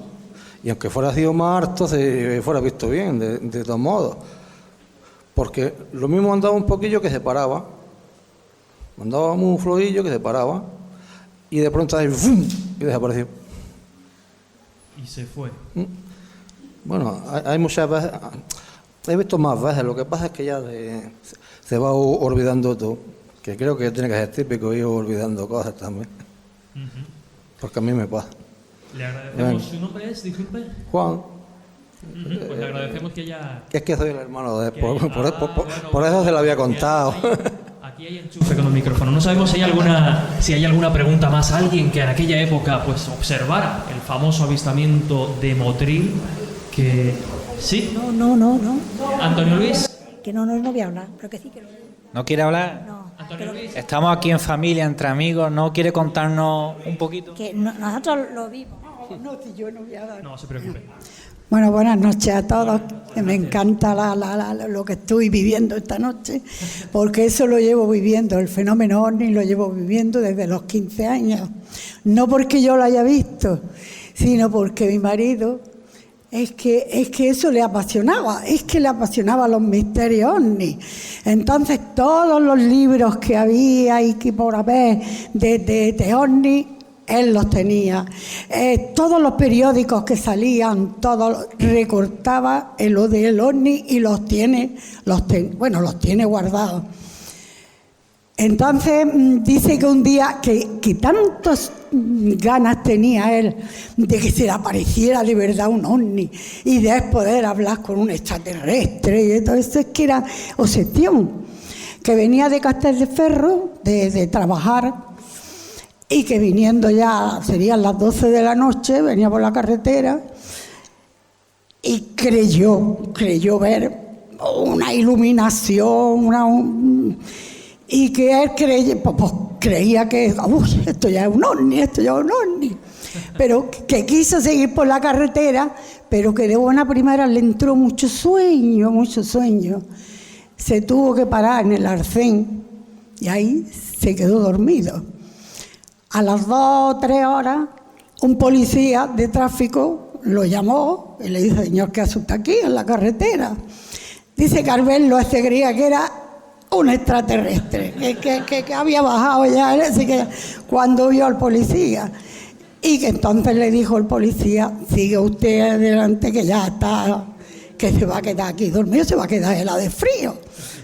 Y aunque fuera sido más harto, se fuera visto bien, de todos modos. Porque lo mismo andaba un poquillo que se paraba. Andaba un flojillo que se paraba. Y de pronto ahí, ¡fum!, y desapareció. Y se fue. Bueno, hay muchas veces, he visto más veces, lo que pasa es que ya se va olvidando todo, que creo que tiene que ser típico ir olvidando cosas también, porque a mí me pasa. Le agradecemos. ¿Su nombre es? Disculpe. Juan. Pues le agradecemos que haya... Es que soy el hermano de él, por eso se lo había contado. Aquí hay enchufe con el micrófono. No sabemos si hay alguna pregunta más. Alguien que en aquella época pues observara el famoso avistamiento de Motril, que... ¿Sí? No. ¿Antonio Luis? Que no voy a hablar, pero que sí que no. ¿No quiere hablar? No. ¿Antonio Luis? Estamos aquí en familia, entre amigos. ¿No quiere contarnos un poquito? Que nosotros lo vimos. No, si yo no voy a hablar. No se preocupe. Bueno, buenas noches a todos, que me encanta lo que estoy viviendo esta noche, porque eso lo llevo viviendo, el fenómeno ovni lo llevo viviendo desde los 15 años. No porque yo lo haya visto, sino porque mi marido, es que eso le apasionaba, le apasionaban los misterios ovni. Entonces todos los libros que había y que por haber de ovni, él los tenía. Todos los periódicos que salían, todos recortaba lo del ovni y los tiene guardados. Entonces dice que un día que tantas ganas tenía él de que se le apareciera de verdad un ovni y de poder hablar con un extraterrestre y todo eso, es que era obsesión, que venía de Castelldefels de trabajar. Y que viniendo ya, serían las 12 de la noche, venía por la carretera y creyó ver una iluminación, y que él creía que esto ya es un ovni, pero que quiso seguir por la carretera, pero que de buena primera le entró mucho sueño, se tuvo que parar en el arcén y ahí se quedó dormido. A las 2 o 3 horas, un policía de tráfico lo llamó y le dice: señor, ¿qué hace usted aquí en la carretera? Dice que al verlo creía que era un extraterrestre, que había bajado ya, así que cuando vio al policía, y que entonces le dijo el policía: sigue usted adelante, que ya está, que se va a quedar aquí dormido, se va a quedar helado de frío.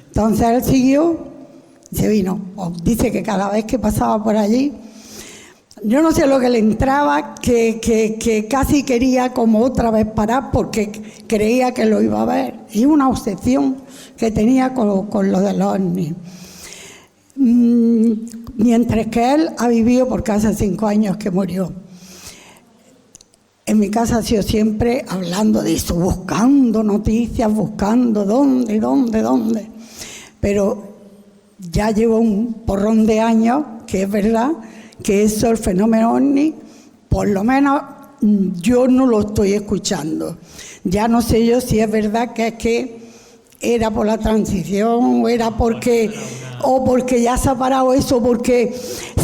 Entonces él siguió, se vino. Dice que cada vez que pasaba por allí, yo no sé lo que le entraba, que casi quería como otra vez parar porque creía que lo iba a ver. Y una obsesión que tenía con lo del ovni. Mientras que él ha vivido, porque hace 5 años que murió. En mi casa ha sido siempre hablando de eso, buscando noticias, buscando dónde. Pero ya llevo un porrón de años, que es verdad, que eso, el fenómeno ovni, por lo menos yo no lo estoy escuchando. Ya no sé yo si es verdad que era por la transición, o era porque ya se ha parado eso, porque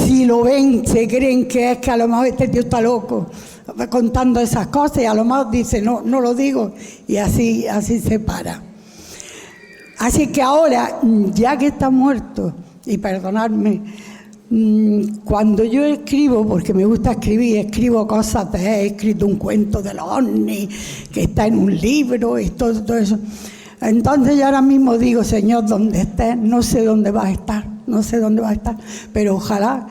si lo ven se creen que es que a lo mejor este tío está loco contando esas cosas, y a lo mejor dice no lo digo, y así se para. Así que ahora, ya que está muerto, y perdonadme, cuando yo escribo, porque me gusta escribo cosas, he escrito un cuento de los ovnis que está en un libro y todo eso. Entonces yo ahora mismo digo: Señor, donde estés, no sé dónde vas a estar, pero ojalá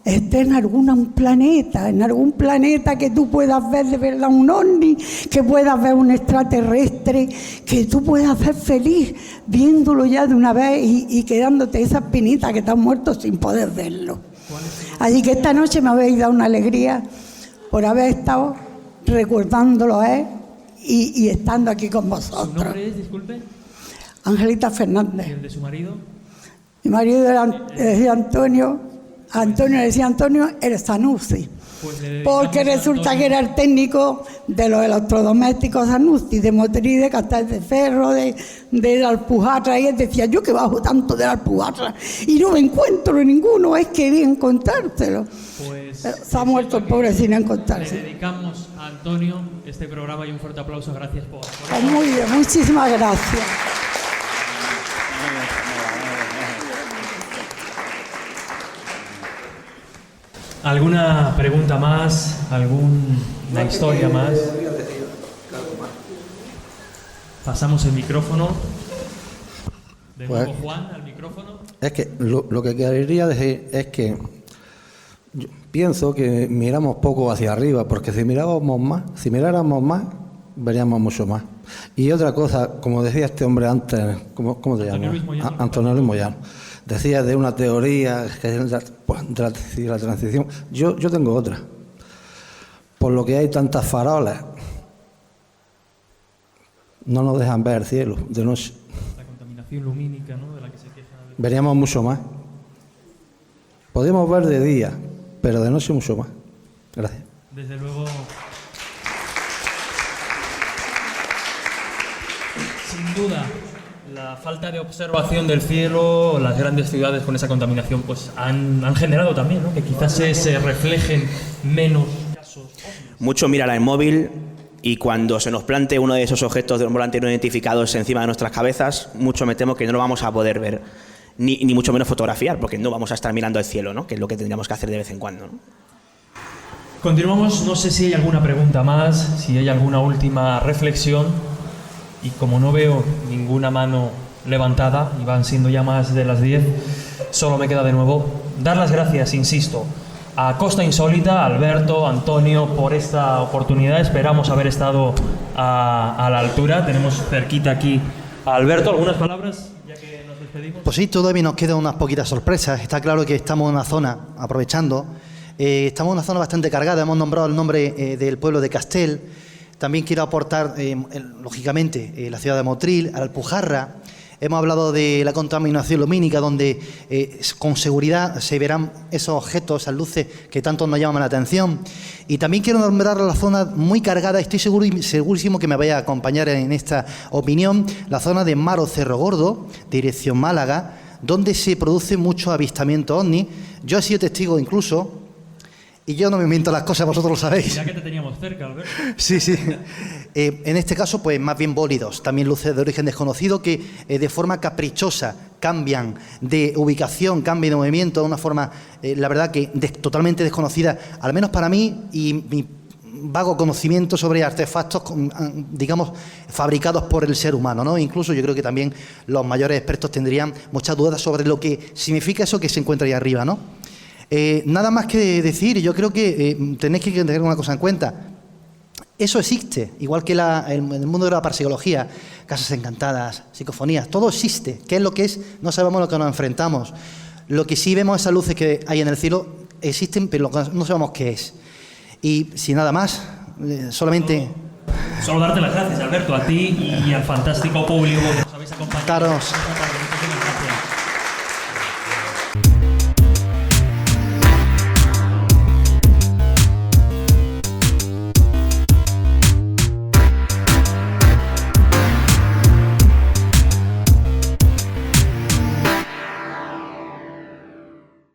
esté en algún planeta que tú puedas ver de verdad un ovni, que puedas ver un extraterrestre, que tú puedas ver feliz viéndolo ya de una vez y quedándote esa espinita que te has muerto sin poder verlo. Así que esta noche me habéis dado una alegría por haber estado recordándolo y estando aquí con vosotros. ¿Su nombre es, disculpe? Angelita Fernández. ¿Y el de su marido? Mi marido decía Antonio el Zanussi, porque resulta que era el técnico de los electrodomésticos Zanussi, de Motriz, de Castel de Ferro, de la Alpujarra, y él decía, yo que bajo tanto de la Alpujarra y no me encuentro ninguno, es que quería encontrártelo. Pues se ha muerto el pobre sin encontrarse. Le dedicamos a Antonio este programa y un fuerte aplauso. Gracias por Muy bien, muchísimas gracias. ¿Alguna pregunta más? ¿Alguna historia más? Pasamos el micrófono. De nuevo, Pues, Juan, al micrófono. Es que lo que quería decir es que yo pienso que miramos poco hacia arriba, porque si miráramos más, veríamos mucho más. Y otra cosa, como decía este hombre antes, ¿cómo se llama? Antonio Luis Moyano. Decía de una teoría que es de la transición. Yo tengo otra. Por lo que hay tantas farolas, no nos dejan ver el cielo de noche. La contaminación lumínica, ¿no?, de la que se queja. Veríamos mucho más. Podemos ver de día, pero de noche mucho más. Gracias. Desde luego. Sin duda, la falta de observación del cielo, las grandes ciudades con esa contaminación, pues han generado también, ¿no?, que quizás se reflejen menos casos. Mucho mirar el móvil y cuando se nos plante uno de esos objetos de volante no identificados encima de nuestras cabezas, mucho me temo que no lo vamos a poder ver, ni mucho menos fotografiar, porque no vamos a estar mirando el cielo, ¿no?, que es lo que tendríamos que hacer de vez en cuando, ¿no? Continuamos, no sé si hay alguna pregunta más, si hay alguna última reflexión, y como no veo ninguna mano levantada, y van siendo ya más de las 10, solo me queda de nuevo dar las gracias, insisto, a Costa Insólita, Alberto, Antonio, por esta oportunidad. Esperamos haber estado a la altura. Tenemos cerquita aquí a Alberto. ¿Algunas palabras ya que nos despedimos? Pues sí, todavía nos quedan unas poquitas sorpresas. Está claro que estamos en una zona, aprovechando, estamos en una zona bastante cargada. Hemos nombrado el nombre del pueblo de Castel. También quiero aportar, lógicamente, la ciudad de Motril, Alpujarra. Hemos hablado de la contaminación lumínica, donde con seguridad se verán esos objetos, esas luces que tanto nos llaman la atención. Y también quiero nombrar la zona muy cargada, estoy segurísimo que me vaya a acompañar en esta opinión, la zona de Maro Cerro Gordo, dirección Málaga, donde se produce mucho avistamiento ovni. Yo he sido testigo incluso. Y yo no me invento las cosas, vosotros lo sabéis. Ya que te teníamos cerca, Alberto. Sí, sí. En este caso, pues más bien bólidos, también luces de origen desconocido que de forma caprichosa cambian de ubicación, cambian de movimiento de una forma, la verdad que totalmente desconocida, al menos para mí y mi vago conocimiento sobre artefactos, digamos, fabricados por el ser humano, ¿no? Incluso yo creo que también los mayores expertos tendrían muchas dudas sobre lo que significa eso que se encuentra ahí arriba, ¿no? Nada más que decir, yo creo que tenéis que tener una cosa en cuenta. Eso existe, igual que en el mundo de la parapsicología, casas encantadas, psicofonías, todo existe. ¿Qué es lo que es? No sabemos lo que nos enfrentamos. Lo que sí vemos, esas luces que hay en el cielo, existen, pero no sabemos qué es. Y sin nada más, solamente... Solo darte las gracias, Alberto, a ti y al fantástico público que nos habéis acompañado.